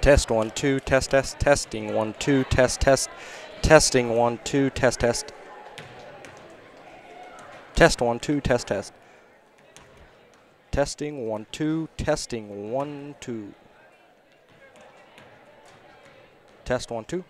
Test 1 2 test test testing 1 2 test test testing 1 2 test test test 1 2 test test testing 1 2 testing 1 2 test 1 2.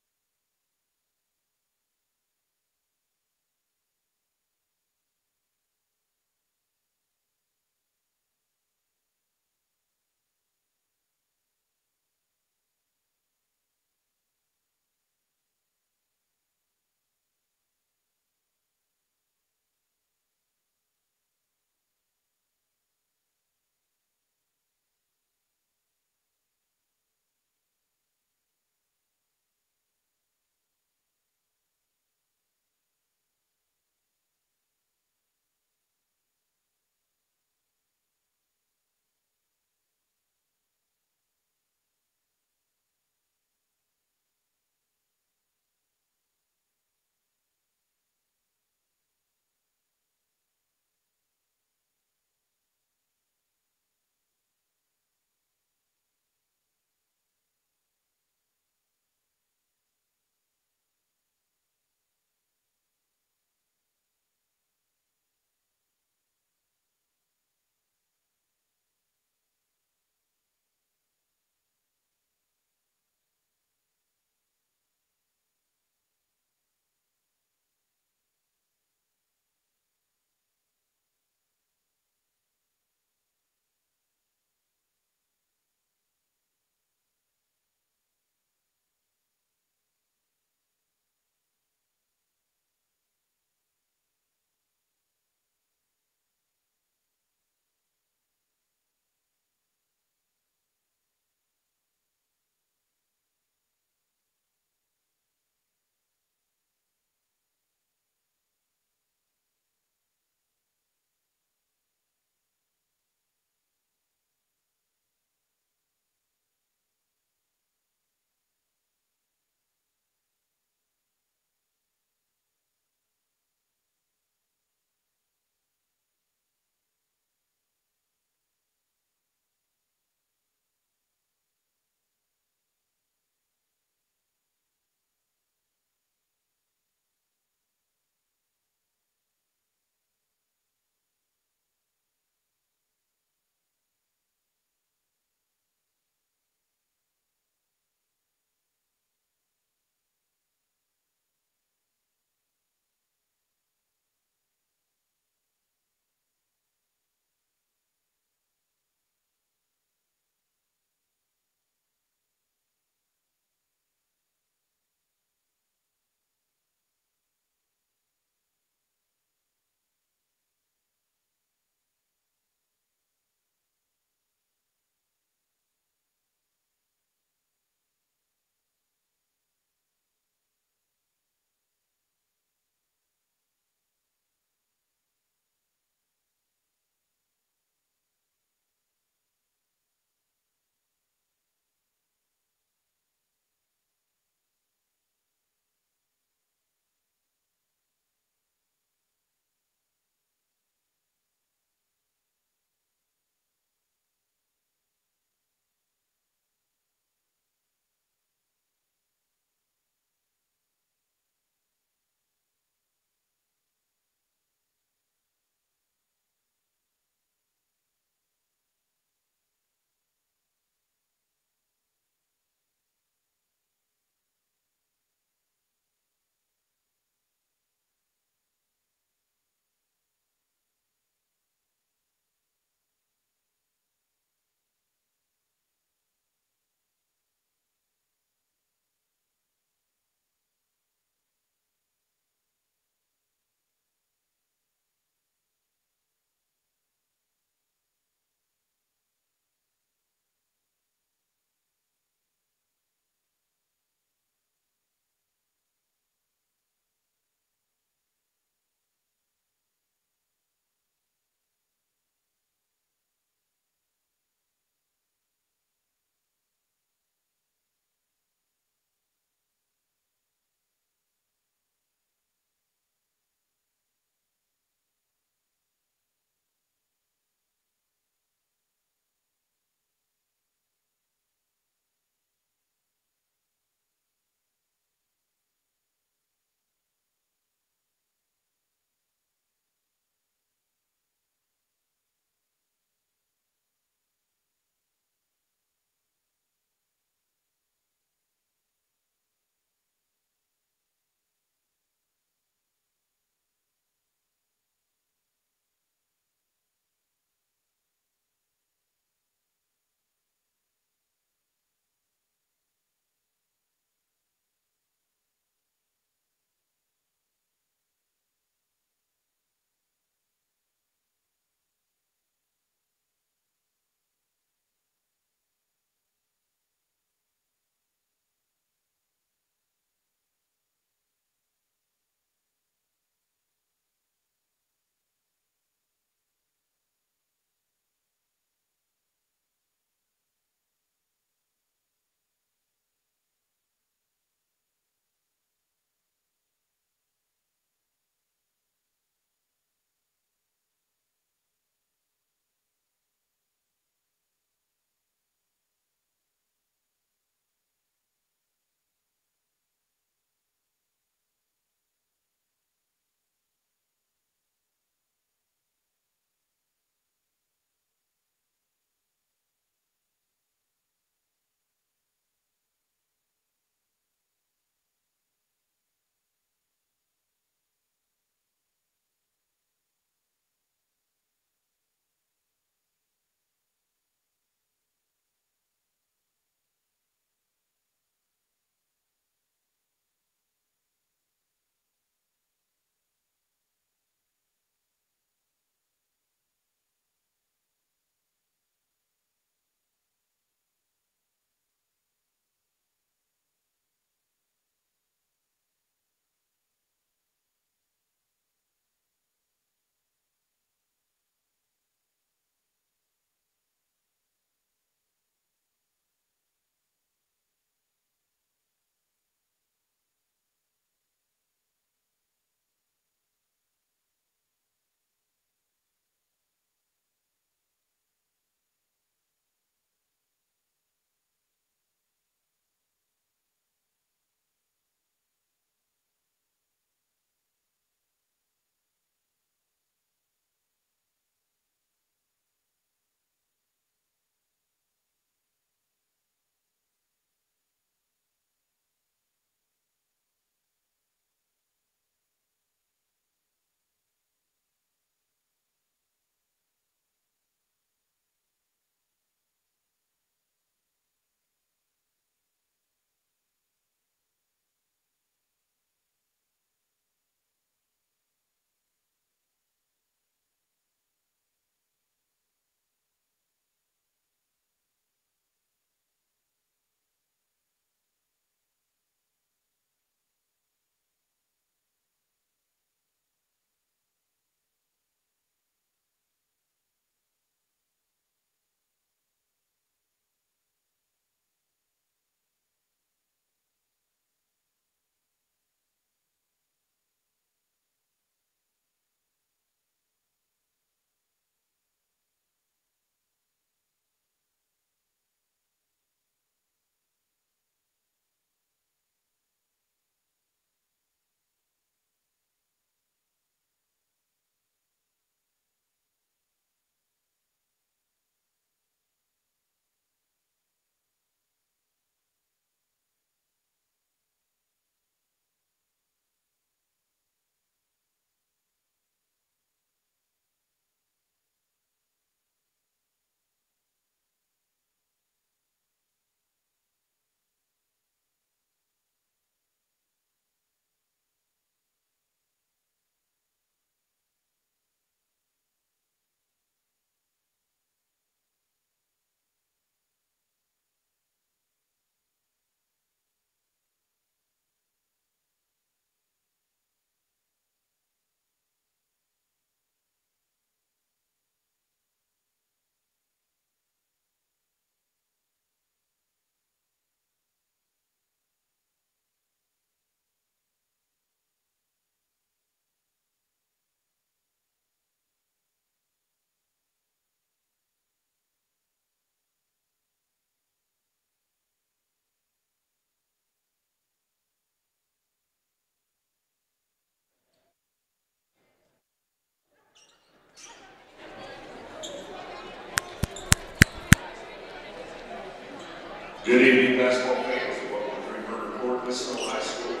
Good evening, basketball fans. Welcome to Mississinewa High School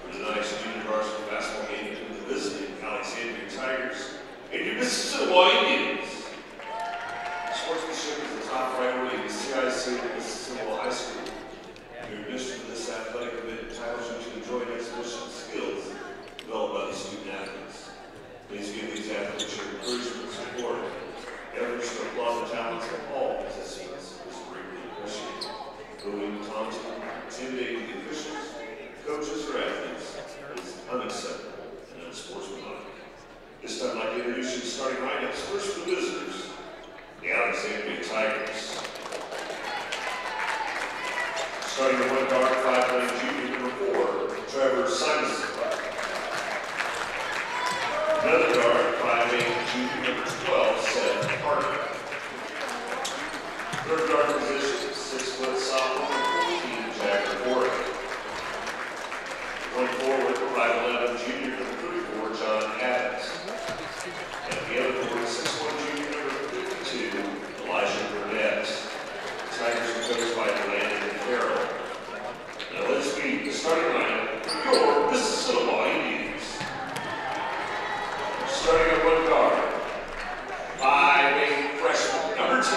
for tonight's junior varsity basketball game between the visiting Alexandria Tigers and your Mississinewa Indians. Sportsmanship is the top priority in the CIC at Mississinewa High School. Your admission to this athletic event entitles you to enjoy an exhibition of skills developed by these student athletes. Please give these athletes your encouragement and support. Efforts to applaud the talents of all participants is greatly appreciated. Booing, taunting, intimidating the officials, coaches, or athletes is unacceptable and unsportsmanlike. This time I'd like to introduce you to starting lineups. First for the visitors, the Alexandria Tigers. Starting at one guard, 5'9" junior number 4, Trevor Simonson. Another guard, 5'8" junior number 12, Seth Carter. Third guard position, 6' sophomore number 14, Jack Warwick. Going forward, 5'11" junior number 34, John Adams. And the other forward, 6'1" junior number 52, Elijah Burnett. The Tigers are coached by Landon Farrell. Now let's meet the starting lineup for your Mississinewa Indians. Starting at one guard, 5'8" freshman number 10,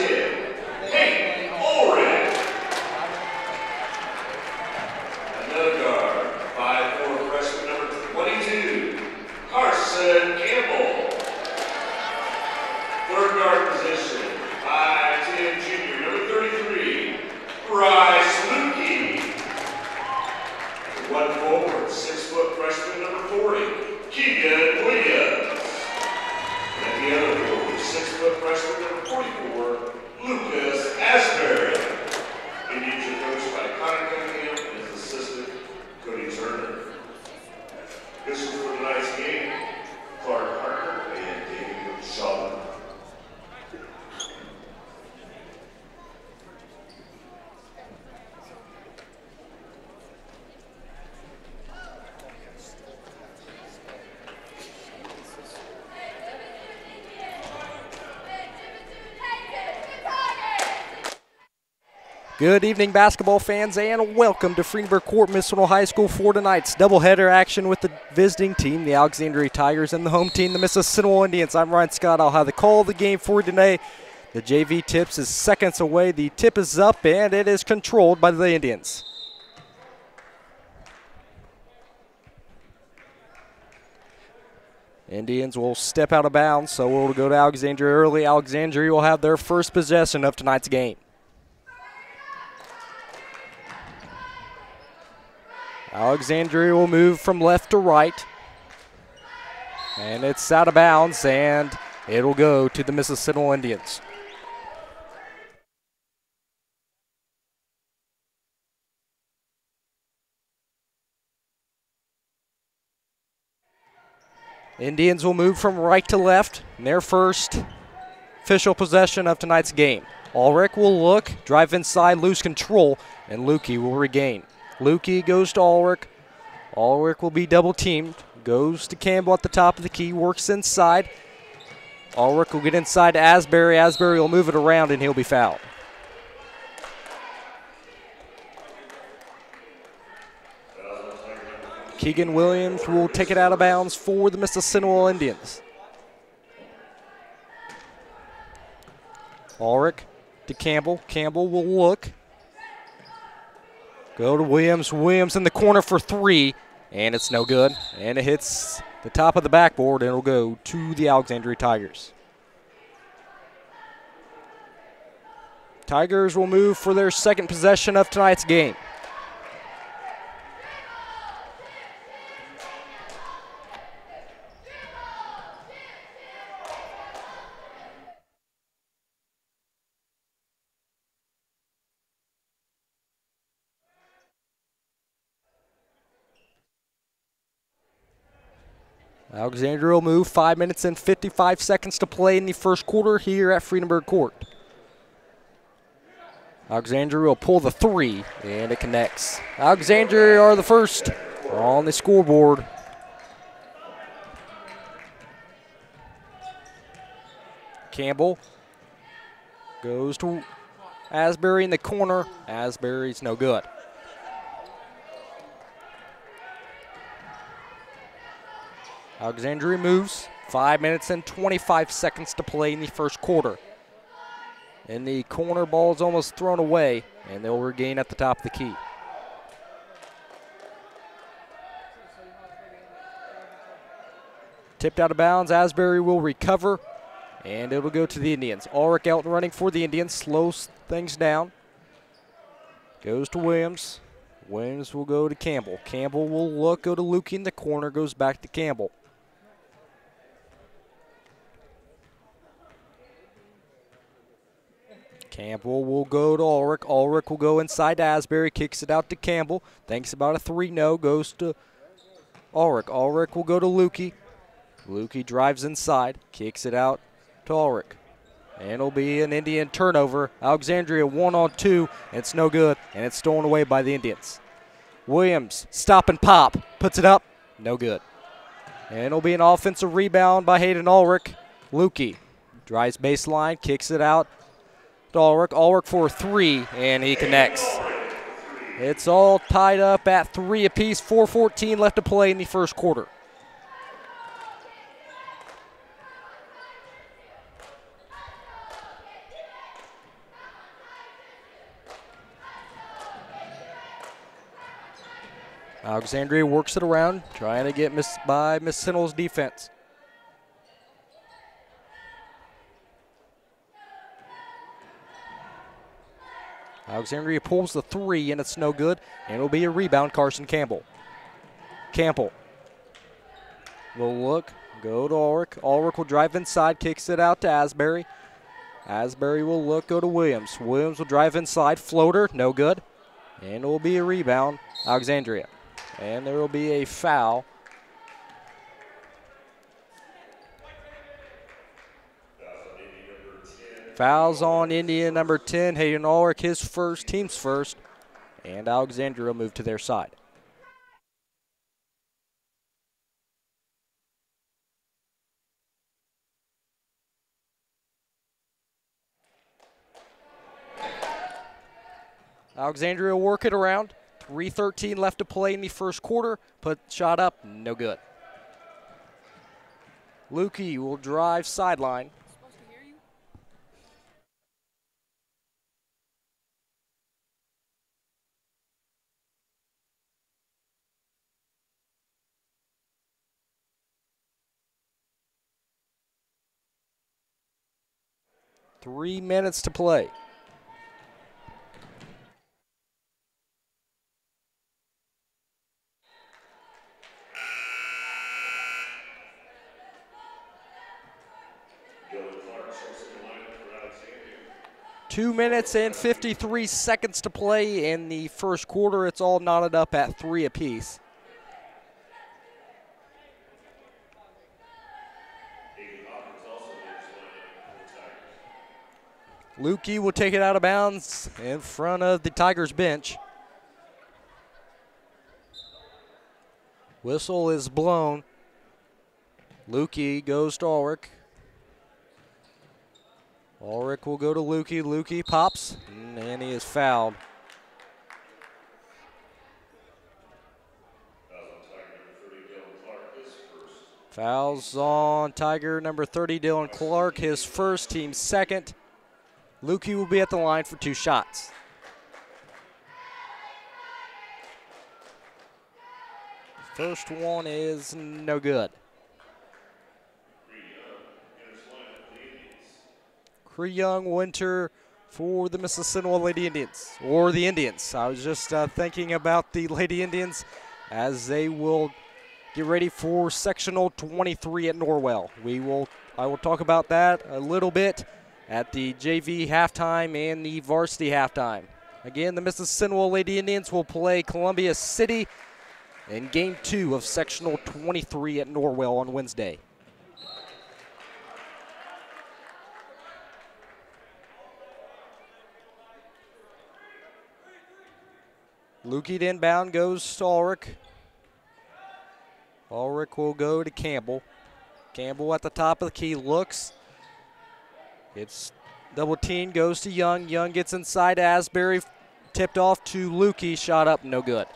Hank Ulrich. Another guard, 5'4" freshman number 22, Carson Campbell. Third guard position, 5'10" junior number 33, Bryce Lukey. One forward, 6' freshman number 40, Keegan Williams. And the other forward, 6' freshman number 44, Lucas Asbury. Indians are coached by Connor Cunningham and his assistant, Cody Turner. This is for tonight's game, Clark Harker and David Shaw. Good evening, basketball fans, and welcome to Freenberg Court, Mississinewa High School for tonight's doubleheader action with the visiting team, the Alexandria Tigers, and the home team, the Mississinewa Indians. I'm Ryan Scott. I'll have the call of the game for you today. The JV tips is seconds away. The tip is up, and it is controlled by the Indians. Indians will step out of bounds, so we'll go to Alexandria early. Alexandria will have their first possession of tonight's game. Alexandria will move from left to right. And it's out of bounds, and it'll go to the Mississinewa Indians. Indians will move from right to left in their first official possession of tonight's game. Ulrich will look, drive inside, lose control, and Lukey will regain. Lukey goes to Ulrich. Ulrich will be double teamed. Goes to Campbell at the top of the key, works inside. Ulrich will get inside to Asbury. Asbury will move it around, and he'll be fouled. Keegan Williams will take it out of bounds for the Mississinewa Indians. Ulrich to Campbell. Campbell will look. Go to Williams. Williams in the corner for three, and it's no good. And it hits the top of the backboard, and it'll go to the Alexandria Tigers. Tigers will move for their second possession of tonight's game. Alexandria will move. 5 minutes and 55 seconds to play in the first quarter here at Freenberg Court. Alexandria will pull the three, and it connects. Alexandria are the first on the scoreboard. Campbell goes to Asbury in the corner. Asbury's no good. Alexandria moves. 5 minutes and 25 seconds to play in the first quarter. In the corner, ball's almost thrown away, and they'll regain at the top of the key. Tipped out of bounds. Asbury will recover, and it'll go to the Indians. Ulrich out and running for the Indians. Slows things down. Goes to Williams. Williams will go to Campbell. Campbell will look, go to Lukey in the corner, goes back to Campbell. Campbell will go to Ulrich. Ulrich will go inside to Asbury, kicks it out to Campbell. Thinks about a 3-no, goes to Ulrich. Ulrich will go to Lukey. Lukey drives inside, kicks it out to Ulrich. And it'll be an Indian turnover. Alexandria 1-on-2, and it's no good, and it's stolen away by the Indians. Williams, stop and pop, puts it up, no good. And it'll be an offensive rebound by Hayden Ulrich. Lukey drives baseline, kicks it out to Ulrich. Ulrich for a 3, and he connects. It's all tied up at 3 apiece. 4:14 left to play in the first quarter. Alexandria works it around, trying to get missed by Mississinewa's defense. Alexandria pulls the 3, and it's no good, and it'll be a rebound, Carson Campbell. Campbell will look, go to Ulrich. Ulrich will drive inside, kicks it out to Asbury. Asbury will look, go to Williams. Williams will drive inside, floater, no good, and it will be a rebound, Alexandria. And there will be a foul. Fouls on Indian number 10, Hayden Ulrich, his first, team's first, and Alexandria will move to their side. Alexandria will work it around. 3:13 left to play in the first quarter. Put shot up, no good. Lukey will drive sideline. Three minutes to play. Two minutes and 53 seconds to play in the first quarter. It's all knotted up at 3 apiece. Lukey will take it out of bounds in front of the Tigers bench. Whistle is blown. Lukey goes to Ulrich. Ulrich will go to Lukey. Lukey pops, and he is fouled. Fouls on Tiger number 30, Dylan Clark, his first, team's second. Lukey will be at the line for 2 shots. First one is no good. Cree Young Winter for the Mississinewa Lady Indians, or the Indians. I was just thinking about the Lady Indians as they will get ready for Sectional 23 at Norwell. I will talk about that a little bit at the JV halftime and the varsity halftime. Again, the Mississinewa Lady Indians will play Columbia City in Game 2 of Sectional 23 at Norwell on Wednesday. Lukey inbound goes to Ulrich. Ulrich will go to Campbell. Campbell at the top of the key looks. It's Double team goes to Young. Young gets inside to Asbury. Tipped off to Lukey. Shot up, no good.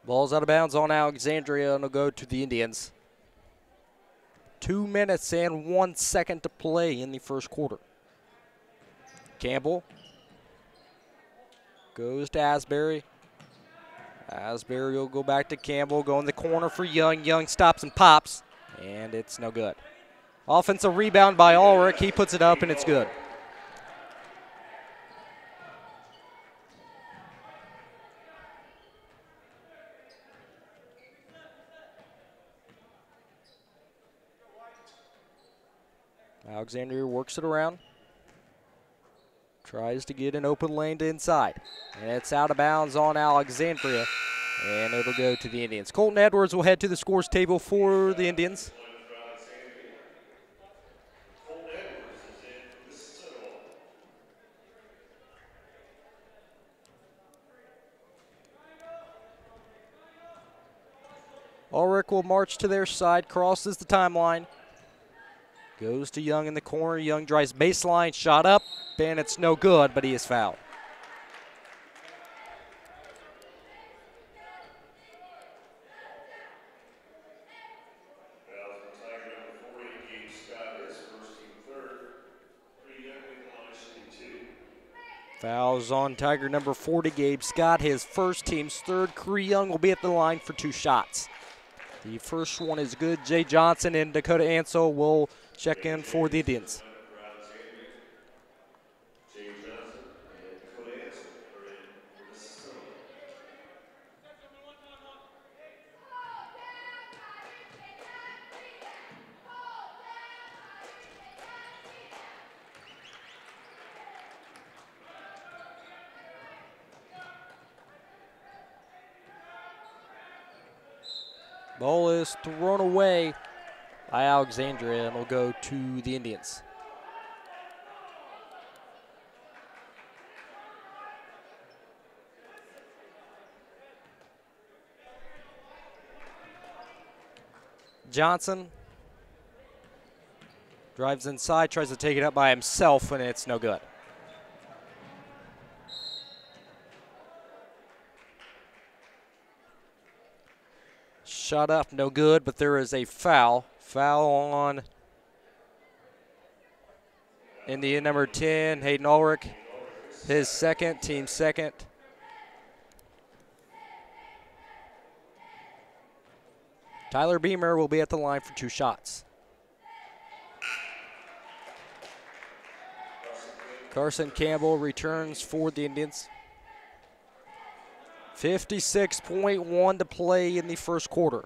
Ball's out of bounds on Alexandria, and it'll go to the Indians. 2 minutes and 1 second to play in the first quarter. Campbell goes to Asbury. Asbury will go back to Campbell, go in the corner for Young. Young stops and pops, and it's no good. Offensive rebound by Ulrich. He puts it up, and it's good. Alexandria works it around. Tries to get an open lane to inside. And it's out of bounds on Alexandria. And it'll go to the Indians. Colton Edwards will head to the scores table for the Indians. Ulrich will march to their side, crosses the timeline. Goes to Young in the corner. Young drives baseline, shot up, and it's no good, but he is fouled. Fouls on Tiger number 40, Gabe Scott, his first, team's third. Cree Young will be at the line for 2 shots. The first one is good. Jay Johnson and Dakota Ansel will check in for the Indians. Ball is thrown away by Alexandria and will go to the Indians. Johnson drives inside, tries to take it up by himself, and it's no good. Shot up, no good, but there is a foul. Foul on Indian number 10, Hayden Ulrich. His second, team second. Tyler Beamer will be at the line for 2 shots. Carson Campbell returns for the Indians. 56.1 to play in the first quarter.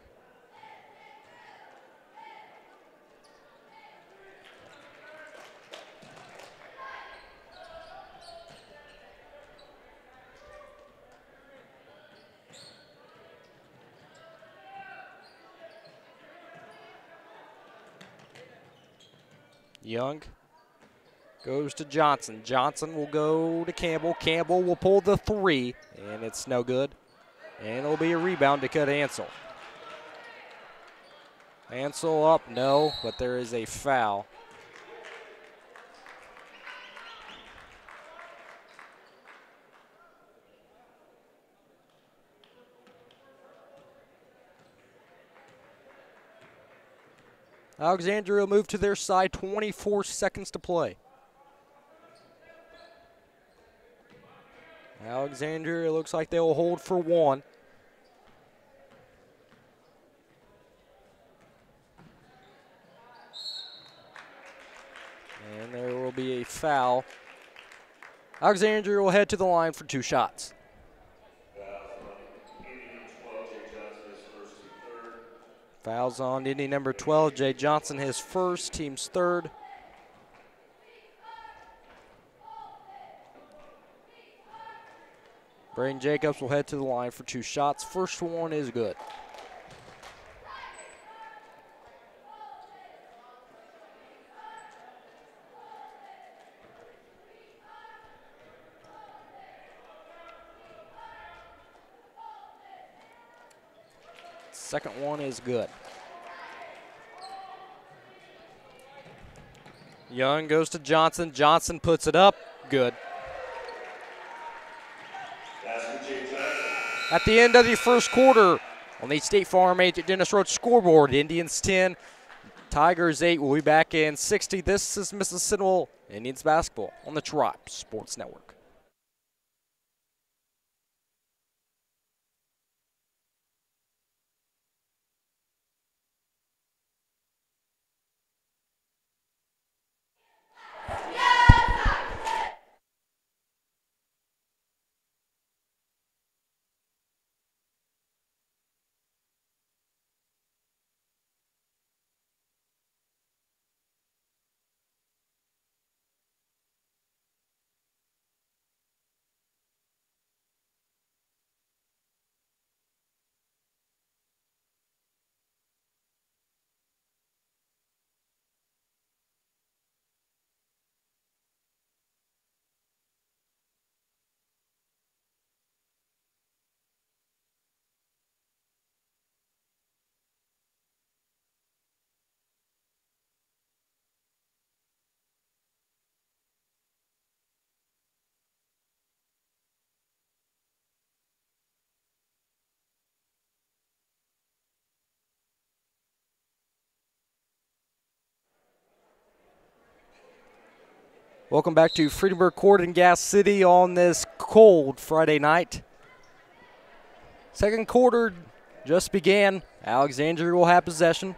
Young goes to Johnson. Johnson will go to Campbell. Campbell will pull the 3, and it's no good. And it'll be a rebound to cut Ansel. Ansel up, no, but there is a foul. Alexandria will move to their side, 24 seconds to play. Alexandria looks like they will hold for 1. And there will be a foul. Alexandria will head to the line for 2 shots. Fouls on Indy number 12, Jay Johnson, his first, team's third. Braden Jacobs will head to the line for 2 shots. First one is good. Second one is good. Young goes to Johnson. Johnson puts it up. Good. At the end of the first quarter, on the State Farm Agent Dennis Road scoreboard, Indians 10, Tigers 8. We'll be back in 60. This is Mississinewa Indians basketball on the Tribe Sports Network. Welcome back to Friedenberg Court in Gas City on this cold Friday night. Second quarter just began. Alexandria will have possession.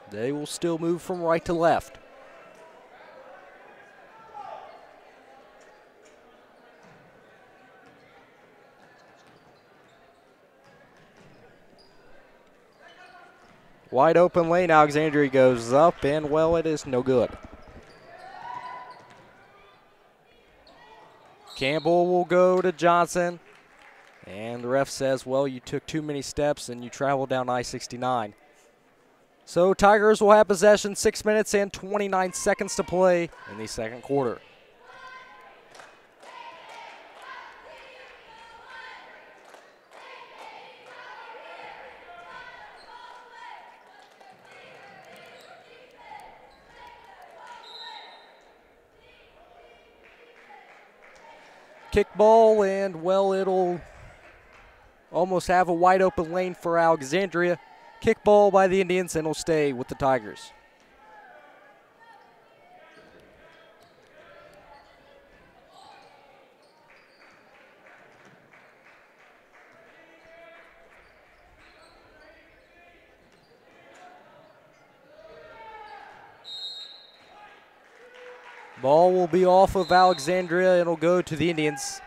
They will still move from right to left. Wide open lane, Alexandria goes up, and well, it is no good. Campbell will go to Johnson, and the ref says, well, you took too many steps and you traveled down I-69. So Tigers will have possession, 6 minutes and 29 seconds to play in the second quarter. Kickball, and well, it'll almost have a wide open lane for Alexandria. Kickball by the Indians, and it'll stay with the Tigers. Ball will be off of Alexandria. It'll go to the Indians.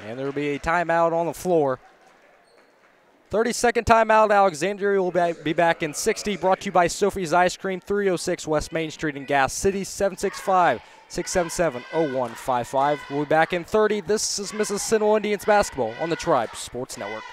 And there will be a timeout on the floor. 30-second timeout. Alexandria will be back in 60. Brought to you by Sophie's Ice Cream, 306 West Main Street in Gas City, 765-677-0155. We'll be back in 30. This is Mississinewa Indians basketball on the Tribe Sports Network.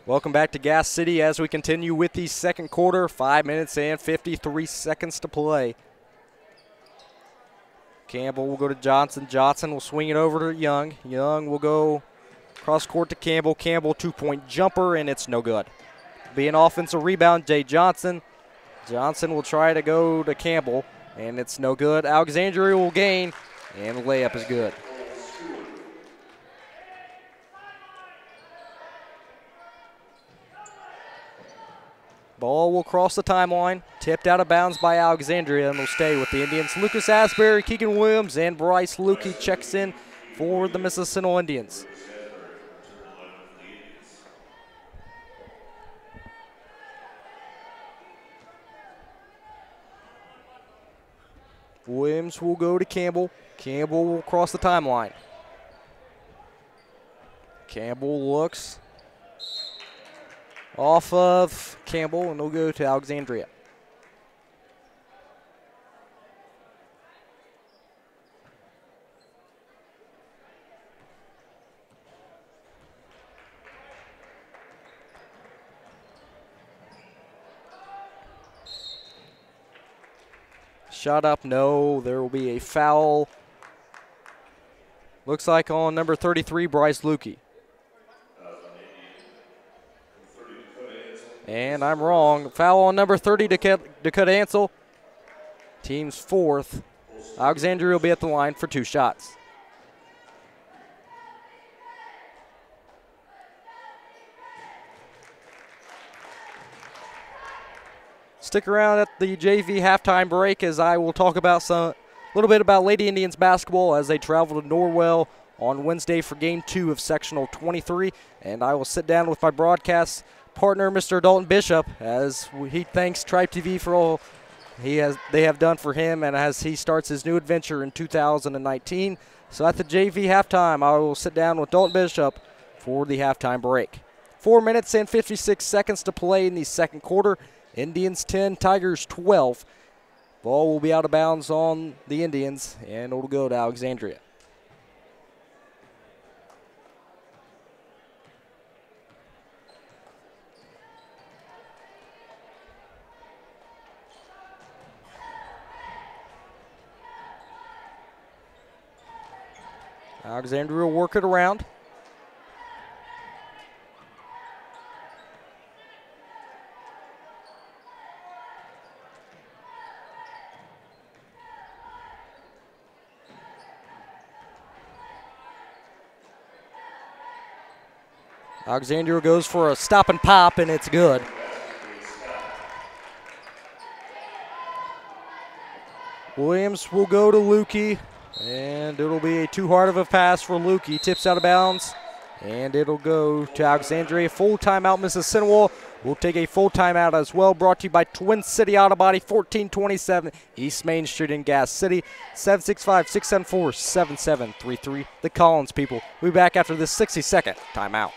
Welcome back to Gas City as we continue with the second quarter. 5 minutes and 53 seconds to play. Campbell will go to Johnson. Johnson will swing it over to Young. Young will go cross court to Campbell. Campbell, two-point jumper, and it's no good. Be an offensive rebound, Jay Johnson. Johnson will try to go to Campbell, and it's no good. Alexandria will gain, and the layup is good. Ball will cross the timeline, tipped out of bounds by Alexandria, and will stay with the Indians. Lucas Asbury, Keegan Williams, and Bryce Lukey checks in for the Mississinewa Indians. Williams will go to Campbell. Campbell will cross the timeline. Campbell looks off of Campbell, and they'll go to Alexandria. Shot up, no. There will be a foul. Looks like on number 33, Bryce Lukey. And I'm wrong. Foul on number 30, Dakota Ansel. Team's fourth. Alexandria will be at the line for 2 shots. Stick around at the JV halftime break as I will talk about a little bit about Lady Indians basketball as they travel to Norwell on Wednesday for Game 2 of Sectional 23. And I will sit down with my broadcast partner, Mr. Dalton Bishop, as he thanks TribeTV for all they have done for him and as he starts his new adventure in 2019. So at the JV halftime, I will sit down with Dalton Bishop for the halftime break. 4 minutes and 56 seconds to play in the second quarter. Indians 10, Tigers 12. Ball will be out of bounds on the Indians, and it'll go to Alexandria. Alexandria will work it around. Alexandria goes for a stop and pop, and it's good. Williams will go to Lukey, and it'll be too hard of a pass for Lukey. Tips out of bounds, and it'll go to Alexandria. Full timeout, Mississinewa will take a full timeout as well. Brought to you by Twin City Auto Body, 1427 East Main Street in Gas City, 765-674-7733. The Collins people. We'll be back after this 60-second timeout.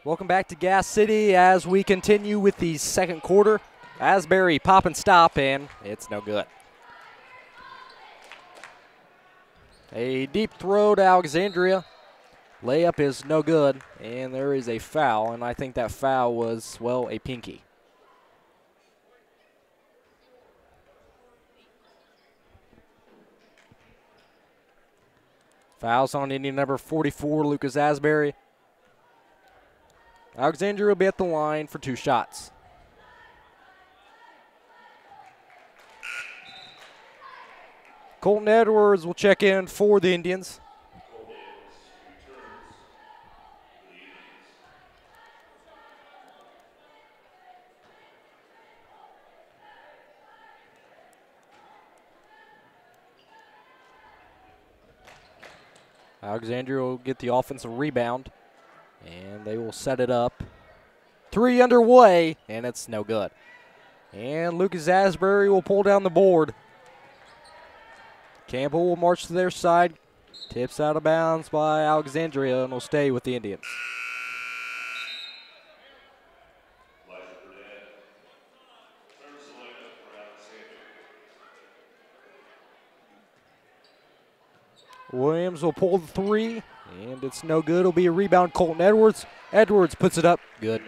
Welcome back to Gas City as we continue with the second quarter. Asbury pop and stop, and it's no good. A deep throw to Alexandria. Layup is no good, and there is a foul, and I think that foul was, well, a pinky. Fouls on Indian number 44, Lucas Asbury. Alexandria will be at the line for 2 shots. Colton Edwards will check in for the Indians. Alexandria will get the offensive rebound, and they will set it up. 3 underway, and it's no good. And Lucas Asbury will pull down the board. Campbell will march to their side. Tips out of bounds by Alexandria and will stay with the Indians. Williams will pull the 3, and it's no good. It'll be a rebound, Colton Edwards. Edwards puts it up. Good.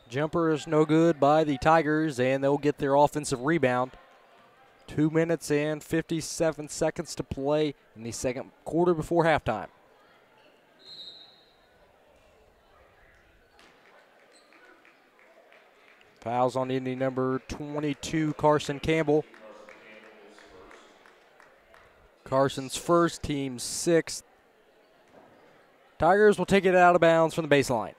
Jumper is no good by the Tigers, and they'll get their offensive rebound. 2 minutes and 57 seconds to play in the second quarter before halftime. Fouls on Indy number 22, Carson Campbell. Carson's first, team 6th. Tigers will take it out of bounds from the baseline.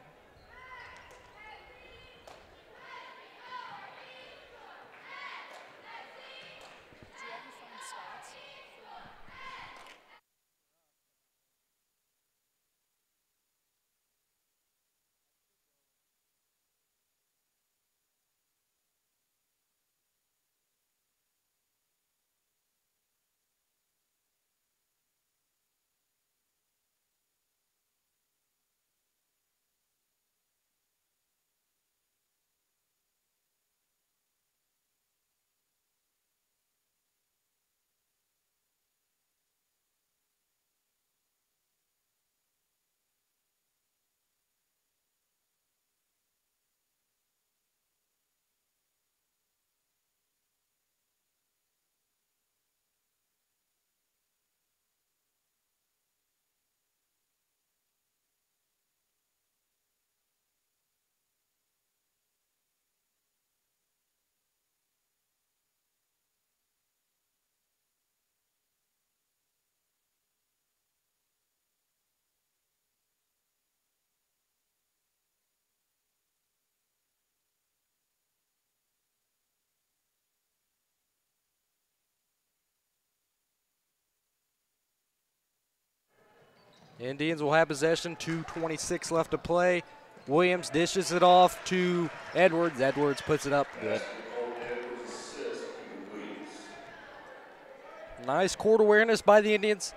Indians will have possession, 2:26 left to play. Williams dishes it off to Edwards. Edwards puts it up. Good. Nice court awareness by the Indians.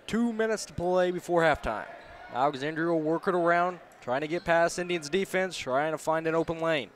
Two minutes to play before halftime. Alexandria will work it around, trying to get past Indians' defense, trying to find an open lane.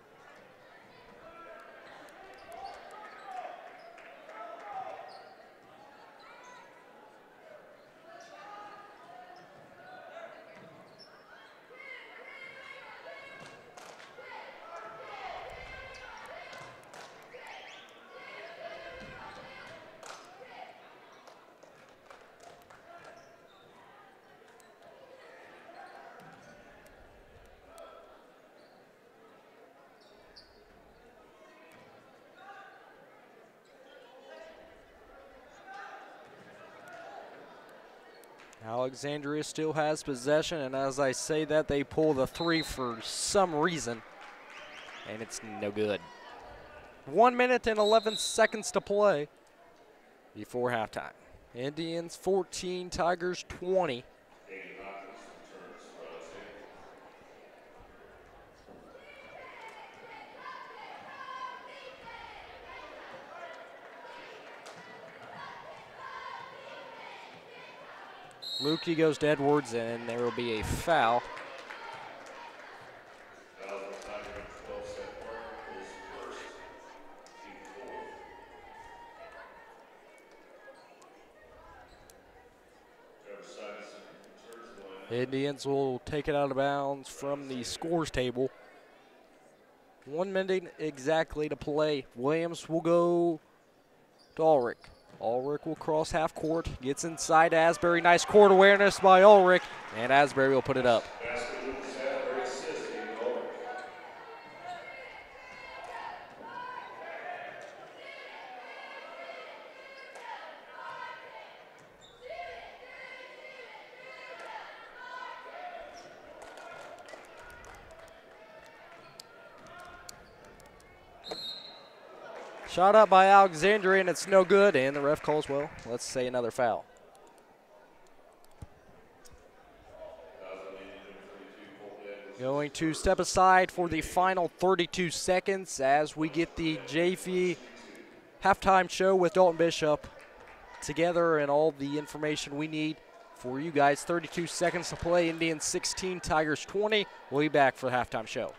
Alexandria still has possession, and as I say that, they pull the 3 for some reason, and it's no good. 1 minute and 11 seconds to play before halftime. Indians 14, Tigers 20. Lukey goes to Edwards, and there will be a foul. Indians will take it out of bounds from the scores table. 1 minute exactly to play. Williams will go to Ulrich. Ulrich will cross half court, gets inside Asbury. Nice court awareness by Ulrich, and Asbury will put it up. Shot up by Alexandria, and it's no good, and the ref calls, well, let's say another foul. Going to step aside for the final 32 seconds as we get the JV halftime show with Dalton Bishop together and all the information we need for you guys. 32 seconds to play, Indians 16, Tigers 20. We'll be back for the halftime show.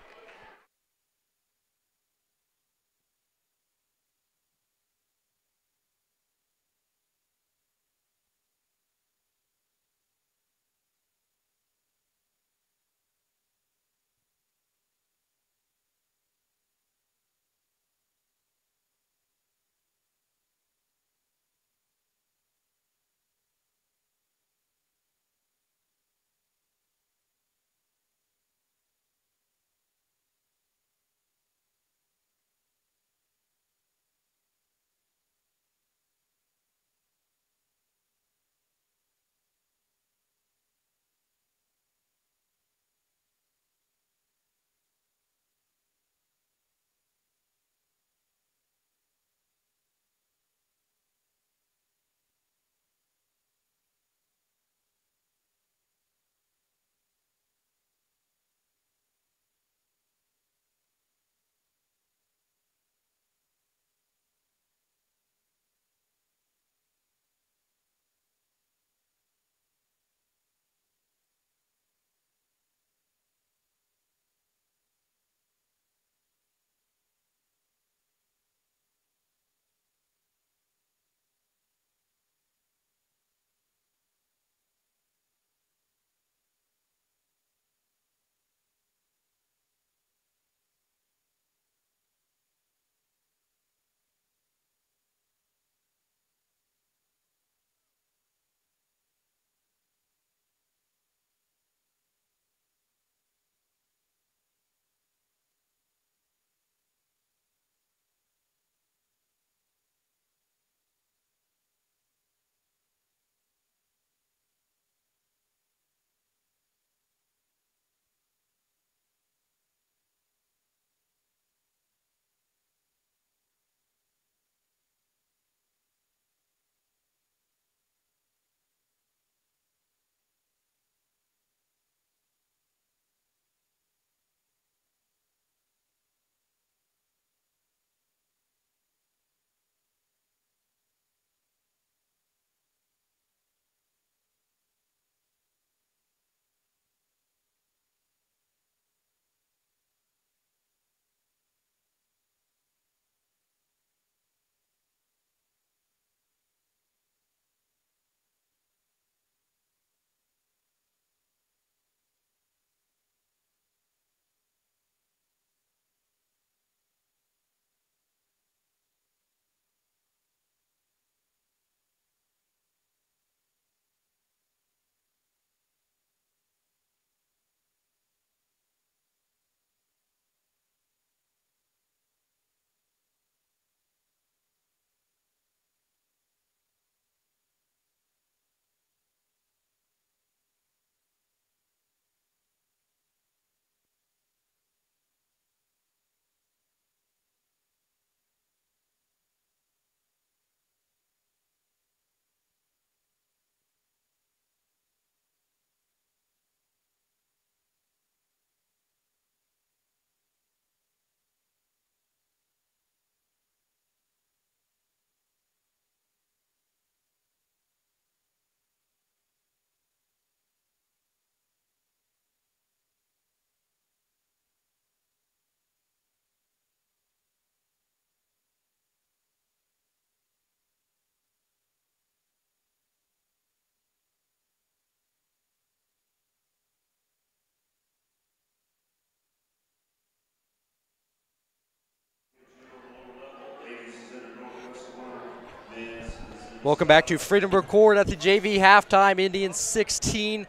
Welcome back to Freedom Record at the JV halftime. Indians 16,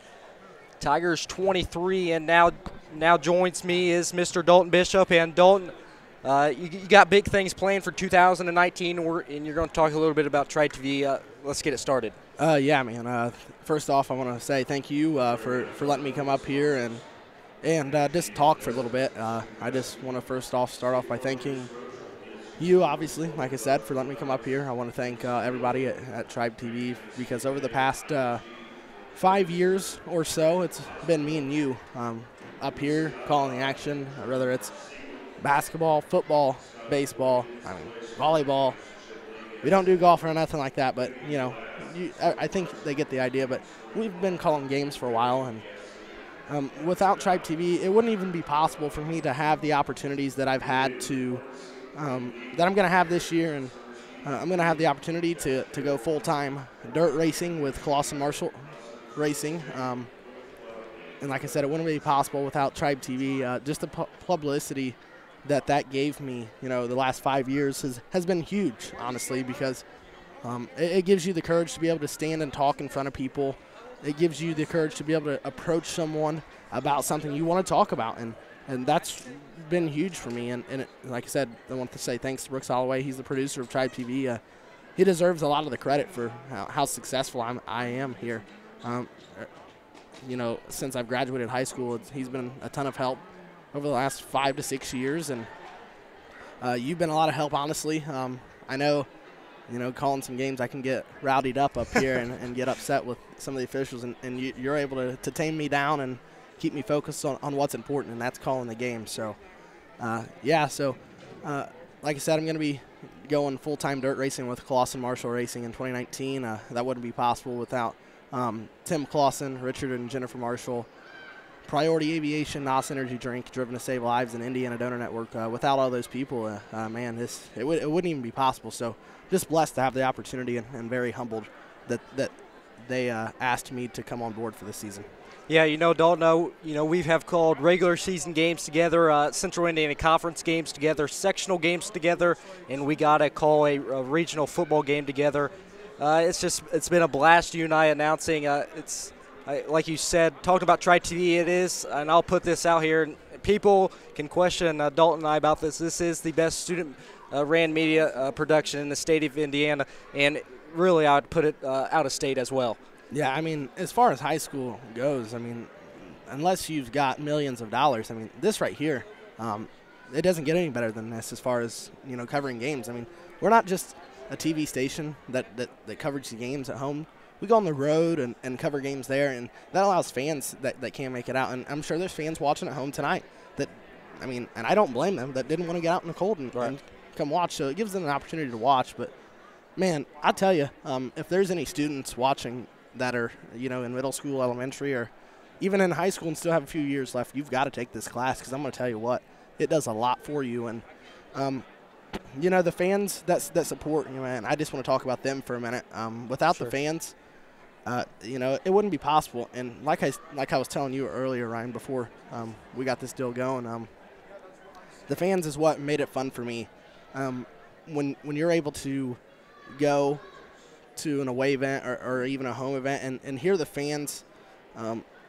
Tigers 23, and now joins me is Mr. Dalton Bishop. And Dalton, you got big things planned for 2019, and you're going to talk a little bit about TribeTV. Let's get it started. Yeah, man. First off, I want to say thank you for letting me come up here and just talk for a little bit. I just want to first off start off by thanking you, obviously, like I said, for letting me come up here. I want to thank everybody at TribeTV, because over the past 5 years or so, it's been me and you up here calling the action, whether it's basketball, football, baseball, volleyball. We don't do golf or nothing like that, but, you know, I think they get the idea. But we've been calling games for a while, and without TribeTV, it wouldn't even be possible for me to have the opportunities that I've had to that I'm going to have this year. And I'm going to have the opportunity to go full-time dirt racing with Clausen Marshall Racing. And like I said, it wouldn't be possible without TribeTV. Just the publicity that gave me, you know, the last 5 years has been huge, honestly, because it gives you the courage to be able to stand and talk in front of people. It gives you the courage to be able to approach someone about something you want to talk about, and that's been huge for me. And like I said, I want to say thanks to Brooks Holloway. He's the producer of TribeTV. He deserves a lot of the credit for how successful I am here. You know, since I've graduated high school, he's been a ton of help over the last 5 to 6 years, and you've been a lot of help, honestly. I know, you know, calling some games, I can get rowdied up here and get upset with some of the officials, and you're able to tame me down and keep me focused on what's important, and that's calling the game. So, yeah, so like I said, I'm going to be going full-time dirt racing with Clausen Marshall Racing in 2019. That wouldn't be possible without Tim Clausen, Richard and Jennifer Marshall, Priority Aviation, NOS Energy Drink, Driven to Save Lives, and Indiana Donor Network. Without all those people, man, it wouldn't even be possible. So just blessed to have the opportunity, and very humbled that they asked me to come on board for this season. Yeah, you know, Dalton, you know, we have called regular season games together, Central Indiana Conference games together, sectional games together, and we got to call a regional football game together. It's been a blast, you and I announcing. Like you said, talking about TribeTV, it is, and I'll put this out here. People can question Dalton and I about this. This is the best student-ran media production in the state of Indiana, and really I would put it out of state as well. Yeah, I mean, as far as high school goes, I mean, unless you've got millions of dollars, I mean, this right here, it doesn't get any better than this as far as, you know, covering games. I mean, we're not just a TV station that covers the games at home. We go on the road and cover games there, and that allows fans that can't make it out. And I'm sure there's fans watching at home tonight that, I mean, and I don't blame them, that didn't want to get out in the cold and come watch. So it gives them an opportunity to watch. But, man, I tell you, if there's any students watching that are, you know, in middle school, elementary, or even in high school and still have a few years left, you've got to take this class, because I'm going to tell you what, it does a lot for you. And, you know, the fans that support you, man, I just want to talk about them for a minute. Without the fans, you know, it wouldn't be possible. And like I was telling you earlier, Ryan, before we got this deal going, the fans is what made it fun for me. When you're able to go to an away event or even a home event and hear the fans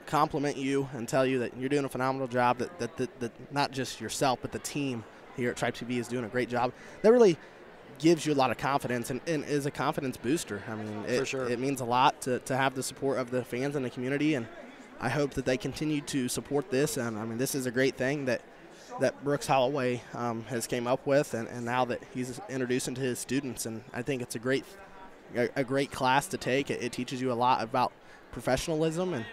compliment you and tell you that you're doing a phenomenal job, that not just yourself but the team here at TribeTV is doing a great job, that really gives you a lot of confidence and is a confidence booster. I mean, it means a lot to have the support of the fans and the community, and I hope that they continue to support this. And I mean, this is a great thing that Brooks Holloway has came up with, and now that he's introducing to his students, and I think it's a great class to take. It teaches you a lot about professionalism, and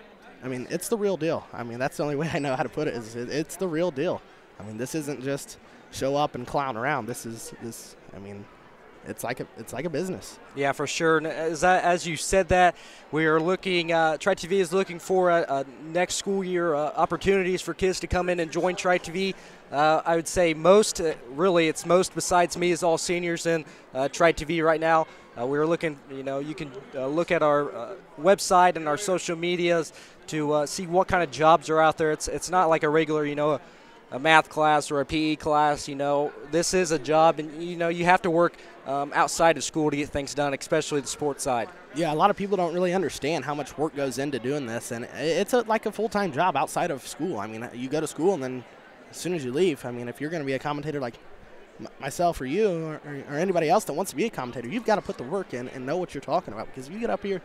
I mean, it's the real deal. I mean, that's the only way I know how to put it, is it's the real deal. I mean, this isn't just show up and clown around. I mean, it's like a business. Yeah, for sure. And as you said that, we are looking, TribeTV is looking for a next school year opportunities for kids to come in and join TribeTV. I would say most, really it's most besides me, is all seniors in TribeTV right now. We're looking, you know, you can look at our website and our social medias to see what kind of jobs are out there. It's not like a regular, you know, a math class or a PE class. This is a job, and you have to work outside of school to get things done, especially the sports side. Yeah, a lot of people don't really understand how much work goes into doing this, and it's like a full-time job outside of school. I mean, you go to school, and then as soon as you leave, I mean, if you're going to be a commentator like myself or you or anybody else that wants to be a commentator, you've got to put the work in and know what you're talking about, because if you get up here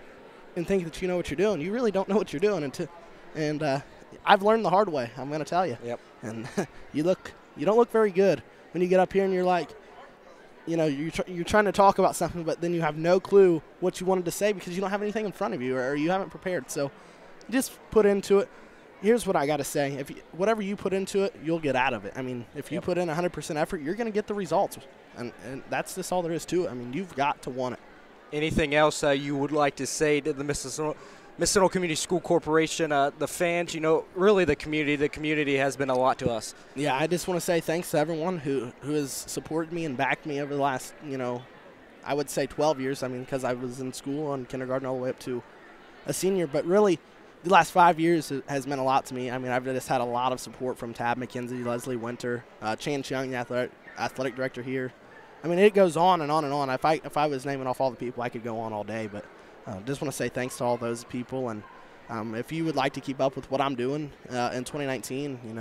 and think that you know what you're doing, you really don't know what you're doing. And I've learned the hard way, I'm going to tell you. Yep. And you don't look very good when you get up here and you're like, you're trying to talk about something, but then you have no clue what you wanted to say because you don't have anything in front of you or you haven't prepared. So just put into it. Here's what I got to say. Whatever you put into it, you'll get out of it. I mean, if you put in 100% effort, you're going to get the results. And that's just all there is to it. I mean, you've got to want it. Anything else you would like to say to the Mississinewa Community School Corporation, the fans, really the community? The community has been a lot to us. Yeah, I just want to say thanks to everyone who has supported me and backed me over the last, I would say 12 years. I mean, because I was in school on kindergarten all the way up to a senior. But really, the last 5 years has meant a lot to me. I mean, I've just had a lot of support from Tab McKenzie, Leslie Winter, Chan Chung, the athletic director here. I mean, it goes on and on and on. If I was naming off all the people, I could go on all day. But just want to say thanks to all those people. And if you would like to keep up with what I'm doing in 2019, you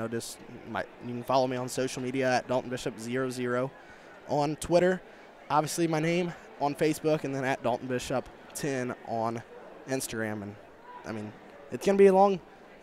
can follow me on social media at DaltonBishop00 on Twitter. Obviously, my name on Facebook, and then at DaltonBishop10 on Instagram. And I mean, it's going to be a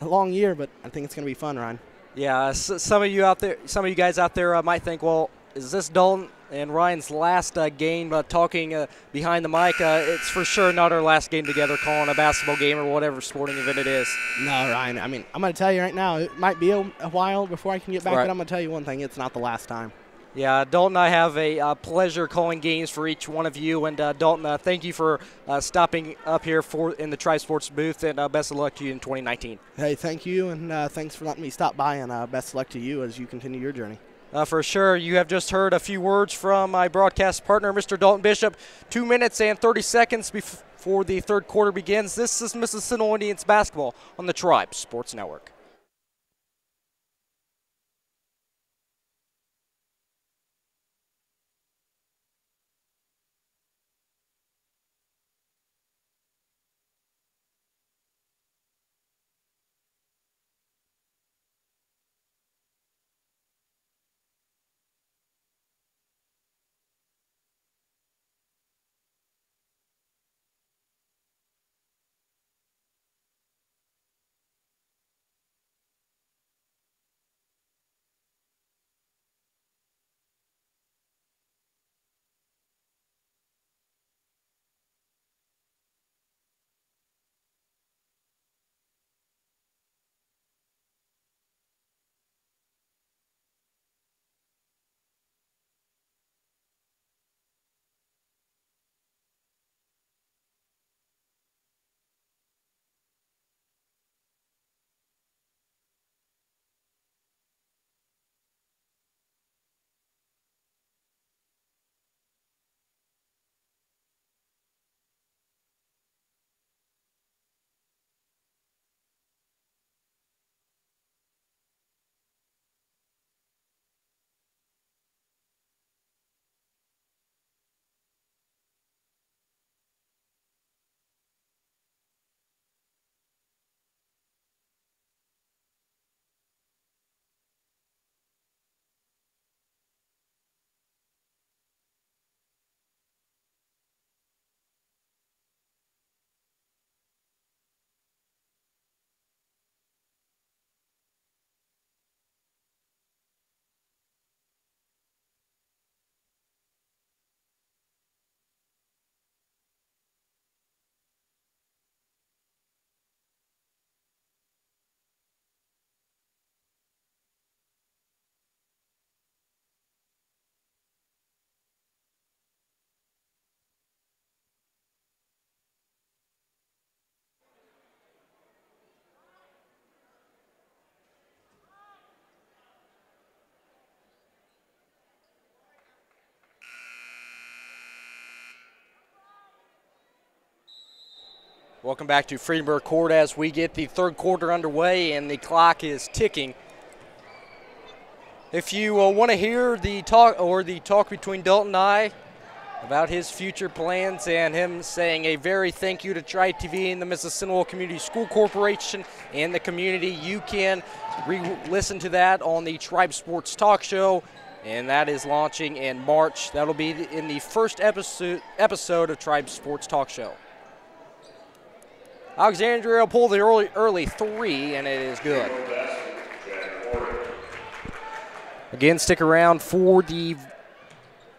long year, but I think it's going to be fun, Ryan. Yeah, some of you guys out there might think, well, is this Dalton and Ryan's last game talking behind the mic? It's for sure not our last game together calling a basketball game or whatever sporting event it is. No, Ryan, I mean, I'm going to tell you right now, it might be a while before I can get back, but I'm going to tell you one thing, it's not the last time. Yeah, Dalton, I have a pleasure calling games for each one of you. And, Dalton, thank you for stopping up here in the Tribe Sports booth, and best of luck to you in 2019. Hey, thank you, and thanks for letting me stop by, and best of luck to you as you continue your journey. For sure. You have just heard a few words from my broadcast partner, Mr. Dalton Bishop. 2 minutes and 30 seconds before the third quarter begins. This is Mississinewa Indians basketball on the Tribe Sports Network. Welcome back to Friedenberg Court as we get the third quarter underway and the clock is ticking. If you want to hear the talk between Dalton and I about his future plans and him saying a very thank you to TribeTV and the Mississinewa Community School Corporation and the community, you can listen to that on the Tribe Sports Talk Show, and that is launching in March. That'll be in the first episode of Tribe Sports Talk Show. Alexandria will pull the early three, and it is good. Again, stick around for the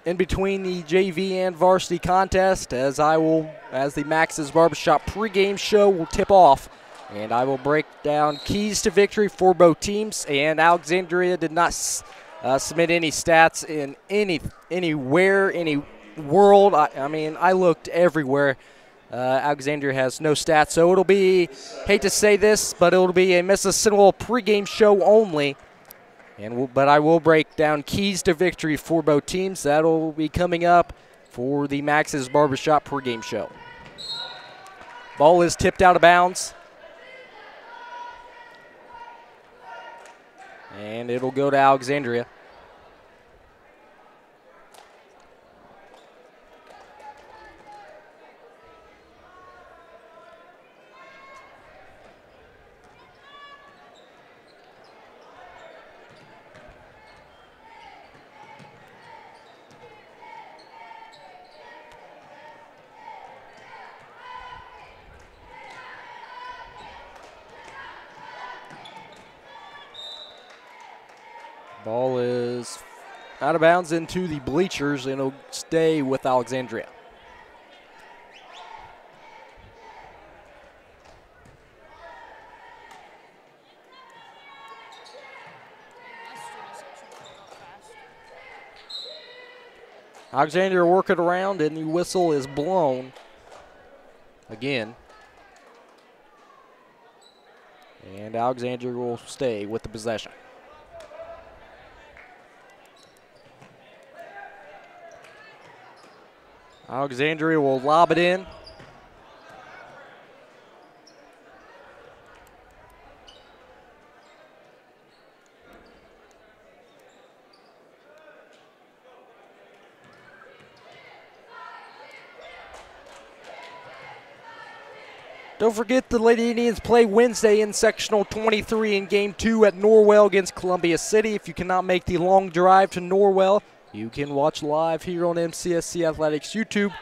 in between the JV and varsity contest as the Max's Barbershop pregame show will tip off, and I will break down keys to victory for both teams. And Alexandria did not submit any stats in any world. I mean, I looked everywhere. Alexandria has no stats, so it'll be, hate to say this, but it'll be a Mississinewa pregame show only. But I will break down keys to victory for both teams. That'll be coming up for the Max's Barbershop pregame show. Ball is tipped out of bounds. And it'll go to Alexandria. Ball is out of bounds into the bleachers, and it'll stay with Alexandria. Alexandria work it around, and the whistle is blown again. And Alexandria will stay with the possession. Alexandria will lob it in. Don't forget the Lady Indians play Wednesday in Sectional 23 in Game 2 at Norwell against Columbia City. If you cannot make the long drive to Norwell, you can watch live here on MCSC Athletics YouTube,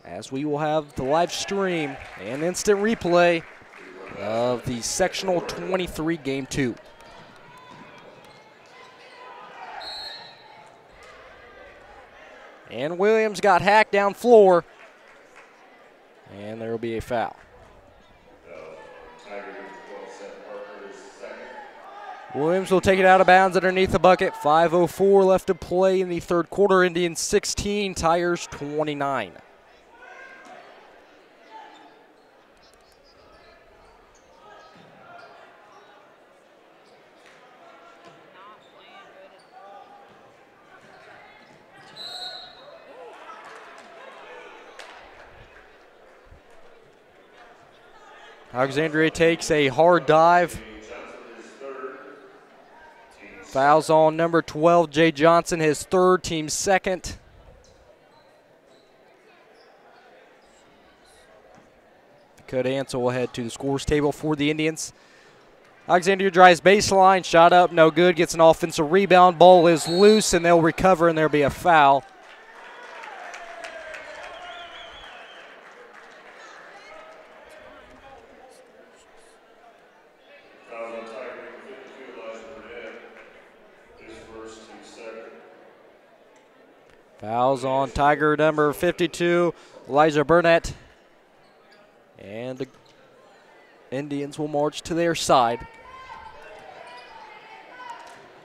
as we will have the live stream and instant replay of the Sectional 23 Game 2. And Williams got hacked down floor, and there will be a foul. Williams will take it out of bounds underneath the bucket. 5:04 left to play in the third quarter. Indians 16, Tigers 29. Alexandria takes a hard dive. Fouls on number 12, Jay Johnson, his third, team second. Dakota Ansel will head to the scores table for the Indians. Alexandria drives baseline, shot up, no good, gets an offensive rebound. Ball is loose, and they'll recover, and there'll be a foul. Fouls on Tiger number 52, Elijah Burnett. And the Indians will march to their side.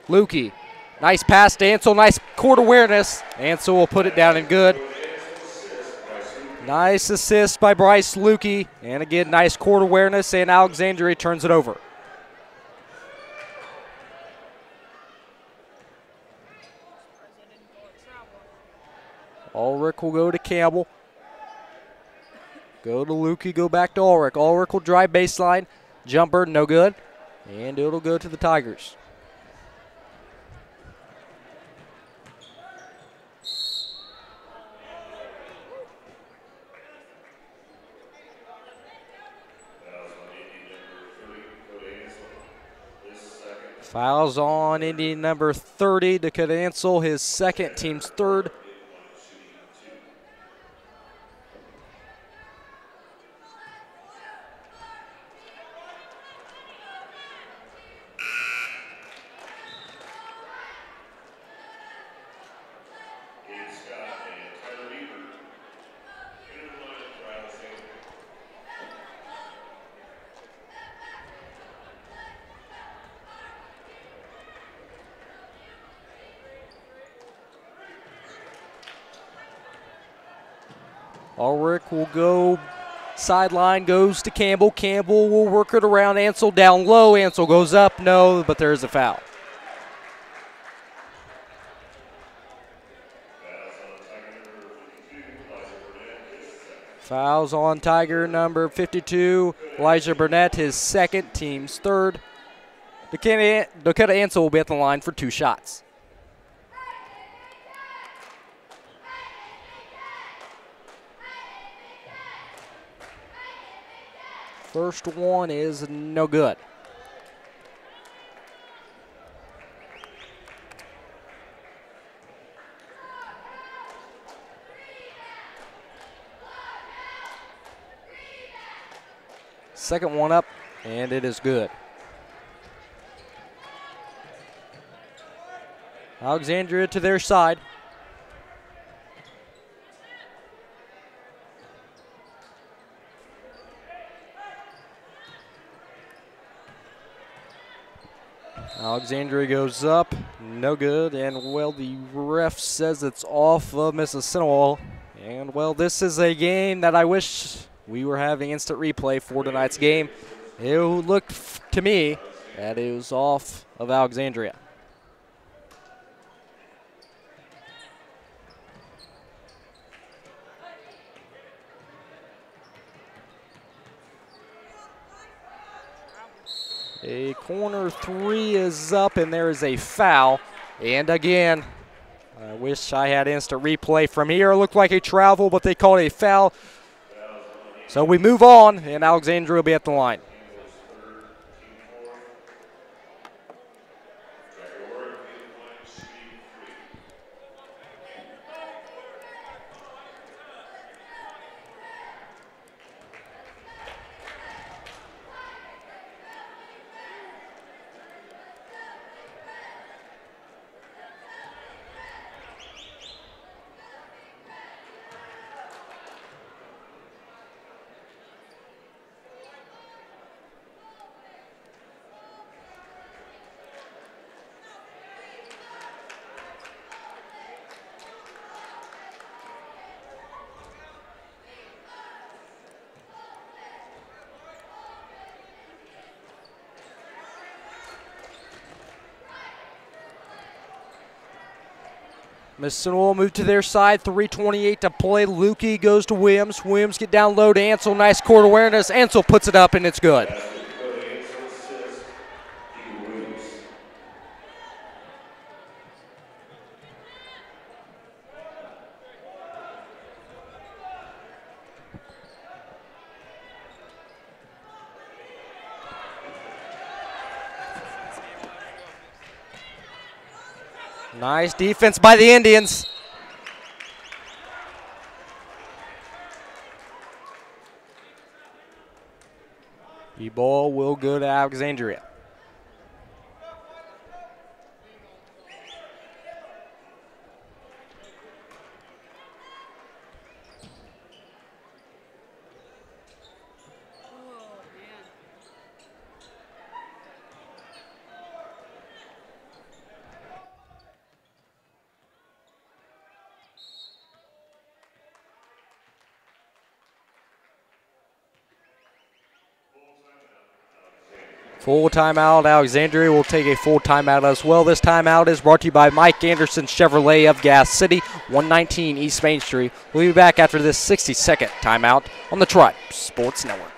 Lukey, nice pass to Ansel, nice court awareness. Ansel will put it down and good. Nice assist by Bryce Lukey. And again, nice court awareness, and Alexandria turns it over. Ulrich will go to Campbell. Go to Lukey, go back to Ulrich. Ulrich will drive baseline. Jumper, no good. And it'll go to the Tigers. Fouls on Indian number 30, Dakota Ansel, his second, team's third. Ulrich will go sideline, goes to Campbell. Campbell will work it around Ansel down low. Ansel goes up, no, but there's a foul. Fouls on Tiger number 52, Elijah Burnett, his second, team's third. Dakota Ansel will be at the line for 2 shots. First one is no good. Second one up, and it is good. Alexandria to their side. Alexandria goes up, no good, and well, the ref says it's off of Mississinewa. And well, this is a game that I wish we were having instant replay for tonight's game. It looked to me that it was off of Alexandria. A corner 3 is up, and there is a foul. And again, I wish I had instant replay from here. It looked like a travel, but they called a foul. So we move on, and Alexandria will be at the line. Mississinewa move to their side, 3:28 to play. Lukey goes to Williams. Williams get down low to Ansel. Nice court awareness. Ansel puts it up, and it's good. Nice defense by the Indians. The ball will go to Alexandria. Full timeout. Alexandria will take a full timeout as well. This timeout is brought to you by Mike Anderson Chevrolet of Gas City, 119 East Main Street. We'll be back after this 60-second timeout on the Tribe Sports Network.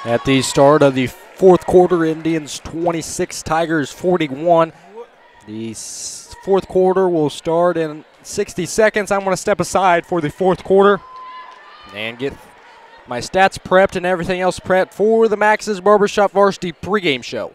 At the start of the fourth quarter, Indians 26, Tigers 41. The fourth quarter will start in 60 seconds. I'm going to step aside for the fourth quarter and get my stats prepped and everything else prepped for the Max's Barbershop Varsity pregame show.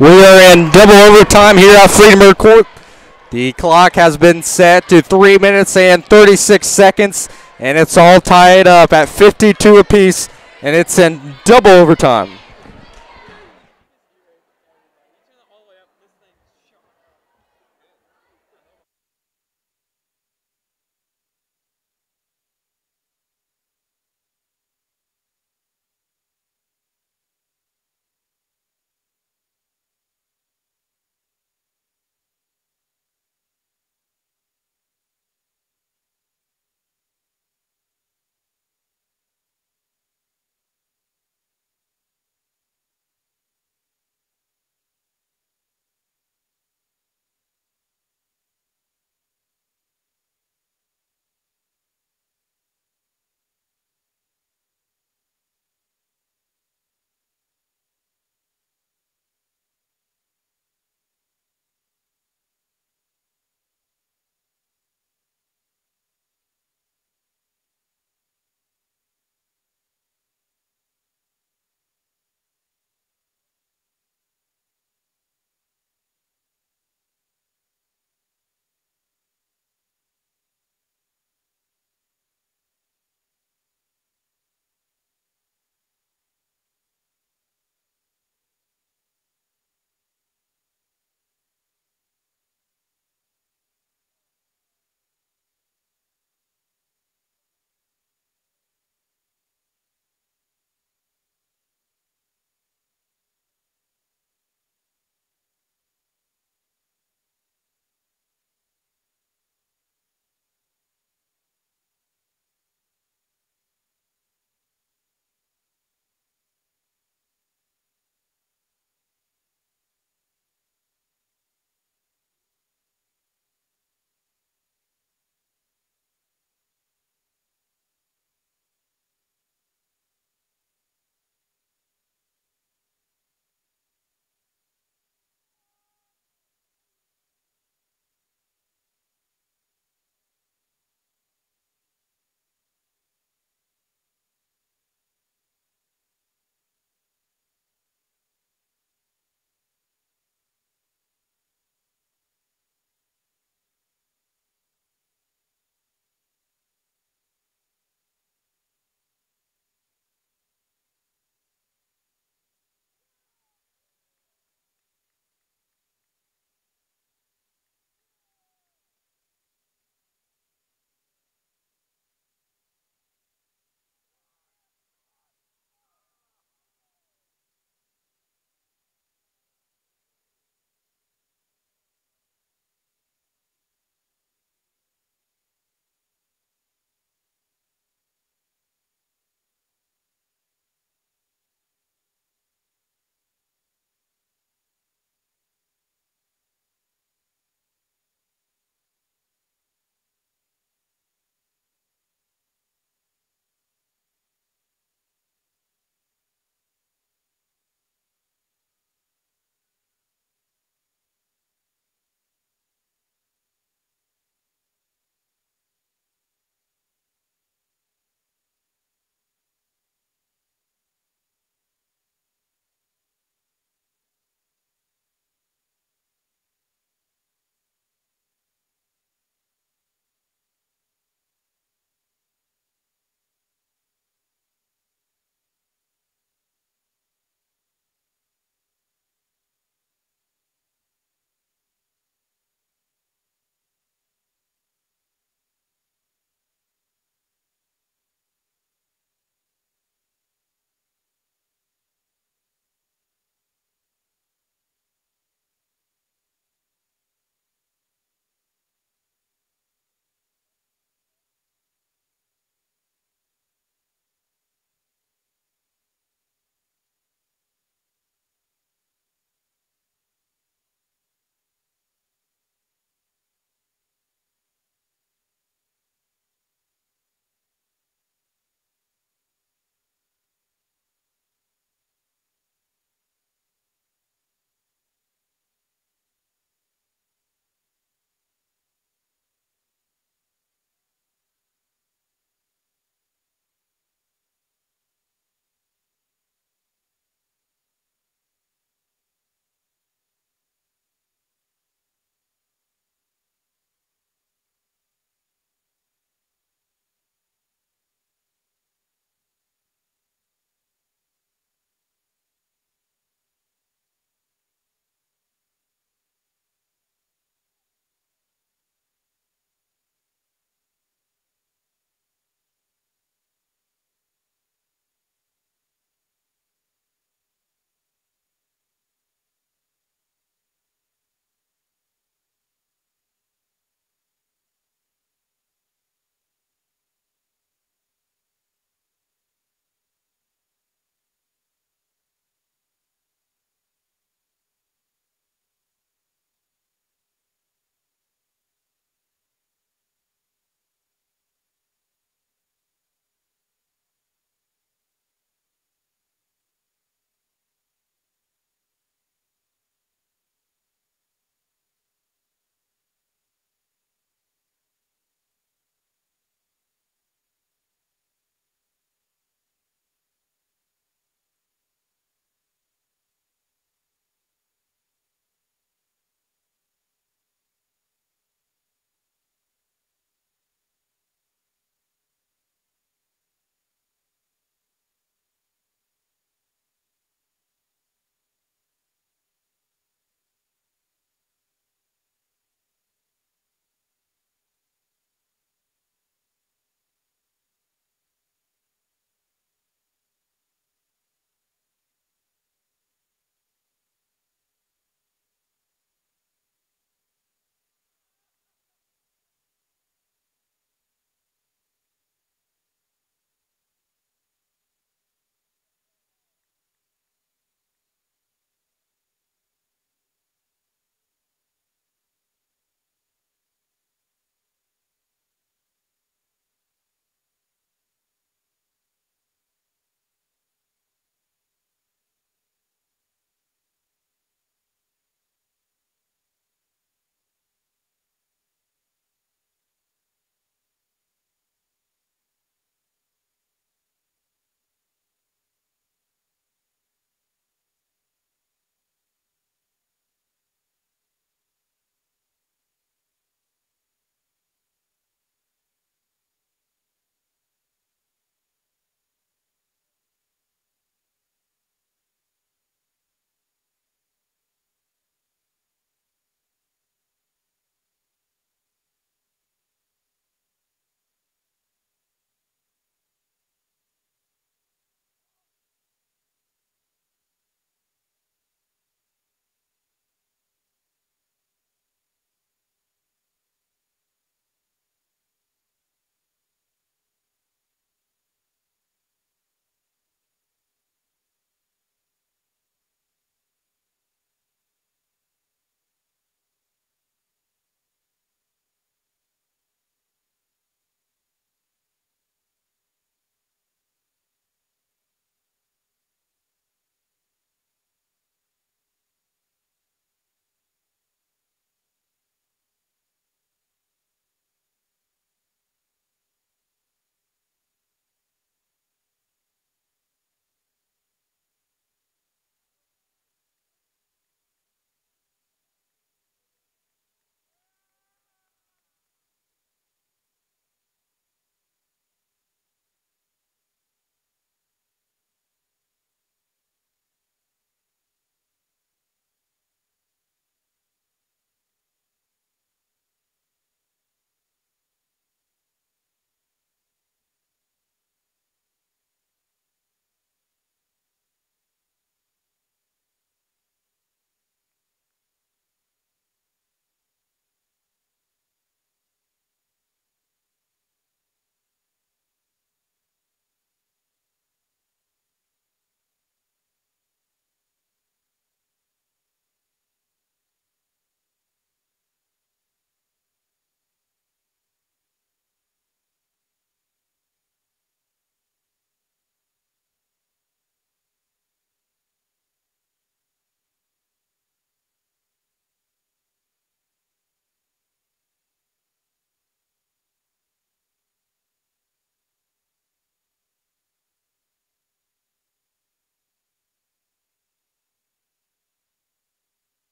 We are in double overtime here at Freedom Court. The clock has been set to 3 minutes and 36 seconds, and it's all tied up at 52 apiece, and it's in double overtime.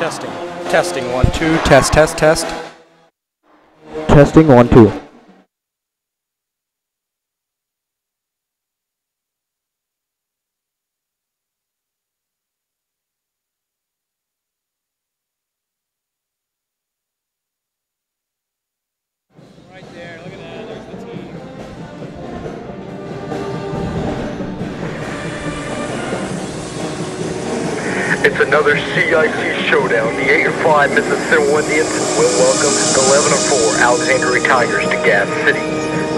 Testing. Testing. 1, 2. Test, test, test. Testing 1, 2. Right there, look at that, there's the team. It's another CIC showdown. The 8-5 Mississinewa Indians will welcome the 11-4 Alexandria Tigers to Gas City.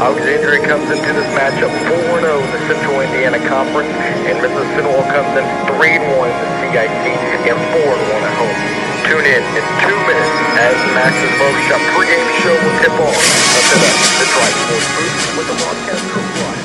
Alexandria comes into this matchup 4-0 in the Central Indiana Conference, and Mississinewa comes in 3-1 in the CIC and 4-1 at home. Tune in 2 minutes as Max's Barbershop pregame show will tip off to the Tribe Sports booth with the broadcast crew live.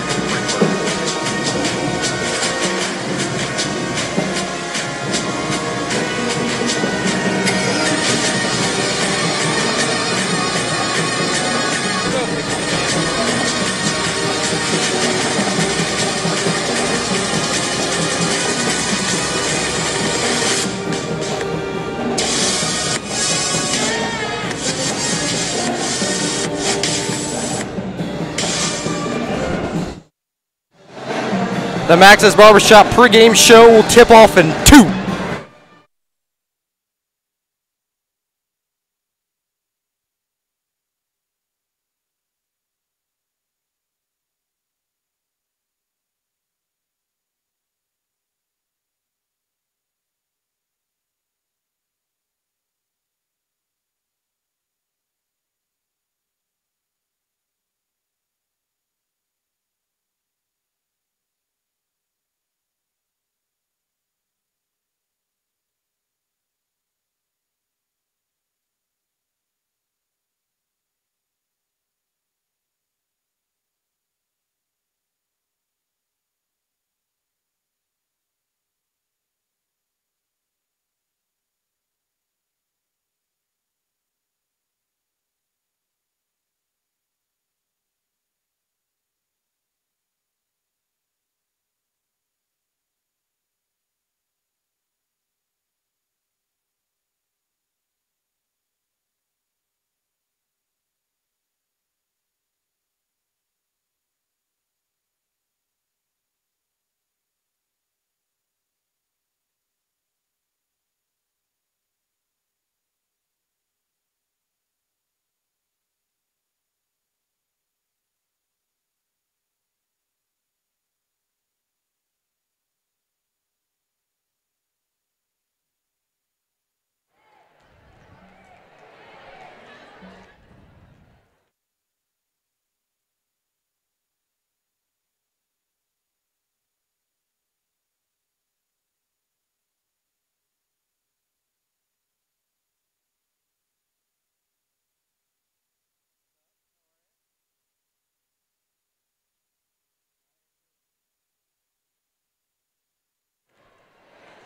The Max's Barbershop pregame show will tip off in 2.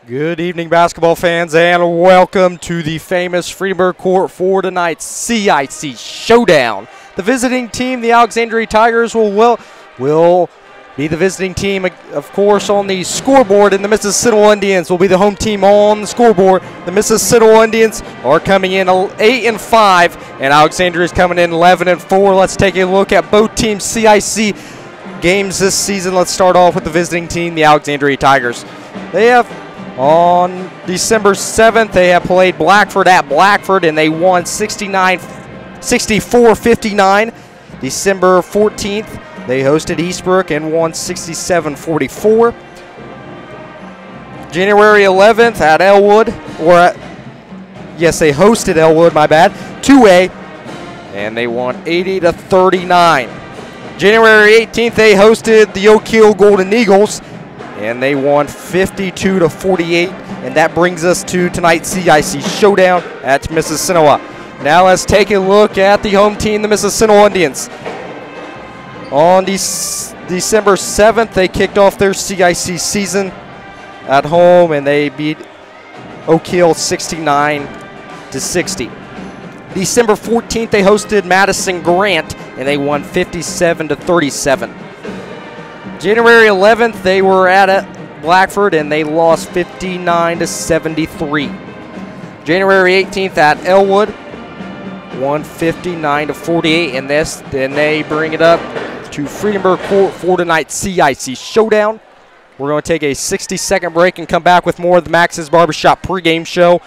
Good evening, basketball fans, and welcome to the famous Freeburg Court for tonight's CIC Showdown. The visiting team, the Alexandria Tigers, will be the visiting team, of course, on the scoreboard, and the Mississinewa Indians will be the home team on the scoreboard. The Mississinewa Indians are coming in 8-5, and Alexandria is coming in 11-4. Let's take a look at both teams' CIC games this season. Let's start off with the visiting team, the Alexandria Tigers. They have on December 7th, they have played Blackford at Blackford, and they won 64-59. December 14th, they hosted Eastbrook and won 67-44. January 11th at Elwood, they hosted Elwood, my bad, 2A, and they won 80-39. January 18th, they hosted the Oak Hill Golden Eagles, and they won 52-48, and that brings us to tonight's CIC Showdown at Mississinewa. Now let's take a look at the home team, the Mississinewa Indians. On December 7th, they kicked off their CIC season at home, and they beat Oak Hill 69-60. December 14th, they hosted Madison Grant, and they won 57-37. January 11th, they were at Blackford, and they lost 59-73. January 18th at Elwood, 159-48 in this. Then they bring it up to Friedenberg Court for tonight's CIC Showdown. We're going to take a 60-second break and come back with more of the Max's Barbershop pregame show.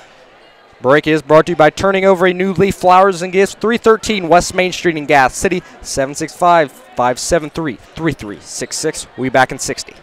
Break is brought to you by Turning Over a New Leaf Flowers and Gifts, 313 West Main Street in Gas City, 765-573-3366. We'll be back in 60.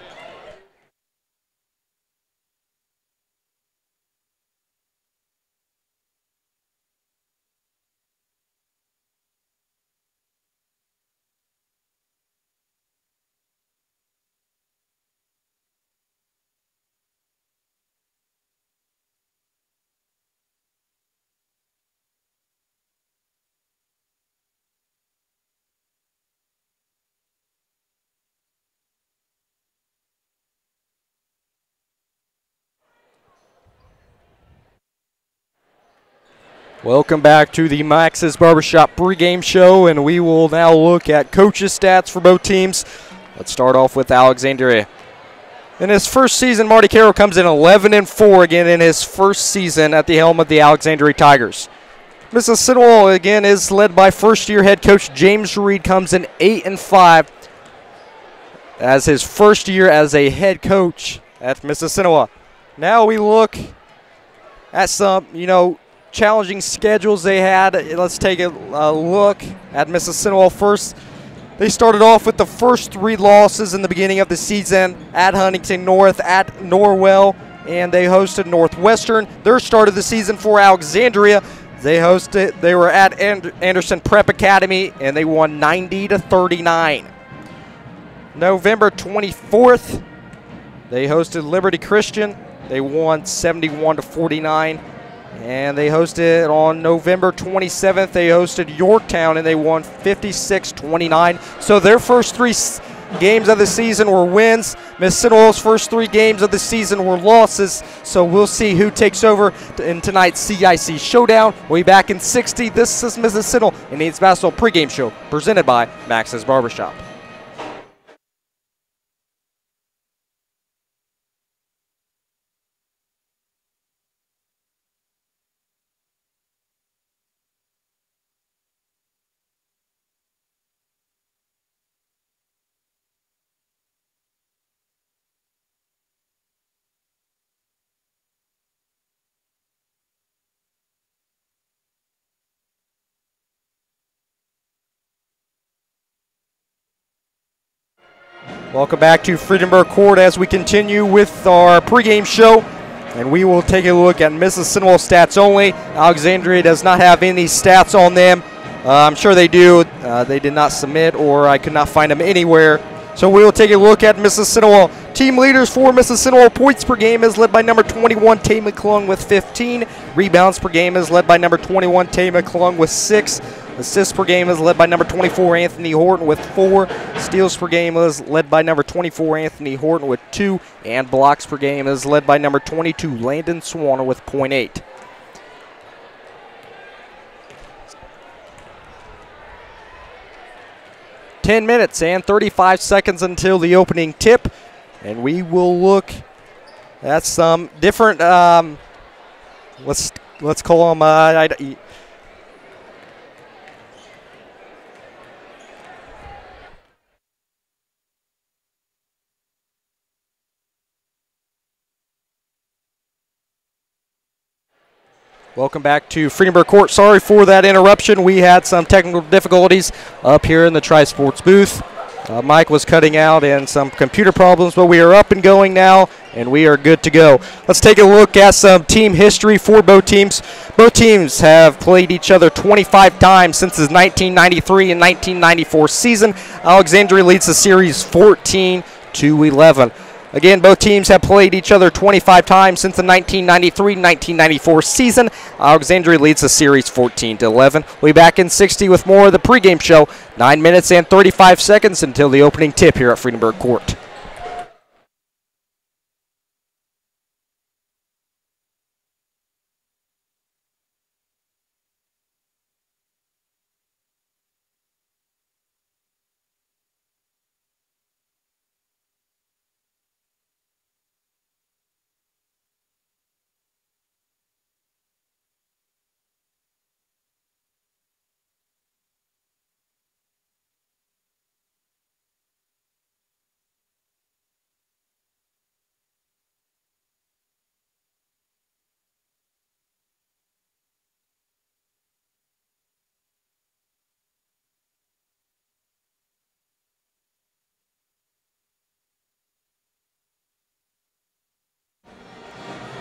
Welcome back to the Max's Barbershop pregame show, and we will now look at coaches' stats for both teams. Let's start off with Alexandria. In his first season, Marty Carroll comes in 11-4 again in his first season at the helm of the Alexandria Tigers. Mississinewa again is led by first-year head coach James Reed, comes in 8-5 as his first year as a head coach at Mississinewa. Now we look at some, challenging schedules they had. Let's take a look at Mississinewa first. They started off with the first 3 losses in the beginning of the season at Huntington North, at Norwell, and they hosted Northwestern. Their start of the season for Alexandria, they were at Anderson Prep Academy, and they won 90-39. November 24th, they hosted Liberty Christian. They won 71-49. And they hosted on November 27th, they hosted Yorktown, and they won 56-29. So their first 3 games of the season were wins. Mississinewa's first 3 games of the season were losses. So we'll see who takes over in tonight's CIC Showdown. We'll be back in 60. This is Mississinewa and the Basketball pregame show presented by Max's Barbershop. Welcome back to Friedenberg Court as we continue with our pregame show, and we will take a look at Mississinewa stats only. Alexandria does not have any stats on them. I'm sure they do. They did not submit, or I could not find them anywhere. So we will take a look at Mississinewa. Team leaders for Mississinewa. Points per game is led by number 21, Tay McClung, with 15. Rebounds per game is led by number 21, Tay McClung, with 6. Assists per game is led by number 24, Anthony Horton, with 4. Steals per game is led by number 24, Anthony Horton, with 2. And blocks per game is led by number 22, Landon Swanner, with .8. Ten minutes and 35 seconds until the opening tip, and we will look at some different. Let's call them. Welcome back to Friedenberg Court. Sorry for that interruption. We had some technical difficulties up here in the Tri-Sports booth. Mike was cutting out and some computer problems, but we are up and going now, and we are good to go. Let's take a look at some team history for both teams. Both teams have played each other 25 times since the 1993 and 1994 season. Alexandria leads the series 14-11. Again, both teams have played each other 25 times since the 1993-1994 season. Alexandria leads the series 14-11. We'll be back in 60 with more of the pregame show. 9 minutes and 35 seconds until the opening tip here at Friedenberg Court.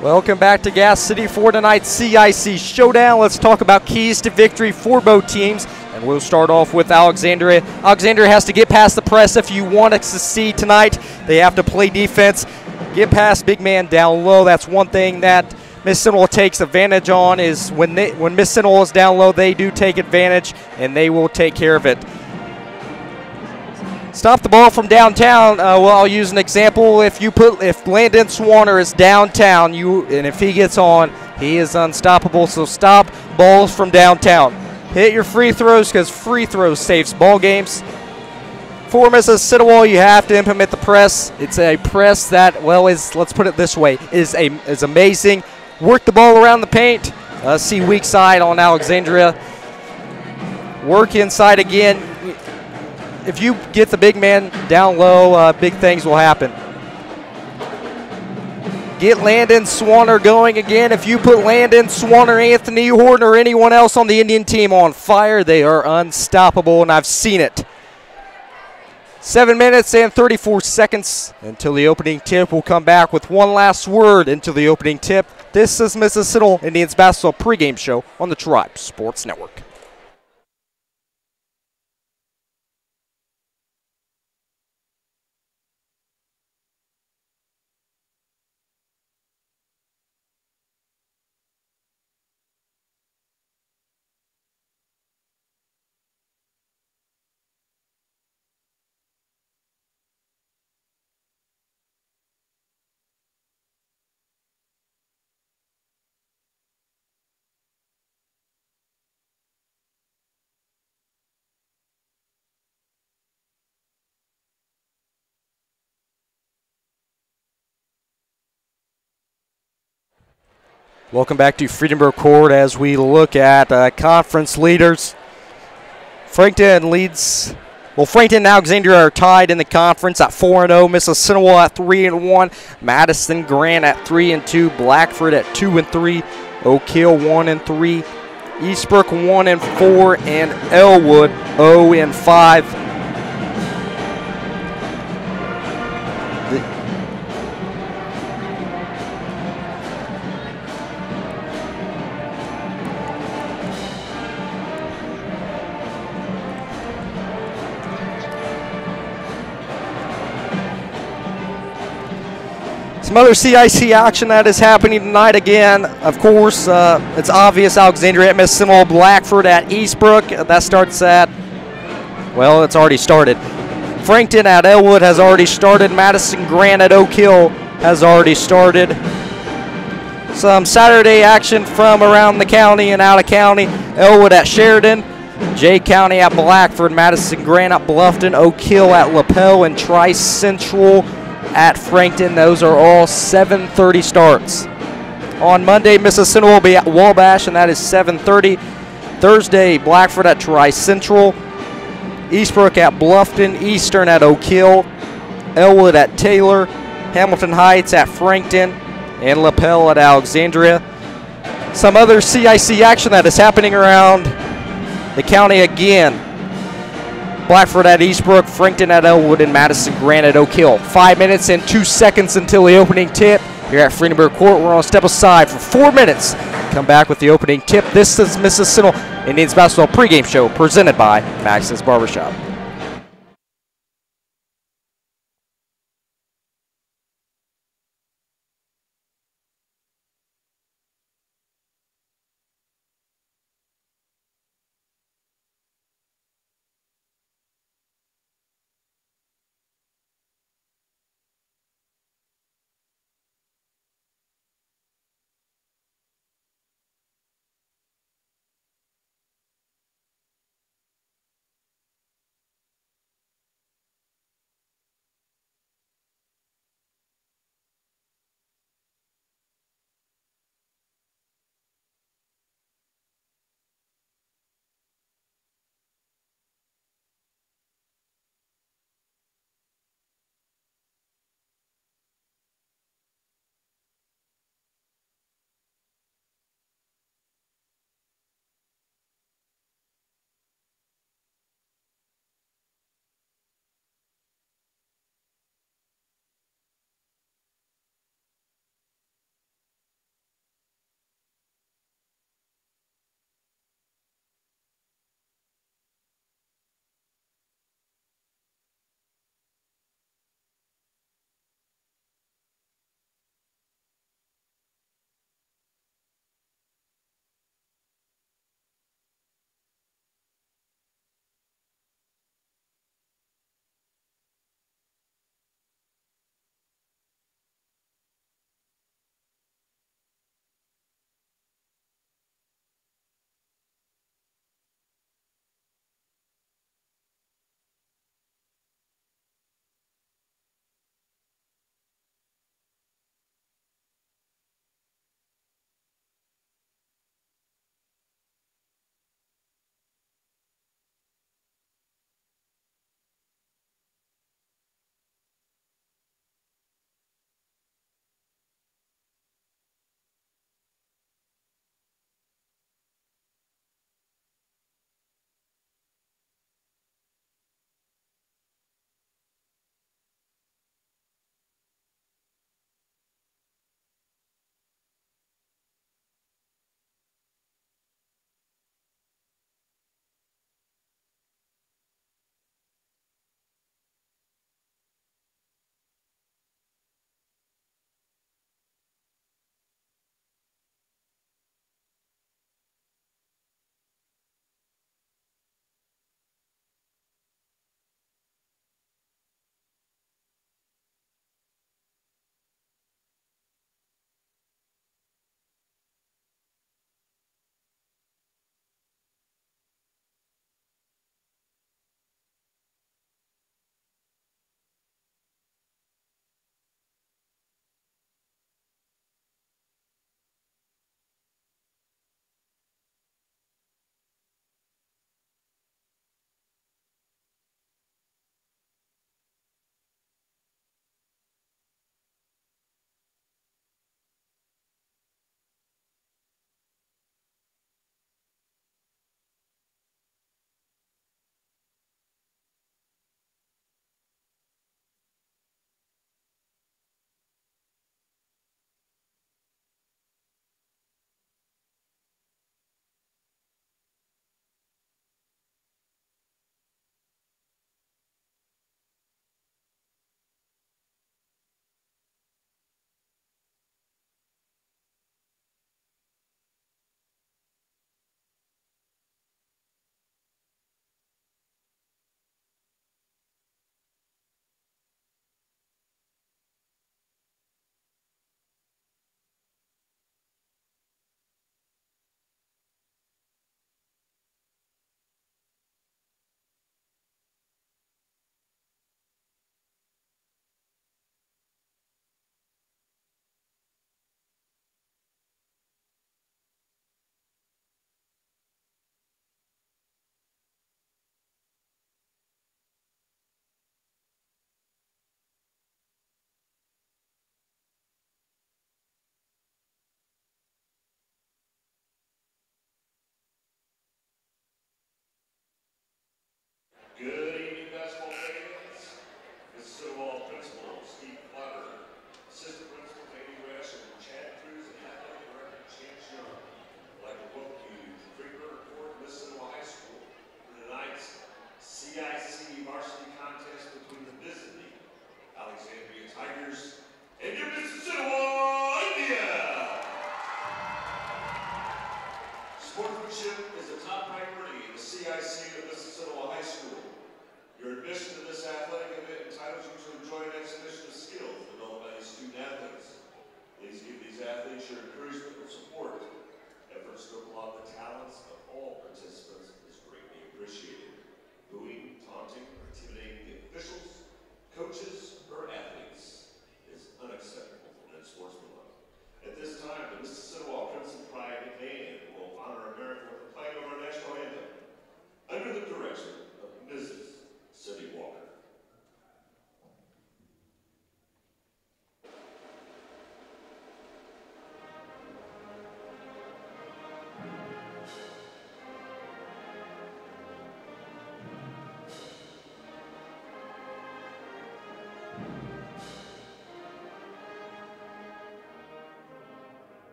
Welcome back to Gas City for tonight's CIC Showdown. Let's talk about keys to victory for both teams. And we'll start off with Alexandria. Alexandria has to get past the press if you want to succeed tonight. They have to play defense, get past big man down low. That's one thing that Mississinewa takes advantage on, is when Mississinewa is down low, they do take advantage, and they will take care of it. Stop the ball from downtown. Well, I'll use an example. If Landon Swanner is downtown, and if he gets on, he is unstoppable. So stop balls from downtown. Hit your free throws, because free throws saves ball games. For Mississinewa, you have to implement the press. It's a press that, well, let's put it this way, is amazing. Work the ball around the paint. See weak side on Alexandria. Work inside again. If you get the big man down low, big things will happen. Get Landon Swanner going again. If you put Landon Swanner, Anthony Horton, or anyone else on the Indian team on fire, they are unstoppable, and I've seen it. 7 minutes and 34 seconds until the opening tip. We'll come back with one last word into the opening tip. This is Mississinewa Indians Basketball pregame show on the Tribe Sports Network. Welcome back to Friedenberg Court as we look at conference leaders. Frankton and Alexandria are tied in the conference at 4-0. Mississinewa at 3-1. Madison Grant at 3-2. Blackford at 2-3. Oak Hill 1-3. Eastbrook 1-4. And Elwood 0-5. Some other CIC action that is happening tonight again. Of course, it's obvious. Alexandria at Mississinewa, Blackford at Eastbrook. That starts at, well, it's already started. Frankton at Elwood has already started. Madison Grant at Oak Hill has already started. Some Saturday action from around the county and out of county. Elwood at Sheridan. Jay County at Blackford. Madison Grant at Bluffton. Oak Hill at LaPel. And Tri-Central at Frankton. Those are all 7:30 starts. On Monday, Mississinewa will be at Wabash, and that is 7:30. Thursday, Blackford at Tri-Central. Eastbrook at Bluffton. Eastern at Oak Hill. Elwood at Taylor. Hamilton Heights at Frankton. And LaPel at Alexandria. Some other CIC action that is happening around the county again. Blackford at Eastbrook, Frankton at Elwood, and Madison Grant at Oak Hill. 5 minutes and 2 seconds until the opening tip. Here at Friedenberg Court, we're on step aside for 4 minutes. Come back with the opening tip. This is Mississinewa Indians Basketball pregame show presented by Max's Barbershop.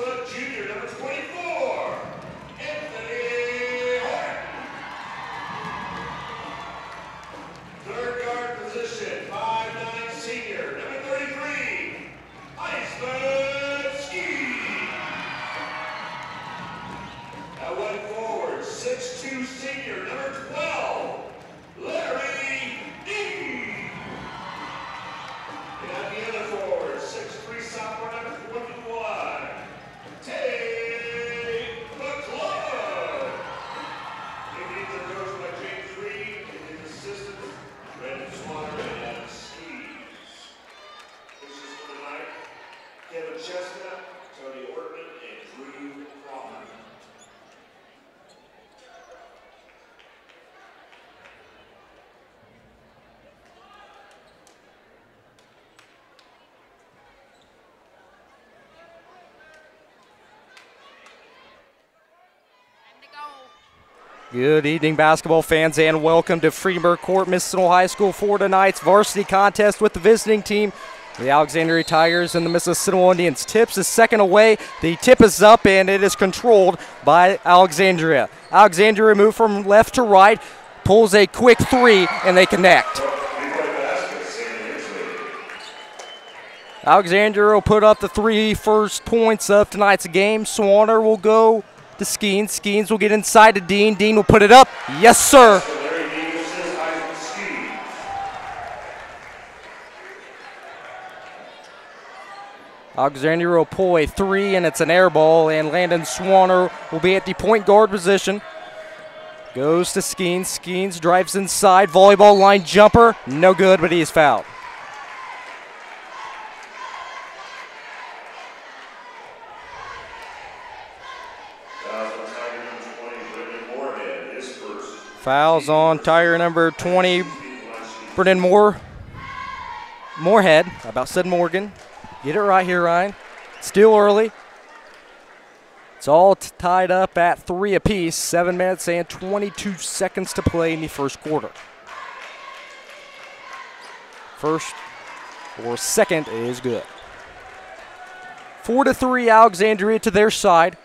6-foot junior, number 24, Anthony Horton. Third guard position, 5'9" senior, number 33, Iceman Ski. At one forward, 6'2" senior, number 12, Larry Dean. And at the other forward, 6'3" sophomore, number 21, Tay McClung. Indians are coached by James Reed and his assistants, Brandon Swanner and Adam Skees. Coaches for tonight, Kevin Chestnut, Tony Ortman, and Drew Crawford. Good evening, basketball fans, and welcome to Freeburg Court, Mississinewa High School for tonight's varsity contest with the visiting team, the Alexandria Tigers and the Mississinewa Indians. Tips is second away. The tip is up, and it is controlled by Alexandria. Alexandria move from left to right, pulls a quick three, and they connect. Alexandria will put up the 3 first points of tonight's game. Swanner will go to Skeens. Skeens will get inside to Dean. Dean will put it up. Yes, sir. Alexandria will pull a 3, and it's an air ball, and Landon Swanner will be at the point guard position. Goes to Skeens. Skeens drives inside. Volleyball line jumper. No good, but he is fouled. Fouls on Tiger number 20, Brennan Moorhead. I about said Morgan. Get it right here, Ryan. Still early. It's all tied up at 3 apiece. 7 minutes and 22 seconds to play in the first quarter. First or second is good. 4-3 Alexandria to their side.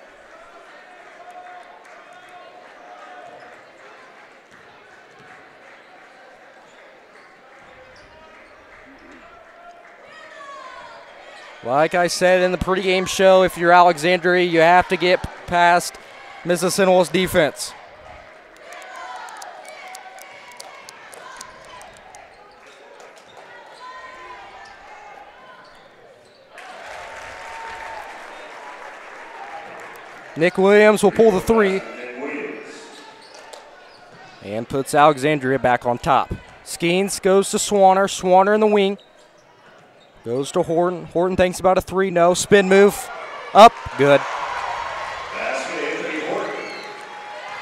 Like I said in the pregame show, if you're Alexandria, you have to get past Mississinewa's defense. Nick Williams will pull the 3 and puts Alexandria back on top. Skeens goes to Swanner. Swanner in the wing. Goes to Horton. Horton thinks about a 3. No. Spin move. Up. Good.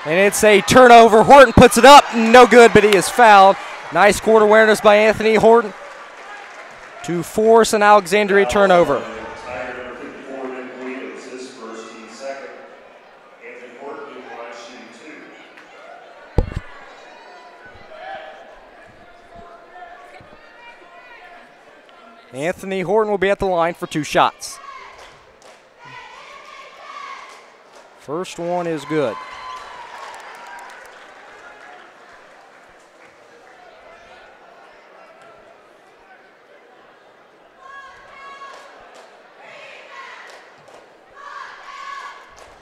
And it's a turnover. Horton puts it up. No good, but he is fouled. Nice court awareness by Anthony Horton to force an Alexandria turnover. Anthony Horton will be at the line for 2 shots. First one is good.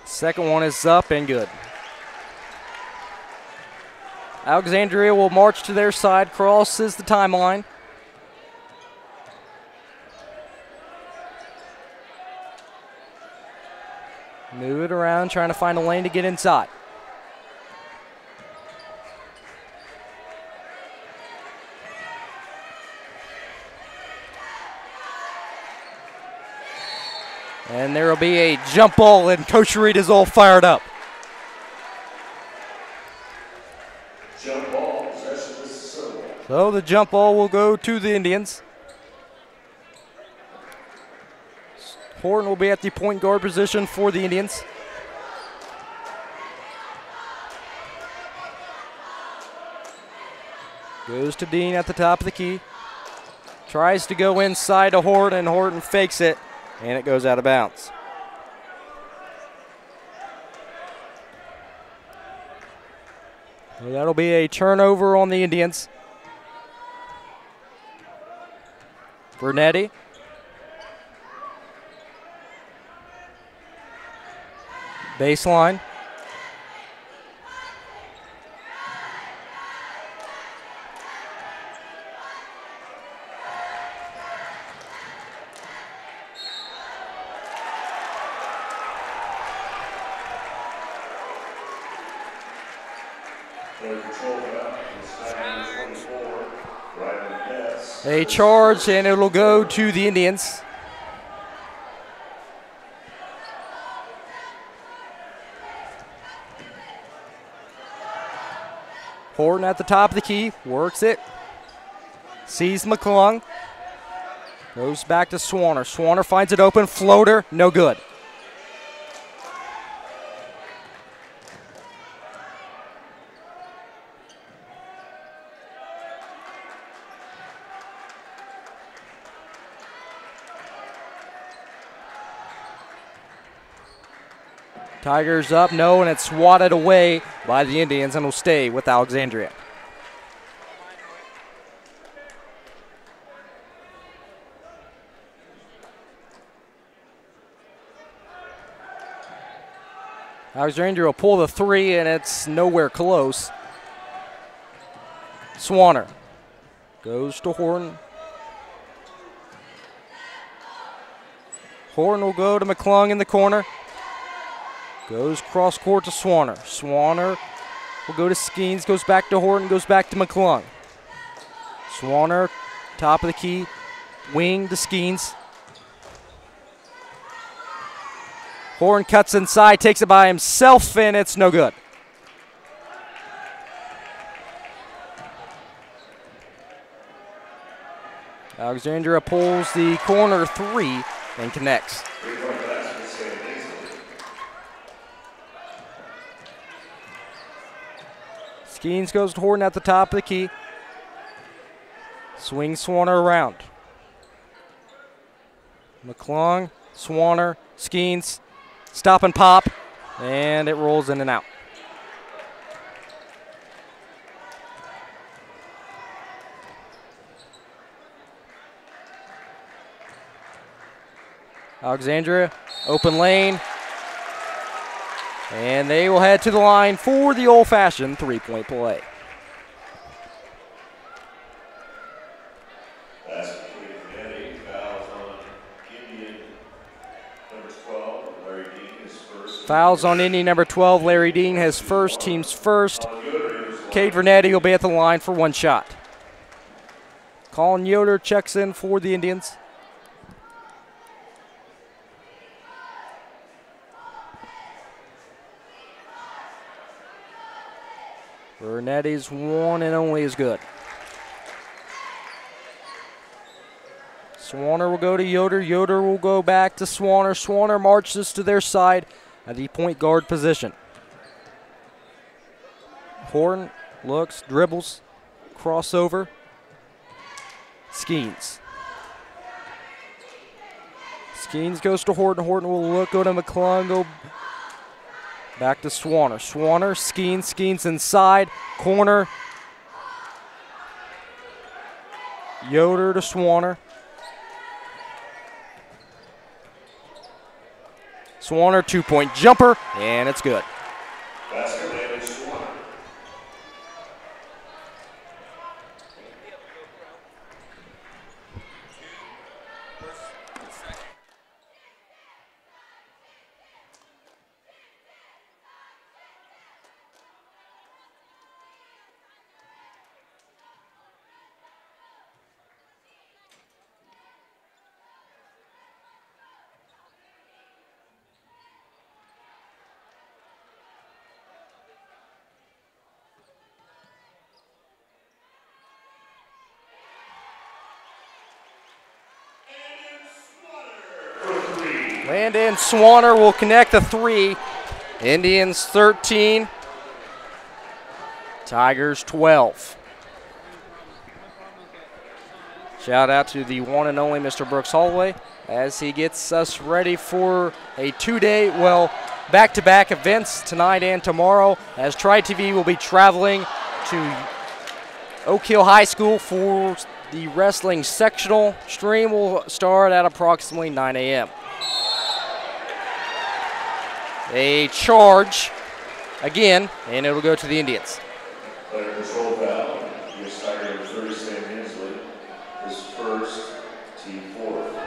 Second one is up and good. Alexandria will march to their side, crosses the timeline. Move it around, trying to find a lane to get inside. And there will be a jump ball, and Coach Reed is all fired up. Jump ball, possession of Mississinewa. So the jump ball will go to the Indians. Horton will be at the point guard position for the Indians. Goes to Dean at the top of the key. Tries to go inside to Horton, and Horton fakes it, and it goes out of bounds. Well, that'll be a turnover on the Indians. Vernetti. Baseline. A charge, and it'll go to the Indians. Horton at the top of the key, works it. Sees McClung. Goes back to Swanner. Swanner finds it open, floater, no good. Tigers up, no, and it's swatted away by the Indians and will stay with Alexandria. Alexandria will pull the three, and it's nowhere close. Swanner goes to Horton. Horton will go to McClung in the corner. Goes cross court to Swanner. Swanner will go to Skeens, goes back to Horton, goes back to McClung. Swanner, top of the key, wing to Skeens. Horton cuts inside, takes it by himself, and it's no good. Alexandria pulls the corner three and connects. Skeens goes to Horton at the top of the key. Swings Swanner around. McClung, Swanner, Skeens, stop and pop, and it rolls in and out. Alexandria, open lane. And they will head to the line for the old-fashioned three-point play. Fouls on Indian number 12, Larry Dean, his first, team's first. Cade Vernetti will be at the line for one shot. Colin Yoder checks in for the Indians. Vernetti's one and only is good. Swanner will go to Yoder. Yoder will go back to Swanner. Swanner marches to their side at the point guard position. Horton looks, dribbles, crossover. Skeens. Skeens goes to Horton. Horton will look, go to McClung, go back to Swanner. Swanner, Skeens, Skeens inside, corner. Yoder to Swanner. Swanner, two-point jumper, and it's good. Landon Swanner will connect the three. Indians 13, Tigers 12. Shout out to the one and only Mr. Brooks Holloway as he gets us ready for a two-day, back-to-back events tonight and tomorrow, as TribeTV will be traveling to Oak Hill High School for the wrestling sectional. Stream will start at approximately 9 a.m. A charge again, and it'll go to the Indians. Player control foul. Your starter of 37 Hensley is first, team fourth.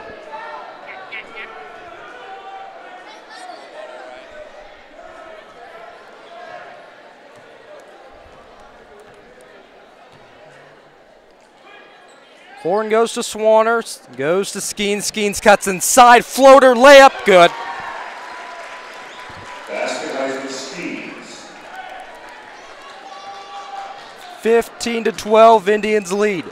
Horton goes to Swanner, goes to Skeens. Skeens cuts inside, floater, layup, good. Basket Heisman Skeens. 15-12, Indians lead.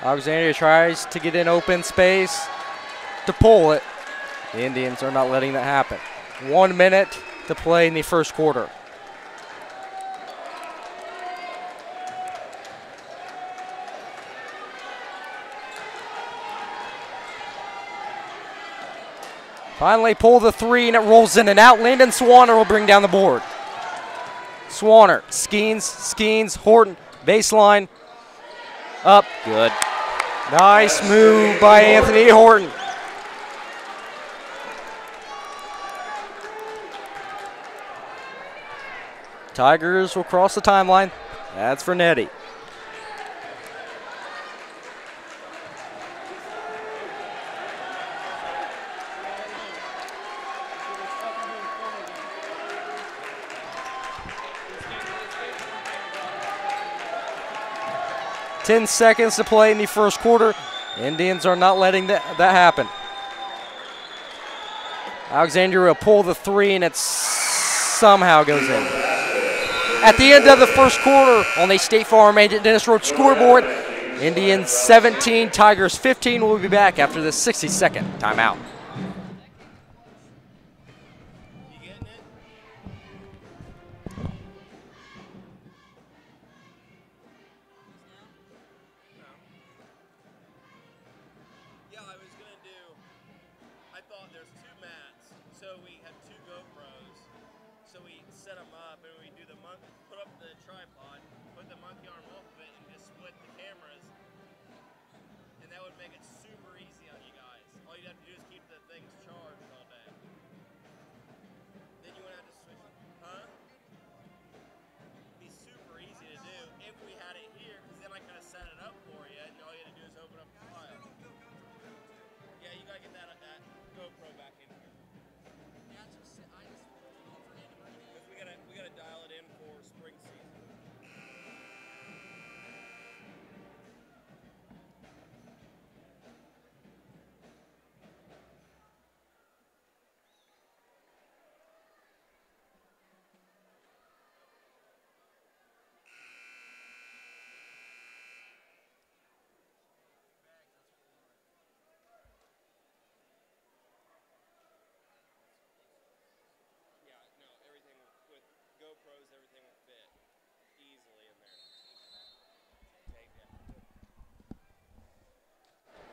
Alexandria tries to get in open space to pull it. The Indians are not letting that happen. 1 minute to play in the first quarter. Finally pull the three and it rolls in and out. Landon Swanner will bring down the board. Swanner, Skeens, Horton, baseline, up, good. Nice move by Anthony Horton. Tigers will cross the timeline. That's for Nettie. Ten seconds to play in the first quarter. Indians are not letting that happen. Alexandria will pull the three and it somehow goes in. At the end of the first quarter on the State Farm Agent Dennis Road scoreboard, Indians 17, Tigers 15. We'll be back after this 60-second timeout.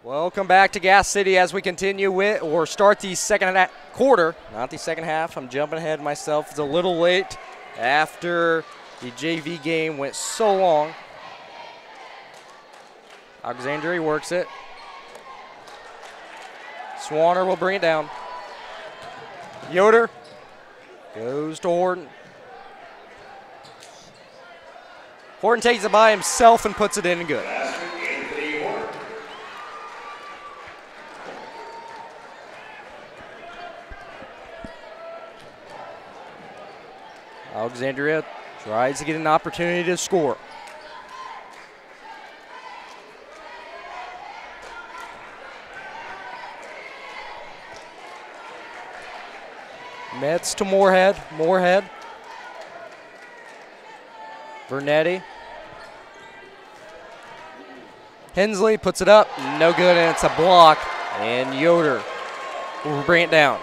Welcome back to Gas City as we continue with, or start the second quarter, not the second half. I'm jumping ahead myself. It's a little late after the JV game went so long. Alexandria works it. Swanner will bring it down. Yoder goes to Horton. Horton takes it by himself and puts it in and good. Alexandria tries to get an opportunity to score. Metz to Moorhead. Moorhead Vernetti. Hensley puts it up, no good, and it's a block. And Yoder will bring it down.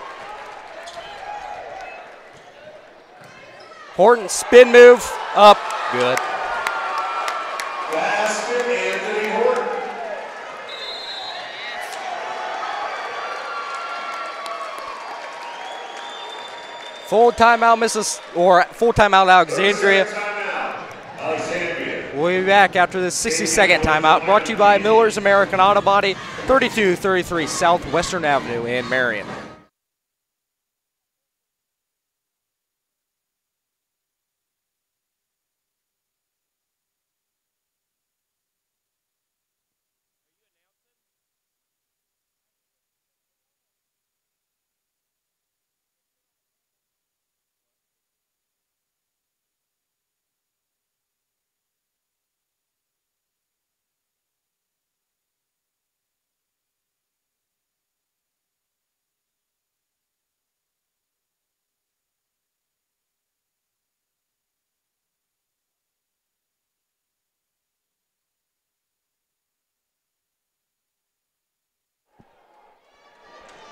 Horton spin move, up, good. Basket, Anthony Horton. Full timeout, full timeout, Alexandria. Timeout, Alexandria. We'll be back after this 60-second timeout, brought to you by Miller's American Auto Body, 3233 Southwestern Avenue in Marion.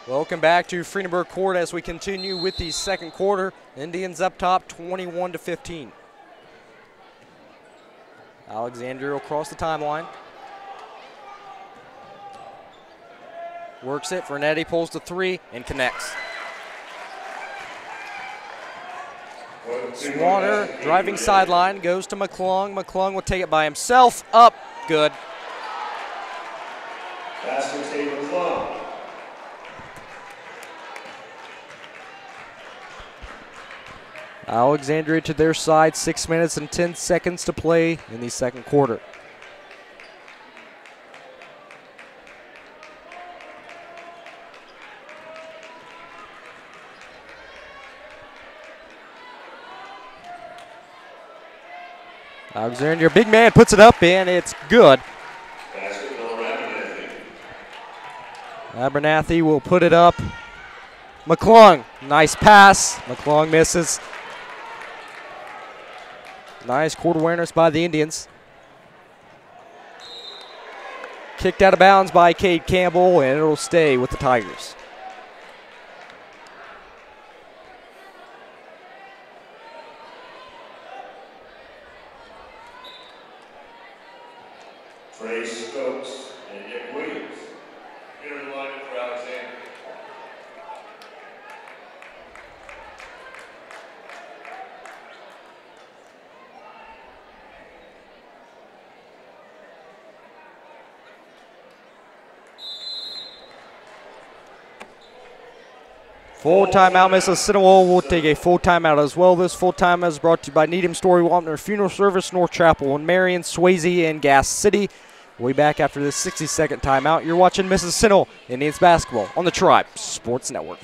Welcome back to Friedenberg Court as we continue with the second quarter. Indians up top 21-15. Alexandria will cross the timeline. Works it, Vernetti pulls the three and connects. Swanner driving sideline, goes to McClung. McClung will take it by himself, up, good. Basket table long. Alexandria to their side, 6 minutes and 10 seconds to play in the second quarter. Alexandria, big man, puts it up and it's good. Basket Abernathy. Abernathy will put it up. McClung, nice pass. McClung misses. Nice court awareness by the Indians. Kicked out of bounds by Cade Campbell, and it'll stay with the Tigers. Trey Stokes and Nick Williams. Here in the lineup for Alexandria. Full timeout, Mississinewa will take a full timeout as well. This full timeout is brought to you by Needham Story Wapner Funeral Service, North Chapel in Marion, Swayze, and Gas City. We'll be back after this 60-second timeout. You're watching Mississinewa Indians basketball on the Tribe Sports Network.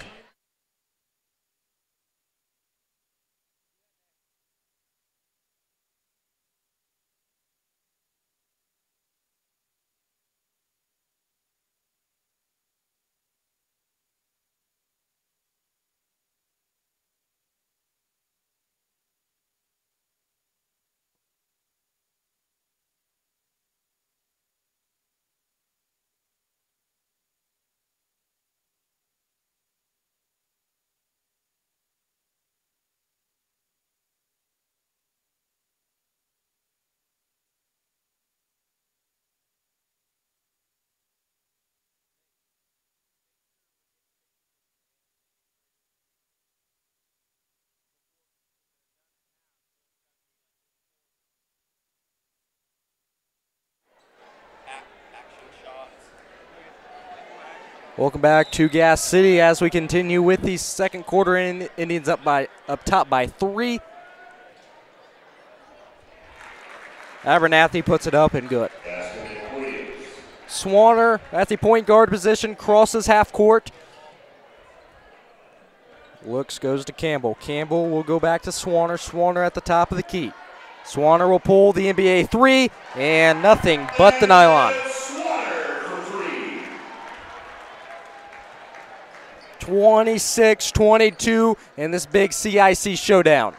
Welcome back to Gas City as we continue with the second quarter. Indians up top by 3. Abernathy puts it up and good. Swanner at the point guard position, crosses half court. Looks, goes to Campbell. Campbell will go back to Swanner. Swanner at the top of the key. Swanner will pull the NBA 3 and nothing but the nylon. 26-22 in this big CIC showdown.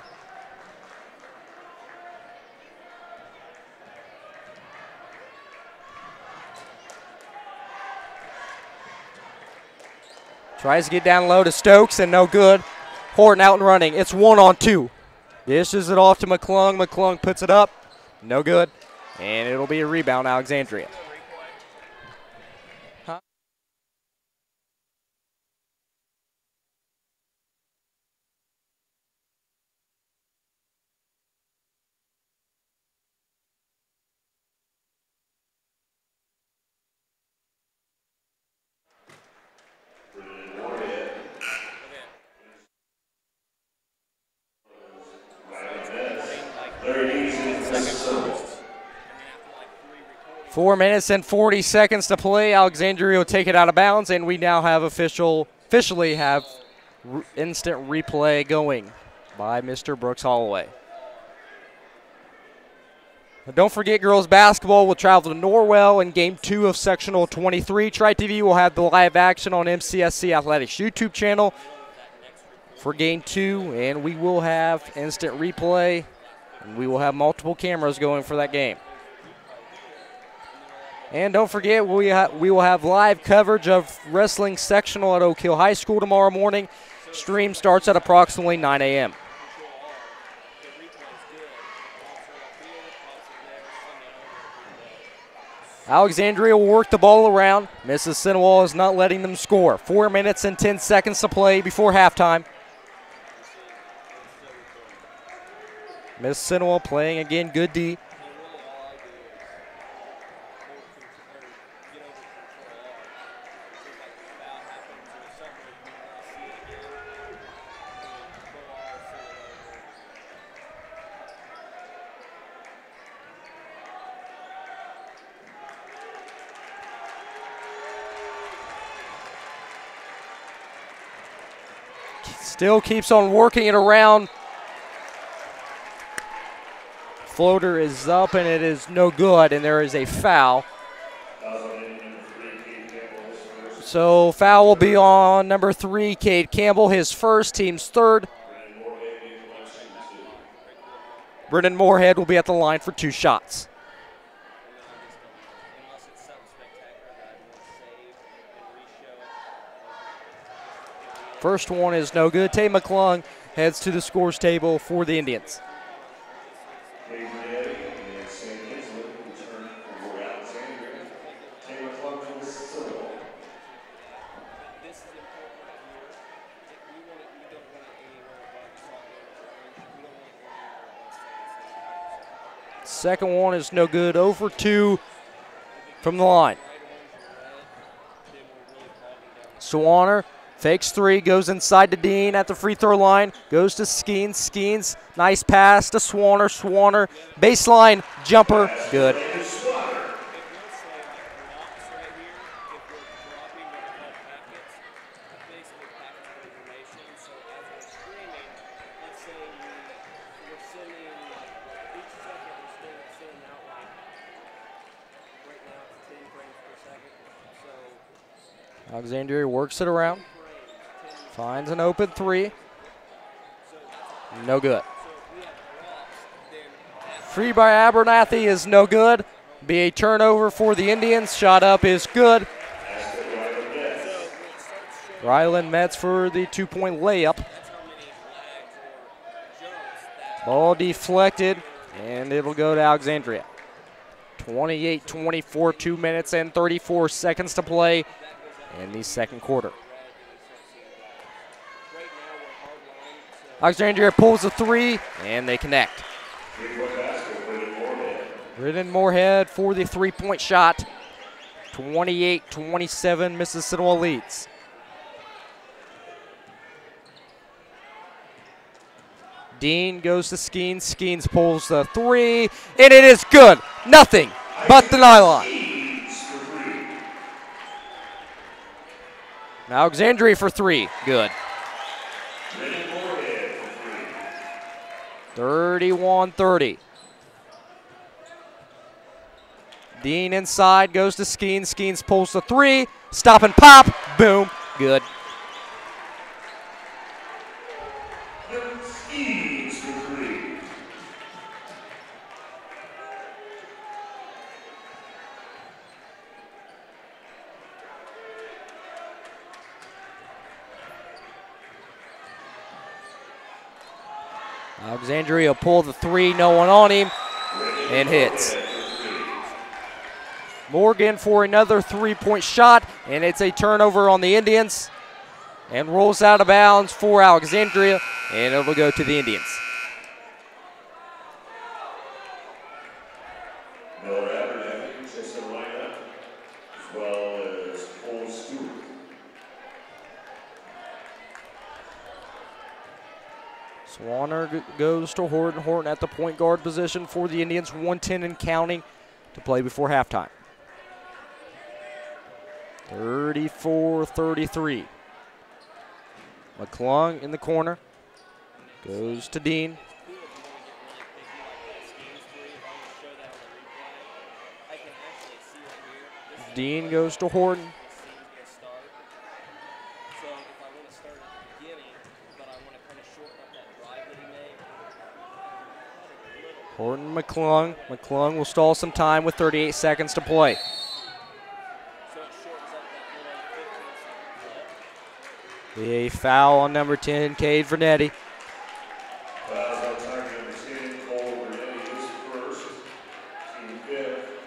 Tries to get down low to Stokes and no good. Horton out and running. It's 1-on-2. Dishes it off to McClung. McClung puts it up. No good. And it'll be a rebound, Alexandria. Mississinewa. 4 minutes and 40 seconds to play. Alexandria will take it out of bounds, and we now have officially have instant replay going by Mr. Brooks Holloway. Now don't forget, girls basketball will travel to Norwell in Game 2 of Sectional 23. TribeTV will have the live action on MCSC Athletics YouTube channel for Game 2, and we will have instant replay, and we will have multiple cameras going for that game. And don't forget, we will have live coverage of wrestling sectional at Oak Hill High School tomorrow morning. Stream starts at approximately 9 a.m. Alexandria will work the ball around. Mississinewa is not letting them score. 4 minutes and 10 seconds to play before halftime. Mississinewa playing again good D. Still keeps on working it around. Floater is up and it is no good, and there is a foul. So foul will be on number 3, Cade Campbell, his first, team's third. Brennan Moorhead will be at the line for 2 shots. First one is no good. Tay McClung heads to the scores table for the Indians. Second one is no good. 0 for 2 from the line. Swanner fakes 3, goes inside to Dean at the free throw line, goes to Skeens. Skeens, nice pass to Swanner. Swanner, baseline jumper, good. Alexandria works it around. Finds an open 3. No good. Free by Abernathy is no good. Be a turnover for the Indians. Shot up is good. Ryland Metz for the 2-point layup. Ball deflected, and it'll go to Alexandria. 28-24, 2 minutes and 34 seconds to play in the second quarter. Alexandria pulls a 3, and they connect. Brennan Moorhead for the 3-point shot. 28-27, Mississinewa leads. Dean goes to Skeens. Skeens pulls the 3, and it is good. Nothing but the nylon. Alexandria for 3, good. 31-30. Dean inside, goes to Skeens. Skeens pulls the 3, stop and pop, boom, good. Alexandria pull the three, no one on him, and hits. Morgan for another three-point shot, and it's a turnover on the Indians. And rolls out of bounds for Alexandria, and it'll go to the Indians. Miller Abernathy checks the lineup, as well as Cole Stewart. Swanner goes to Horton. Horton at the point guard position for the Indians, 1:10 and counting to play before halftime. 34-33. McClung in the corner. Goes to Dean. Dean goes to Horton. Horton McClung. McClung will stall some time with 38 seconds to play. A foul on number 10, Cade Vernetti.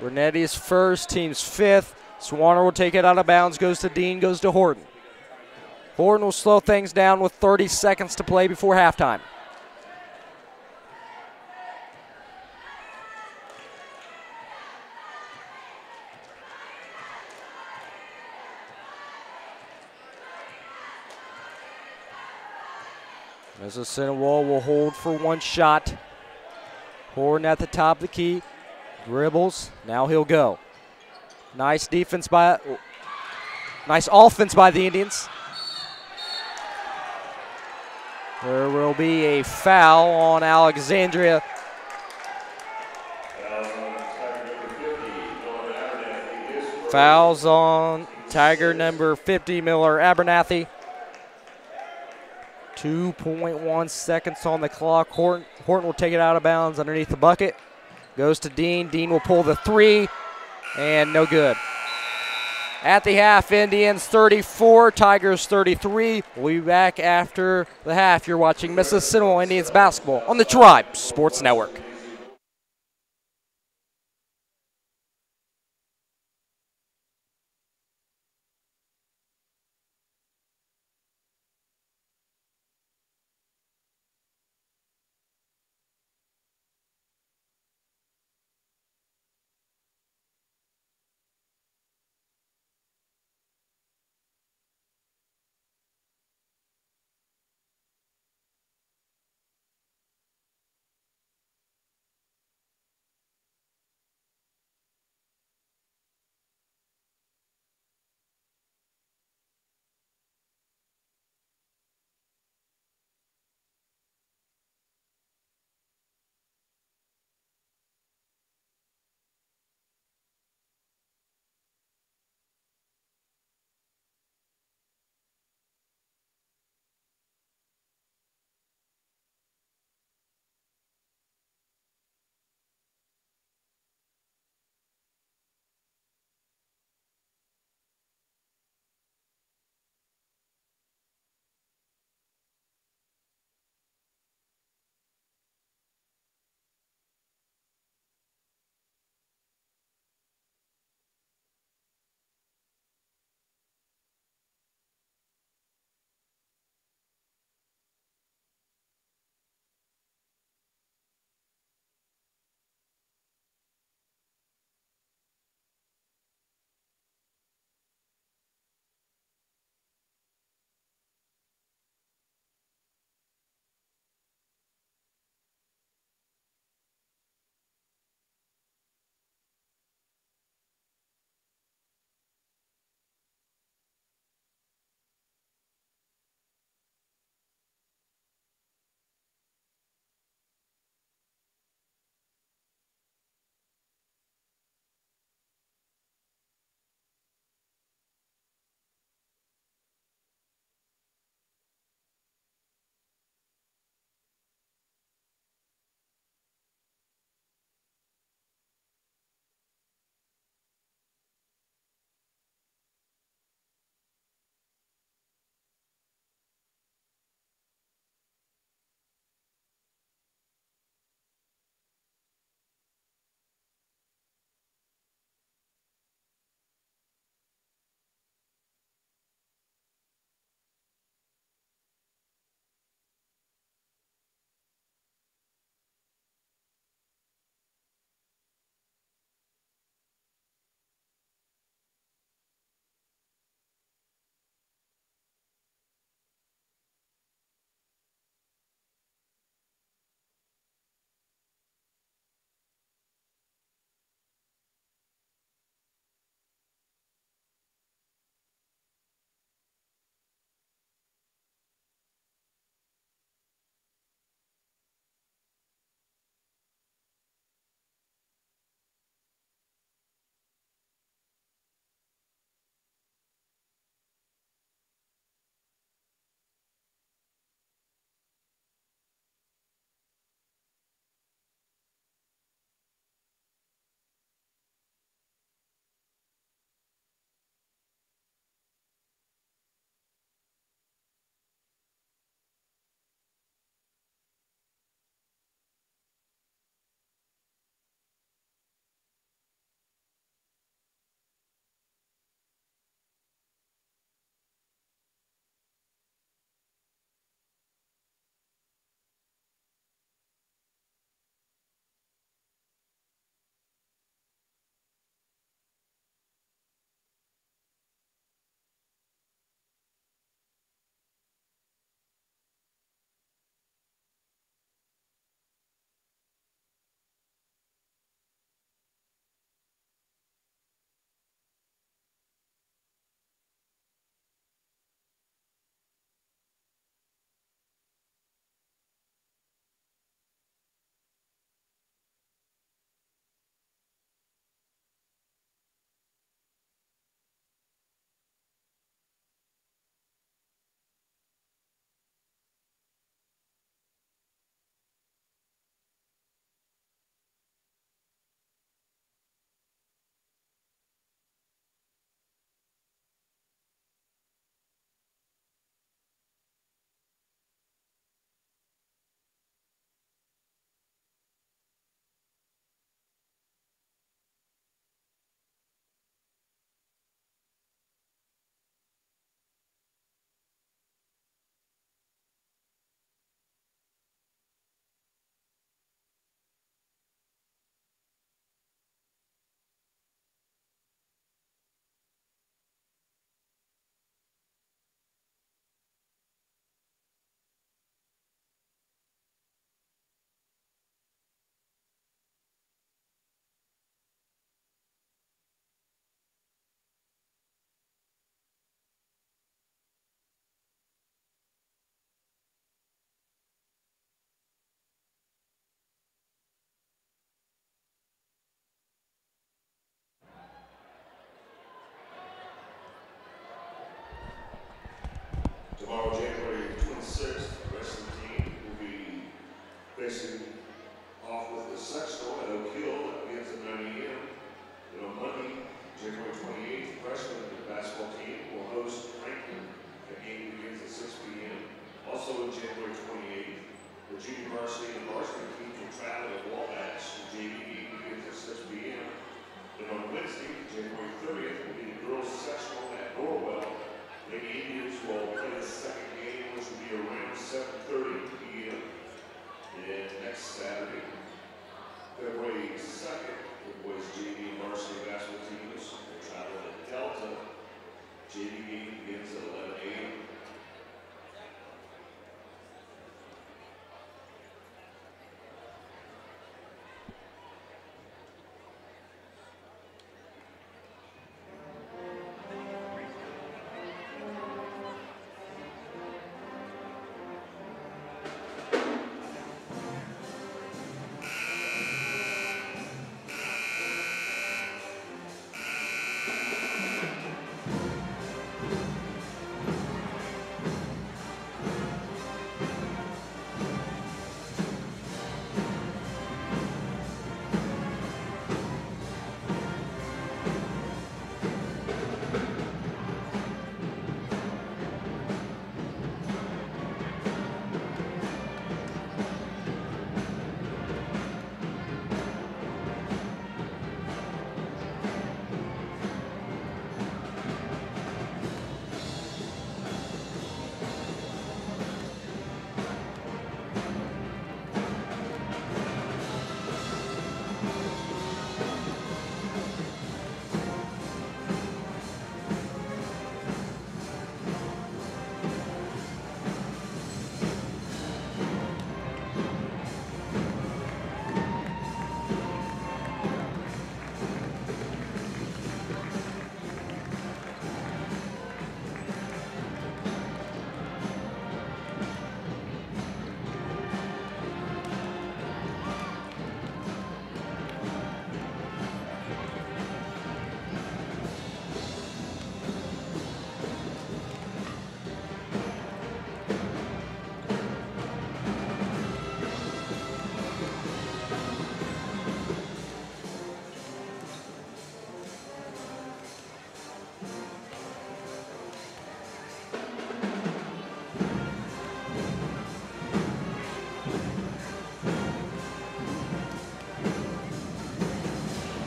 Vernetti is first, team's fifth. Swanner will take it out of bounds, goes to Dean, goes to Horton. Horton will slow things down with 30 seconds to play before halftime. Mississinewa will hold for one shot. Horton at the top of the key. Dribbles. Now he'll go. Nice offense by the Indians. There will be a foul on Alexandria. Fouls on Tiger number 50, Miller Abernathy. 2.1 seconds on the clock. Horton will take it out of bounds underneath the bucket. Goes to Dean. Dean will pull the three, and no good. At the half, Indians 34, Tigers 33. We'll be back after the half. You're watching Mississinewa Indians basketball on the Tribe Sports Network.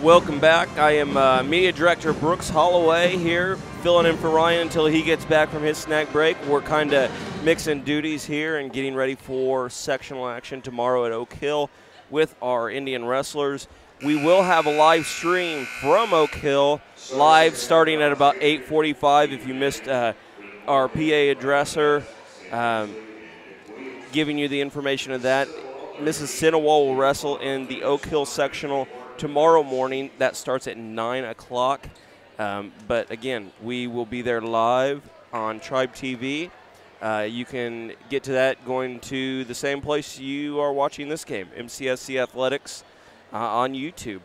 Welcome back. I am Media Director Brooks Holloway here, filling in for Ryan until he gets back from his snack break. We're kind of mixing duties here and getting ready for sectional action tomorrow at Oak Hill with our Indian wrestlers. We will have a live stream from Oak Hill, live starting at about 8:45. If you missed our PA addresser giving you the information of that, Mississinewa will wrestle in the Oak Hill sectional tomorrow morning. That starts at 9 o'clock. But again, we will be there live on TribeTV. You can get to that going to the same place you are watching this game, MCSC Athletics on YouTube.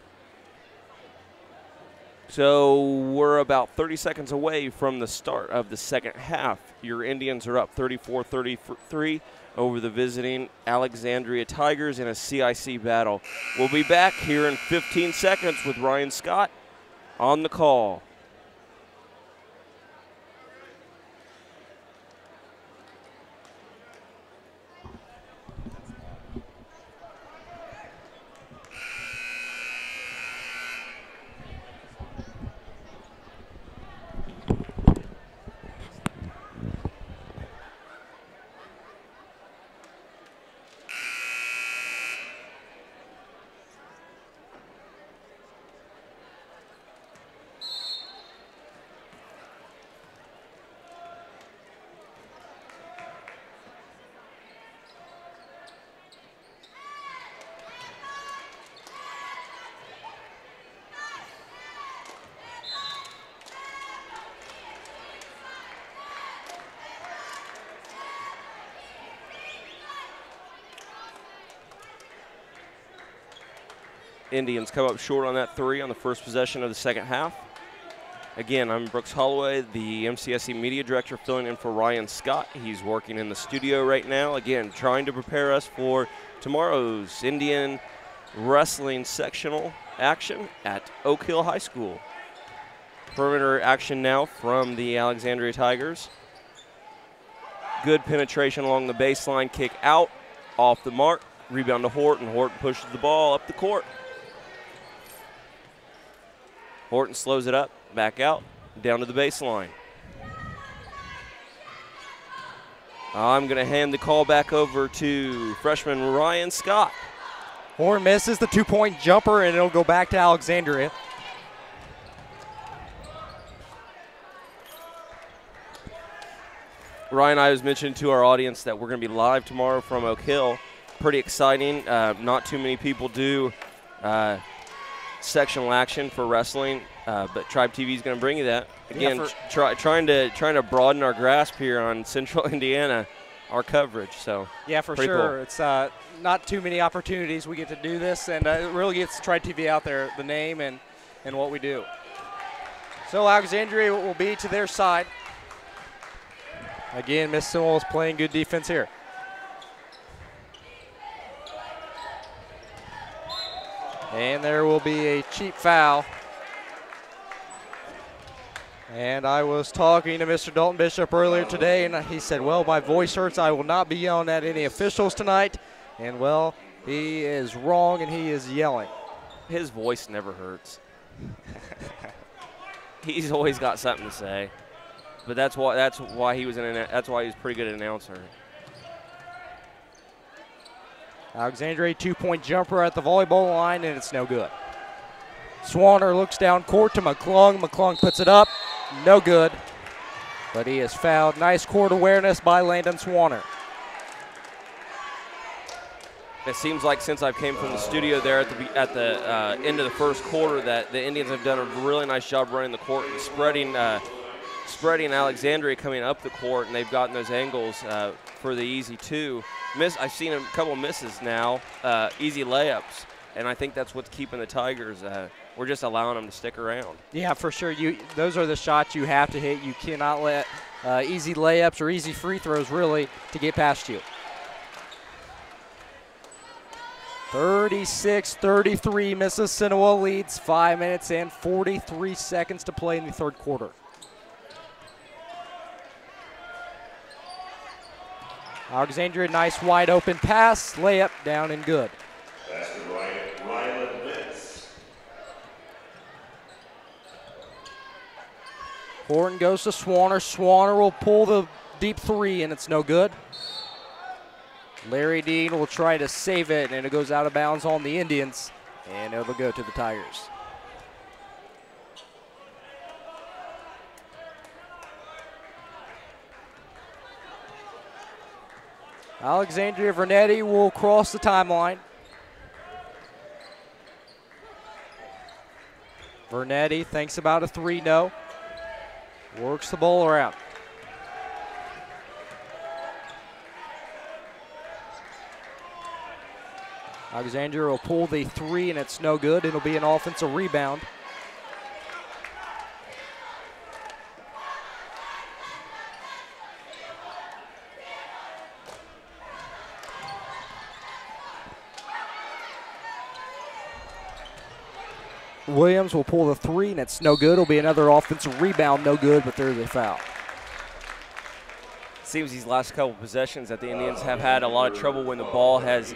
So we're about 30 seconds away from the start of the second half. Your Indians are up 34-33 over the visiting Alexandria Tigers in a CIC battle. We'll be back here in 15 seconds with Ryan Scott on the call. Indians come up short on that three on the first possession of the second half. Again, I'm Brooks Holloway, the MCSC Media Director, filling in for Ryan Scott. He's working in the studio right now, again, trying to prepare us for tomorrow's Indian wrestling sectional action at Oak Hill High School. Perimeter action now from the Alexandria Tigers. Good penetration along the baseline, kick out, off the mark, rebound to Horton. Horton pushes the ball up the court. Horton slows it up, back out, down to the baseline. I'm going to hand the call back over to freshman Ryan Scott. Horton misses the two-point jumper, and it'll go back to Alexandria. Ryan, I was mentioning to our audience that we're going to be live tomorrow from Oak Hill. Pretty exciting. Not too many people do sectional action for wrestling, but TribeTV is going to bring you that. Again, trying to broaden our grasp here on Central Indiana, our coverage. So yeah, for sure. Cool. It's not too many opportunities we get to do this, and it really gets TribeTV out there, the name and what we do. So Alexandria will be to their side. Again, Mississinewa is playing good defense here. And there will be a cheap foul. And I was talking to Mr. Dalton Bishop earlier today, and he said, well, my voice hurts. I will not be yelling at any officials tonight. And, well, he is wrong, and he is yelling. His voice never hurts. He's always got something to say. But that's why he was a pretty good announcer. Alexandria, two-point jumper at the volleyball line, and it's no good. Swanner looks down court to McClung. McClung puts it up. No good. But he is fouled. Nice court awareness by Landon Swanner. It seems like since I came from the studio there at the end of the first quarter that the Indians have done a really nice job running the court and spreading Alexandria coming up the court, and they've gotten those angles for the easy two. I've seen a couple misses now, easy layups, and I think that's what's keeping the Tigers. We're just allowing them to stick around. Yeah, for sure. Those are the shots you have to hit. You cannot let easy layups or easy free throws really to get past you. 36-33, Mississinewa leads. 5 minutes and 43 seconds to play in the third quarter. Alexandria, nice wide open pass, layup down and good. Horton goes to Swanner. Swanner will pull the deep three, and it's no good. Larry Dean will try to save it, and it goes out of bounds on the Indians, and it'll go to the Tigers. Alexandria Vernetti will cross the timeline. Vernetti thinks about a three, no. Works the ball around. Alexandria will pull the three, and it's no good. It'll be an offensive rebound. Williams will pull the three, and it's no good. It'll be another offensive rebound, no good, but there's a foul. Seems these last couple possessions that the Indians have had a lot of trouble when the ball has,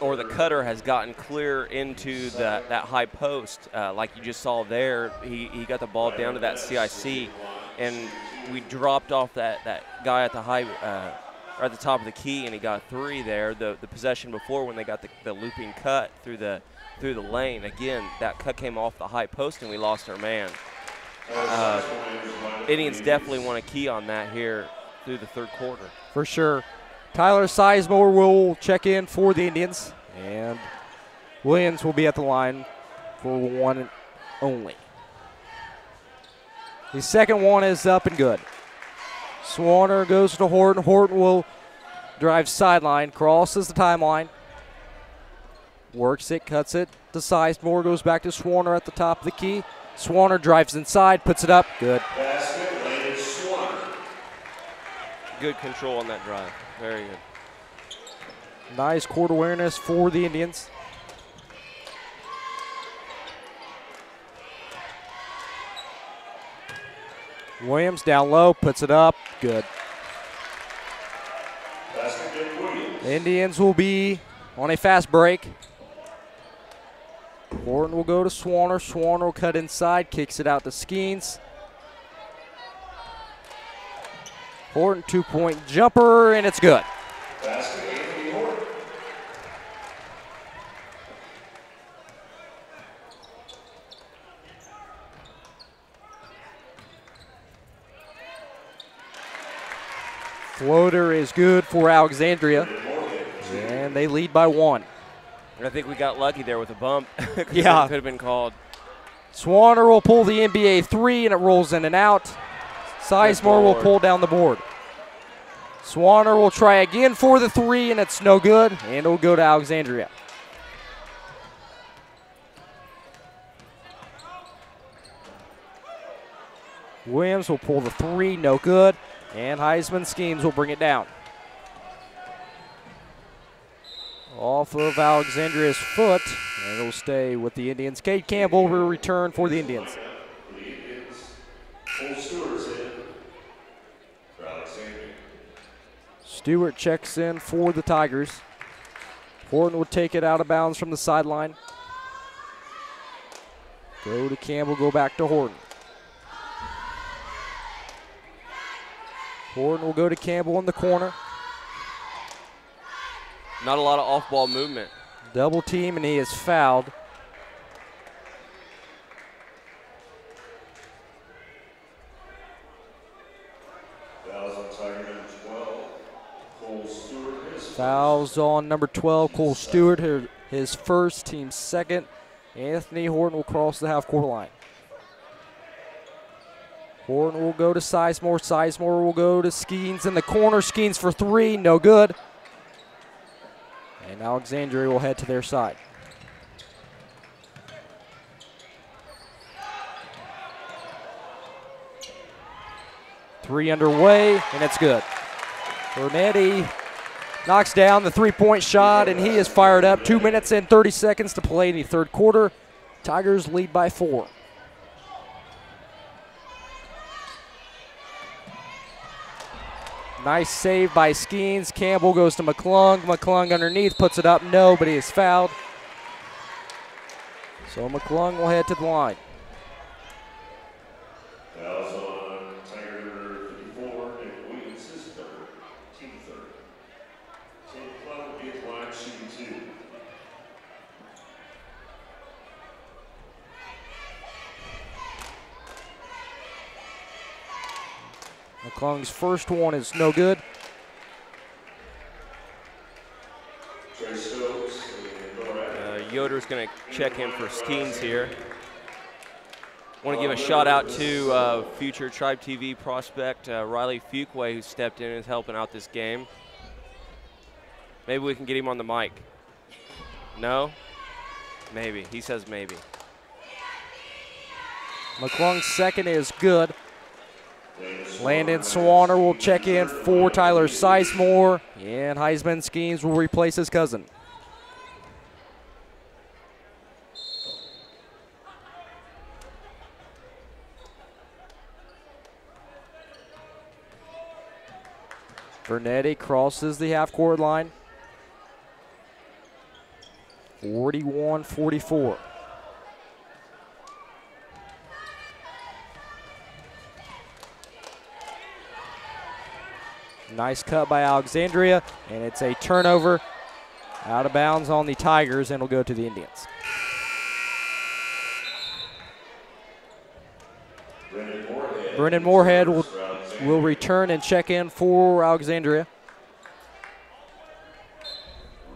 or the cutter has gotten clear into that high post. Like you just saw there, he got the ball down to that CIC, and we dropped off that guy at the high, or at the top of the key, and he got three there. The possession before when they got the looping cut through the lane, again, that cut came off the high post, and we lost our man. Indians definitely want to key on that here through the third quarter. For sure. Tyler Sizemore will check in for the Indians, and Williams will be at the line for one only. The second one is up and good. Swanner goes to Horton. Horton will drive sideline, crosses the timeline, works it, cuts it to Sizemore, goes back to Swanner at the top of the key. Swanner drives inside, puts it up, good. Good control on that drive. Very good. Nice court awareness for the Indians. Williams down low, puts it up, good. The Indians will be on a fast break. Horton will go to Swanner. Swanner will cut inside, kicks it out to Skeens. Horton two-point jumper, and it's good. Floater is good for Alexandria, and they lead by one. And I think we got lucky there with a bump. Yeah. It could have been called. Swanner will pull the NBA three, and it rolls in and out. Sizemore will pull down the board. Swanner will try again for the three, and it's no good, and it'll go to Alexandria. Williams will pull the three, no good, and Heisman Schemes will bring it down. Off of Alexandria's foot, and it'll stay with the Indians. Cade Campbell will return for the Indians. Stewart checks in for the Tigers. Horton will take it out of bounds from the sideline. Go to Campbell, go back to Horton. Horton will go to Campbell in the corner. Not a lot of off-ball movement. Double team, and he is fouled. Fouls on number 12, Cole Stewart, his first, team second. Anthony Horton will cross the half-court line. Horton will go to Sizemore. Sizemore will go to Skeens in the corner. Skeens for three, no good. And Alexandria will head to their side. Three underway, and it's good. Vernetti knocks down the three-point shot, and he is fired up. 2 minutes and 30 seconds to play in the third quarter. Tigers lead by 4. Nice save by Skeens. Campbell goes to McClung. McClung underneath, puts it up. No, but he is fouled. So McClung will head to the line. Fouls on McClung's first one is no good. Yoder's going to check in for Skeens here. Want to give a shout out to future Tribe TV prospect Riley Fuquay, who stepped in and is helping out this game. Maybe we can get him on the mic. No? Maybe. He says maybe. McClung's second is good. Landon Swanner will check in for Tyler Sizemore, and Heisman Skeens will replace his cousin. Vernetti crosses the half-court line. 41-44. Nice cut by Alexandria, and it's a turnover out of bounds on the Tigers, and will go to the Indians. Brennan Moorhead will return and check in for Alexandria.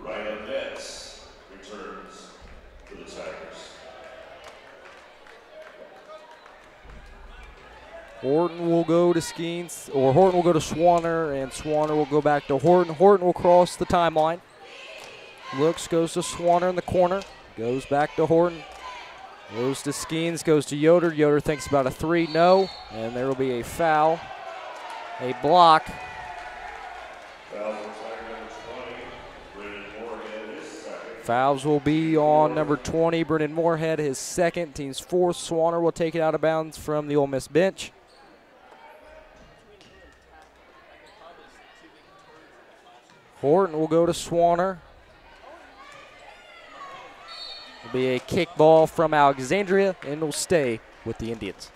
Ryan Betts returns for the Tigers. Horton will go to Skeens, or Horton will go to Swanner, and Swanner will go back to Horton. Horton will cross the timeline. Looks, goes to Swanner in the corner, goes back to Horton, goes to Skeens, goes to Yoder. Yoder thinks about a three, no, and there will be a foul, a block. Fouls will be on number 20, Brennan Moorhead, his second, team's fourth. Swanner will take it out of bounds from the Ole Miss bench. Horton will go to Swanner. It'll be a kick ball from Alexandria, and will stay with the Indians.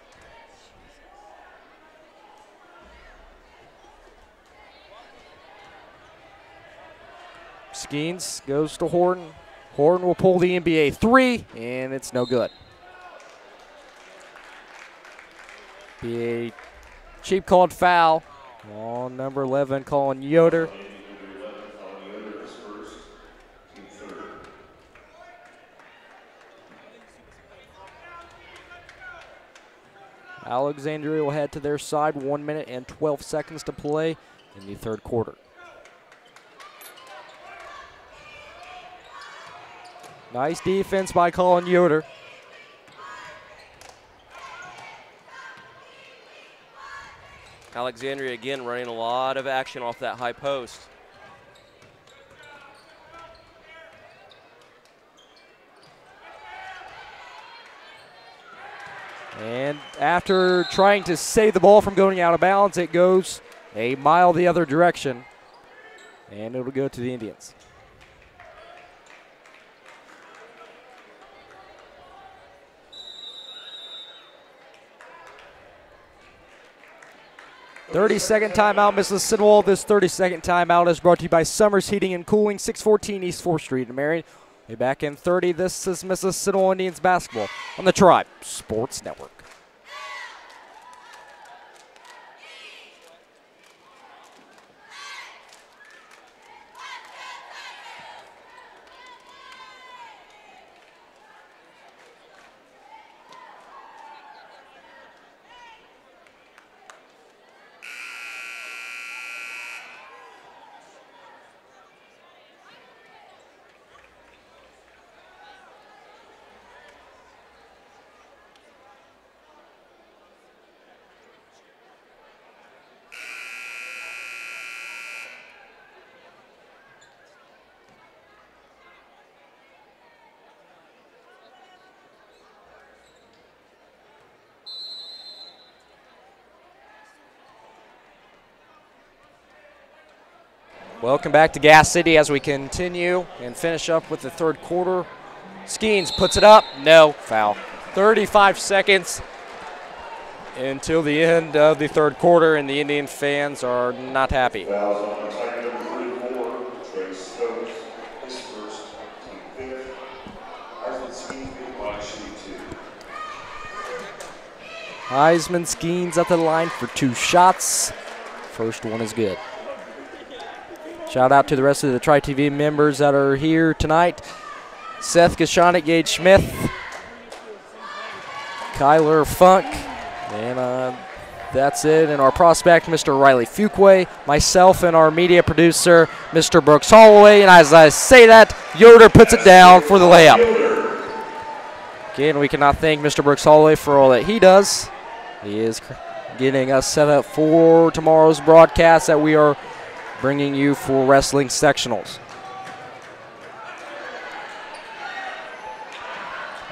Skeens goes to Horton. Horton will pull the NBA three, and it's no good. Be a cheap called foul on number 11, calling Yoder. Alexandria will head to their side. 1 minute and 12 seconds to play in the third quarter. Nice defense by Colin Yoder. Alexandria again running a lot of action off that high post. And after trying to save the ball from going out of bounds, it goes a mile the other direction, and it'll go to the Indians. "30-second timeout, Mississinewa. This 30-second timeout is brought to you by Summers Heating and Cooling, 614 East 4th Street in Marion. We'll be back in 30. This is Mississinewa Indians basketball on the Tribe Sports Network. Welcome back to Gas City as we continue and finish up with the third quarter. Skeens puts it up, no, foul. 35 seconds until the end of the third quarter, and the Indian fans are not happy. Fouls on attack number 34, Trey Stokes, his first, team fifth. Heisman Skeens being blocked, shooting two. Heisman Skeens at the line for 2 shots. First one is good. Shout out to the rest of the TribeTV members that are here tonight. Seth Gashonik, Gage Smith, Kyler Funk, and that's it. And our prospect, Mr. Riley Fuquay, myself, and our media producer, Mr. Brooks Holloway. And as I say that, Yoder puts it down for the layup. Again, we cannot thank Mr. Brooks Holloway for all that he does. He is getting us set up for tomorrow's broadcast that we are bringing you for wrestling sectionals.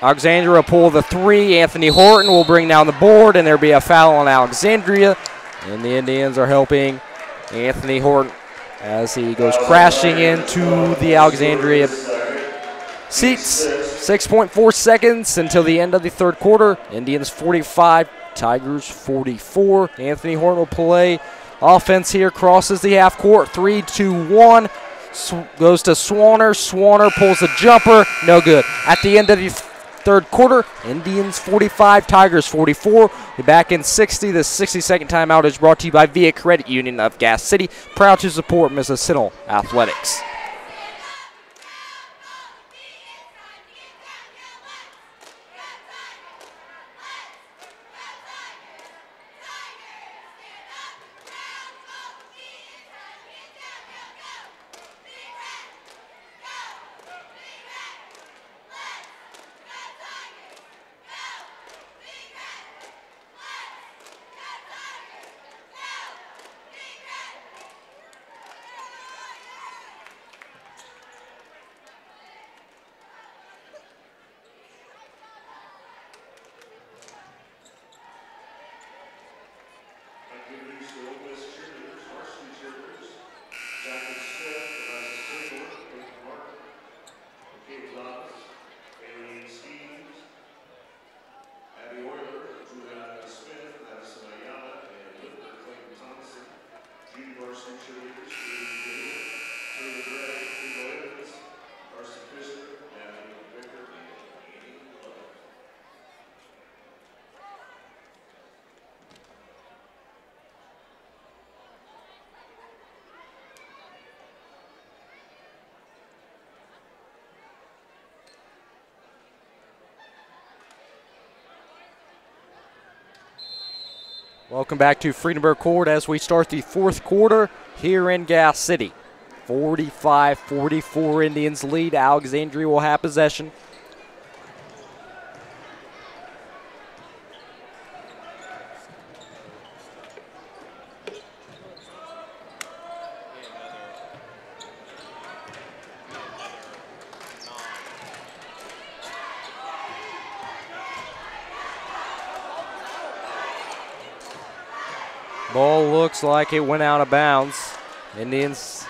Alexandria will pull the three. Anthony Horton will bring down the board, and there'll be a foul on Alexandria. And the Indians are helping Anthony Horton as he goes crashing into the Alexandria seats. 6.4 seconds until the end of the third quarter. Indians 45, Tigers 44. Anthony Horton will play offense here, crosses the half court. 3-2-1. Goes to Swanner. Swanner pulls the jumper. No good. At the end of the third quarter, Indians 45, Tigers 44. We're back in 60. The 60-second timeout is brought to you by Via Credit Union of Gas City, proud to support Mississinewa athletics. Welcome back to Friedenberg Court as we start the fourth quarter here in Gas City. 45-44 Indians lead. Alexandria will have possession. Ball looks like it went out of bounds. Indians,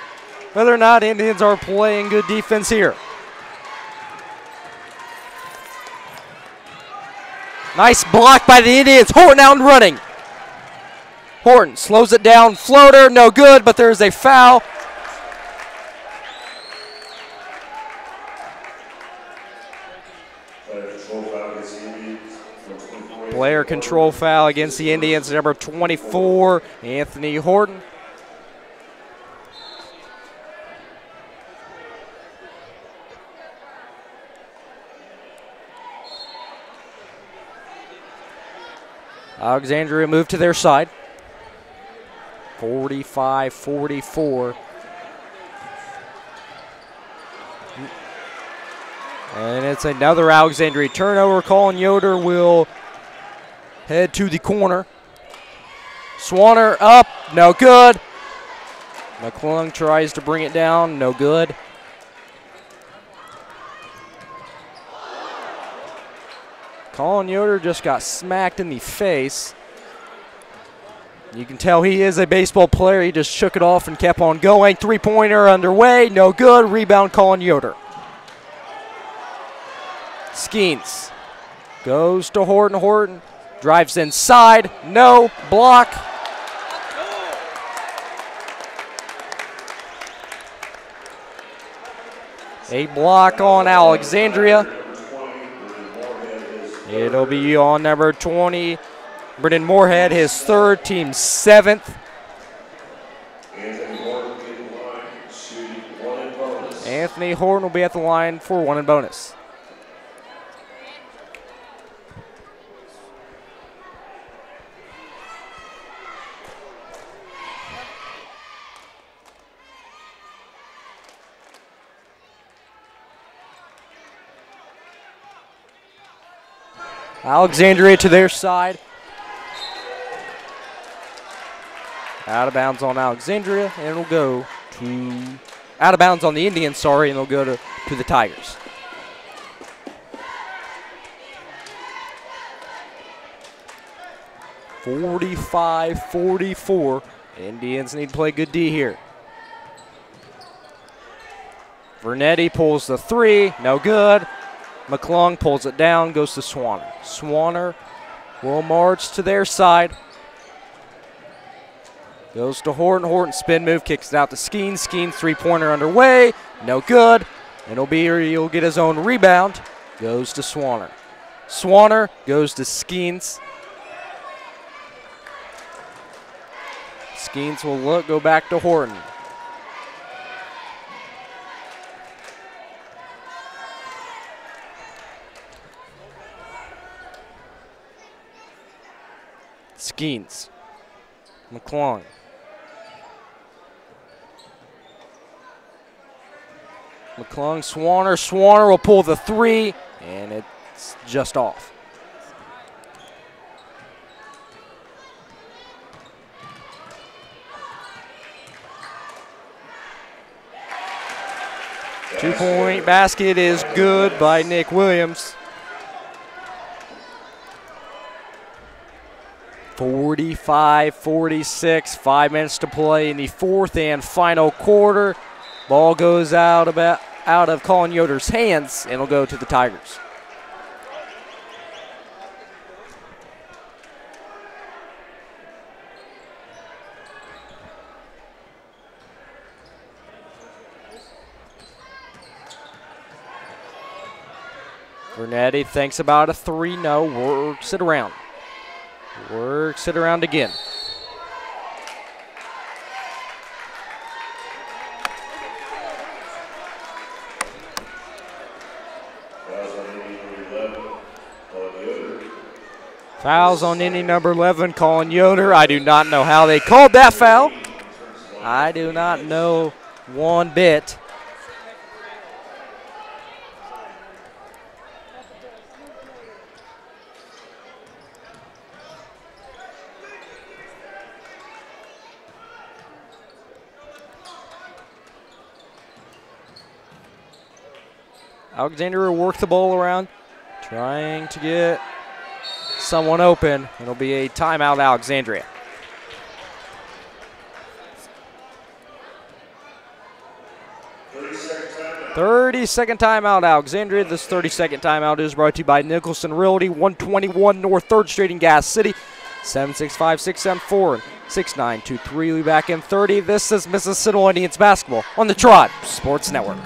whether or not Indians are playing good defense here. Nice block by the Indians. Horton out and running. Horton slows it down. Floater, no good, but there's a foul. Player control foul against the Indians, number 24, Anthony Horton. Alexandria moved to their side. 45-44. And it's another Alexandria turnover. Colin Yoder will head to the corner. Swanner up, no good. McClung tries to bring it down, no good. Colin Yoder just got smacked in the face. You can tell he is a baseball player. He just shook it off and kept on going. Three-pointer underway, no good. Rebound, Colin Yoder. Skeens goes to Horton. Horton drives inside, no, block. A block on Alexandria. It'll be on number 20, Brendan Moorhead, his third, team 7th. Anthony Horton will be at the line for 1 and bonus. Alexandria to their side. Out of bounds on Alexandria, and it'll go to, out of bounds on the Indians, sorry, and it'll go to the Tigers. (45-44). Indians need to play good D here. Vernetti pulls the 3, no good. McClung pulls it down, goes to Swanner. Swanner will march to their side. Goes to Horton. Horton spin move, kicks it out to Skeens. Skeens 3-pointer underway, no good. And he'll get his own rebound. Goes to Swanner. Swanner goes to Skeens. Skeens will go back to Horton. Skeens. McClung. McClung, Swanner. Swanner will pull the 3, and it's just off. Two-point basket is good by Nick Williams. 45-46, 5 minutes to play in the fourth and final quarter. Ball goes out of Colin Yoder's hands, and it'll go to the Tigers. Vernetti thinks about a 3, no, works it around. Works it around again. Fouls on inning number 11, Colin Yoder. I do not know how they called that foul. I do not know one bit. Alexandria will work the ball around, trying to get someone open. It'll be a timeout, Alexandria. Timeout. 30-second timeout, Alexandria. This 30-second timeout is brought to you by Nicholson Realty, 121 North 3rd Street in Gas City, 765-674 and 6923. We'll be back in 30. This is Mississippi Indians basketball on the Tribe Sports Network.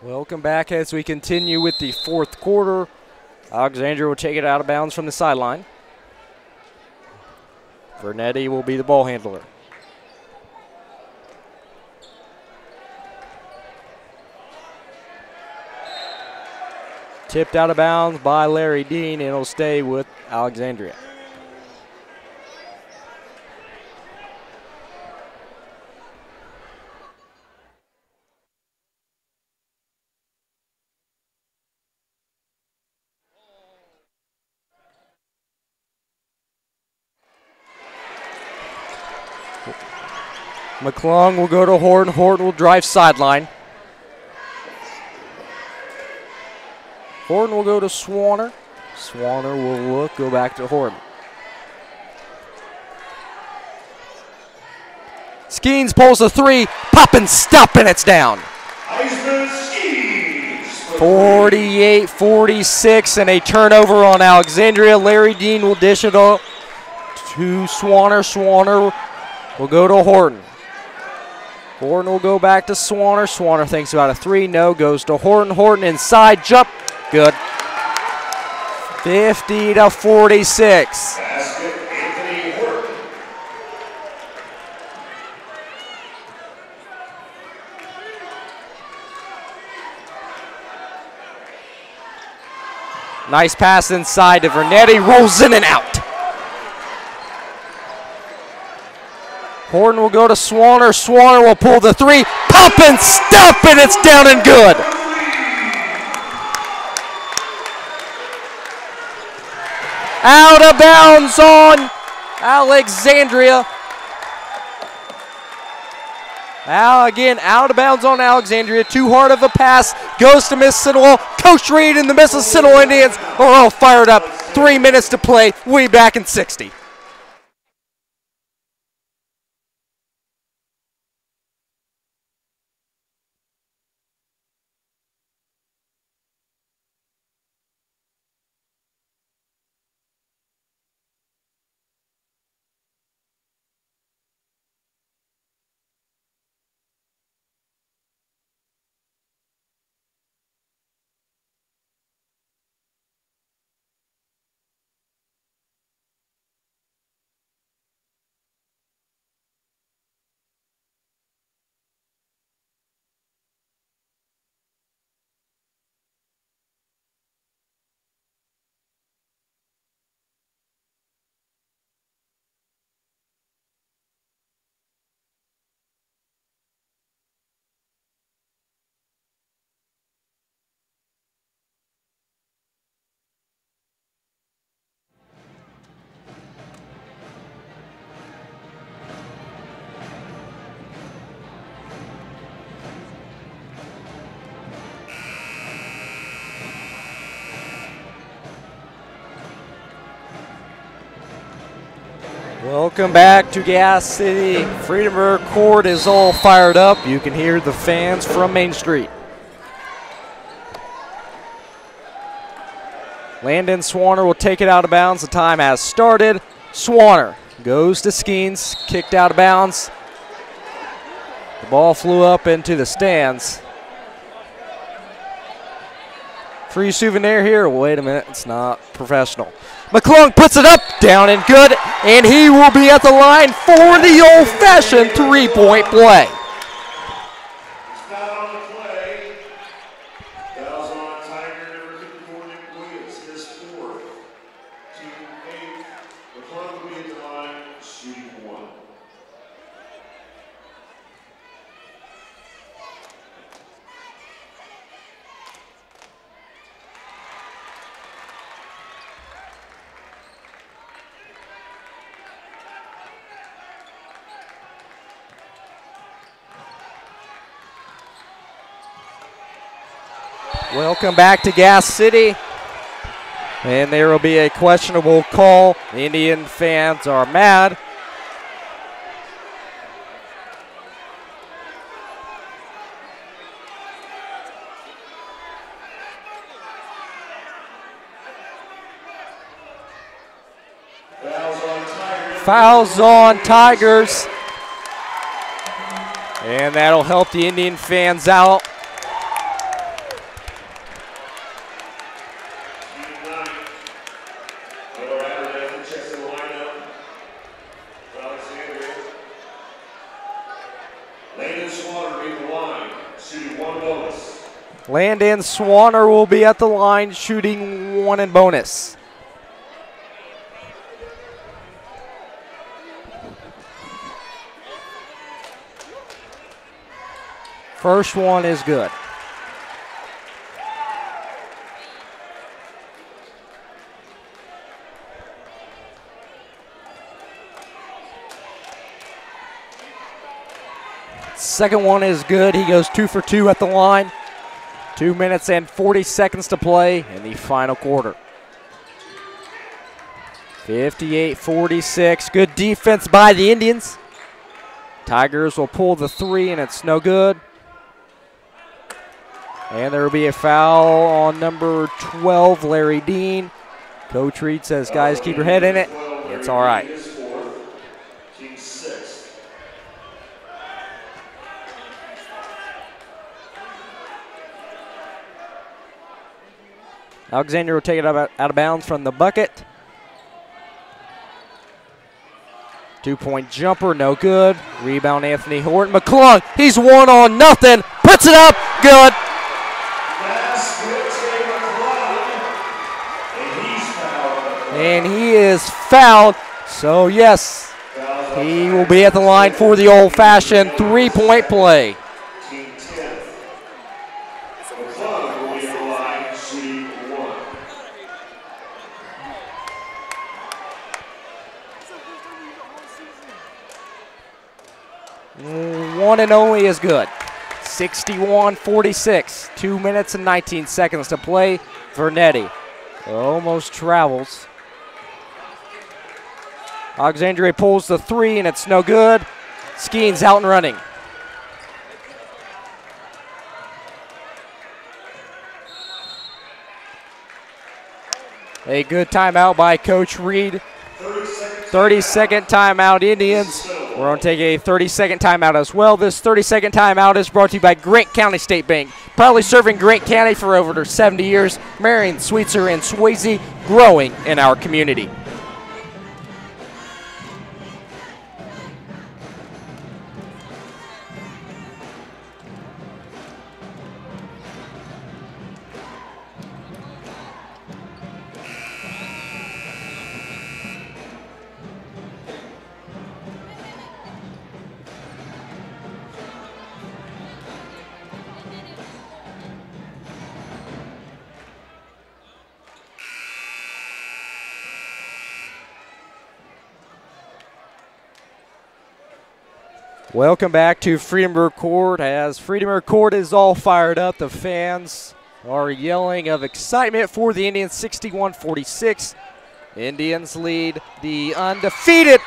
Welcome back as we continue with the fourth quarter. Alexandria will take it out of bounds from the sideline. Vernetti will be the ball handler. Tipped out of bounds by Larry Dean, and it'll stay with Alexandria. McClung will go to Horton. Horton will drive sideline. Horton will go to Swanner. Swanner will look, go back to Horton. Skeens pulls a three, pop and stop, and it's down. 48-46, and a turnover on Alexandria. Larry Dean will dish it up to Swanner. Swanner will go to Horton. Horton will go back to Swanner. Swanner thinks about a three, no, goes to Horton. Horton inside, jump, good. 50-46. Nice pass inside to Vernetti, rolls in and out. Horton will go to Swanner. Swanner will pull the three, pop and stop, and it's down and good. Out of bounds on Alexandria. Again, out of bounds on Alexandria. Too hard of a pass. Goes to Mississinewa. Coach Reed and the Mississinewa Indians are all fired up. 3 minutes to play. We'll be back in 60. Welcome back to Gas City. Friedenberg Court is all fired up. You can hear the fans from Main Street. Landon Swanner will take it out of bounds. The time has started. Swanner goes to Skeens, kicked out of bounds. The ball flew up into the stands. Free souvenir here. Wait a minute, it's not professional. McClung puts it up, down and good, and he will be at the line for the old-fashioned three-point play. Foul on the play. Fouls on Tiger number 54, Nick Williams, his fourth. Team 8. McClung will be at the line, shooting one. Welcome back to Gas City. And there will be a questionable call. The Indian fans are mad. Fouls on Tigers. And that'll help the Indian fans out. Landon Swanner will be at the line shooting one and bonus. First one is good. Second one is good. He goes 2 for 2 at the line. 2 minutes and 40 seconds to play in the final quarter. 58-46. Good defense by the Indians. Tigers will pull the three, and it's no good. And there will be a foul on number 12, Larry Dean. Coach Reed says, guys, keep your head in it. It's all right. Alexandria will take it out of bounds from the bucket. 2-point jumper, no good. Rebound, Anthony Horton. McClung, he's 1-on-0. Puts it up, good. And he is fouled. So, yes, he will be at the line for the old-fashioned 3-point play. One and only is good. 61-46. 2 minutes and 19 seconds to play. Vernetti almost travels. Alexandria pulls the three, and it's no good. Skeen's out and running. A good timeout by Coach Reed. 30-second timeout, Indians. We're going to take a 30-second timeout as well. This 30-second timeout is brought to you by Grant County State Bank. Proudly serving Grant County for over 70 years. Marion, Sweetser, and Swayze, growing in our community. Welcome back to Friedenberg Court. As Friedenberg Court is all fired up, the fans are yelling of excitement for the Indians. 61-46. Indians lead the undefeated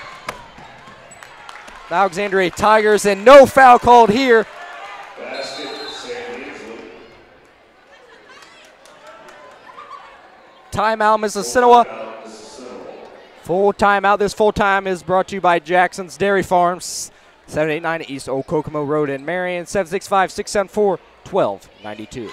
Alexandria Tigers, and no foul called here. Timeout, Mississinewa. Full timeout. This full time is brought to you by Jackson's Dairy Farms. 789 East Old Kokomo Road in Marion, 765-674-1292.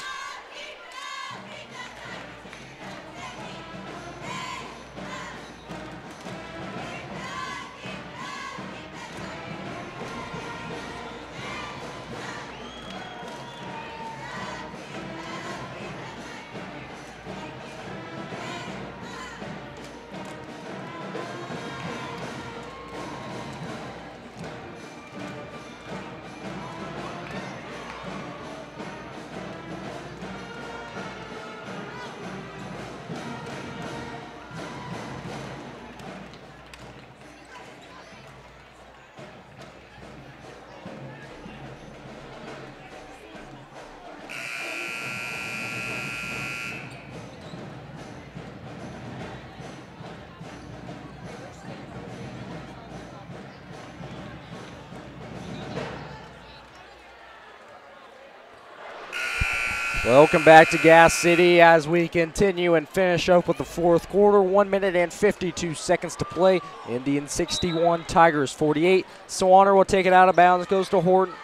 Welcome back to Gas City as we continue and finish up with the fourth quarter. 1 minute and 52 seconds to play. Indians 61, Tigers 48. Swanner will take it out of bounds, goes to Horton.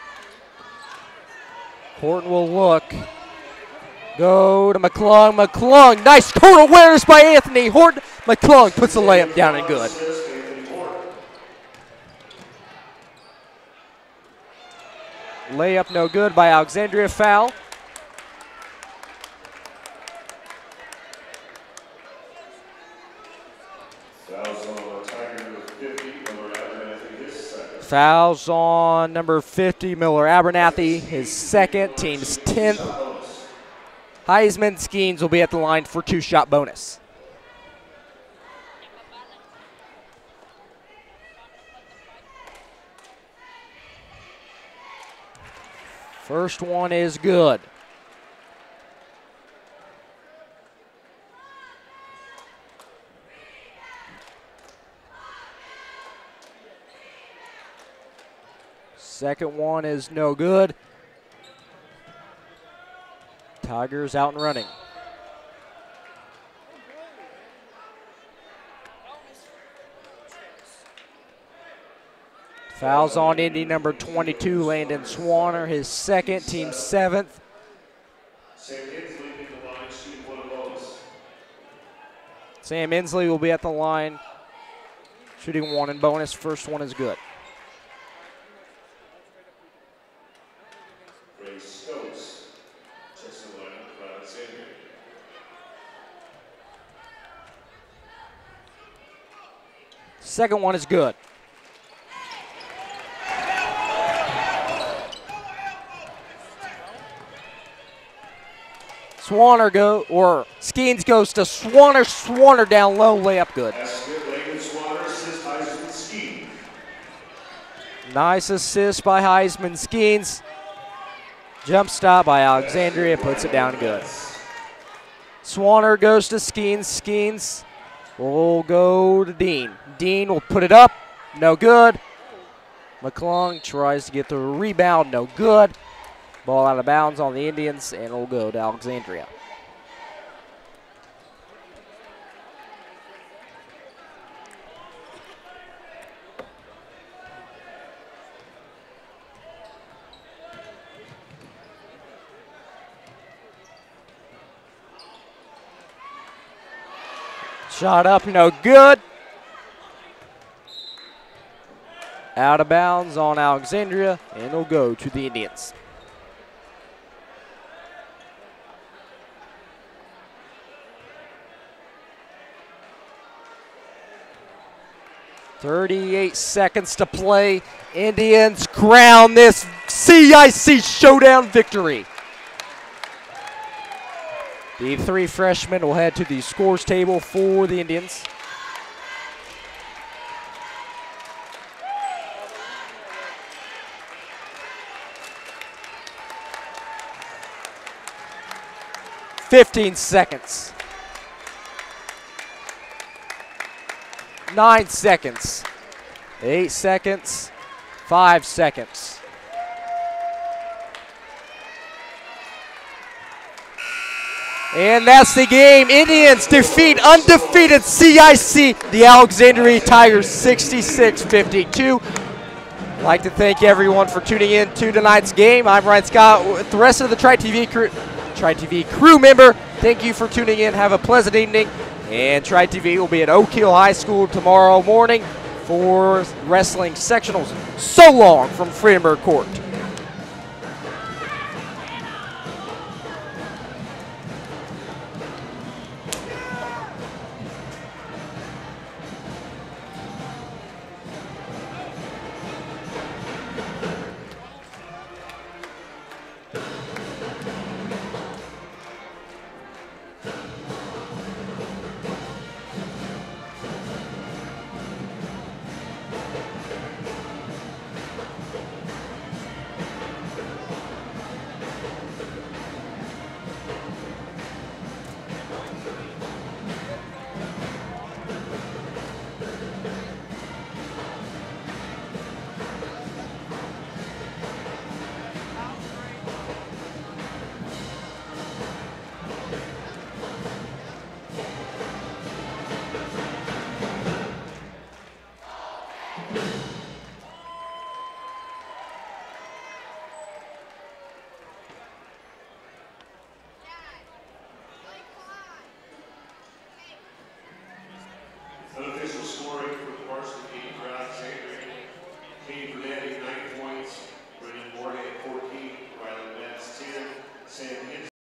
Horton will look. Go to McClung. McClung, nice total awareness by Anthony Horton. McClung puts the layup down and good. Layup no good by Alexandria. Foul. Fouls on number 50, Miller Abernathy, his second, team's 10th. Heisman Skeens will be at the line for two-shot bonus. First one is good. Second one is no good. Tigers out and running. Fouls on Indy number 22, Landon Swanner, his second, team 7th. Sam Inslee will be at the line, shooting 1 in bonus. First one is good. Second one is good. Skeens goes to Swanner. Swanner down low, layup good. Nice assist by Heisman. Skeens. Jump stop by Alexandria, puts it down good. Swanner goes to Skeens. Skeens will go to Dean. Dean will put it up, no good. McClung tries to get the rebound, no good. Ball out of bounds on the Indians, and it'll go to Alexandria. Shot up, no good. Out of bounds on Alexandria, and it'll go to the Indians. .38 seconds to play. Indians crown this CIC showdown victory. The 3 freshmen will head to the scores table for the Indians. .15 seconds. 9 seconds. 8 seconds. 5 seconds. And that's the game. Indians defeat undefeated CIC, the Alexandria Tigers, 66-52. I'd like to thank everyone for tuning in to tonight's game. I'm Ryan Scott with the rest of the TribeTV crew member. Thank you for tuning in. Have a pleasant evening. And TribeTV will be at Oak Hill High School tomorrow morning for wrestling sectionals. So long from Friedenberg Court.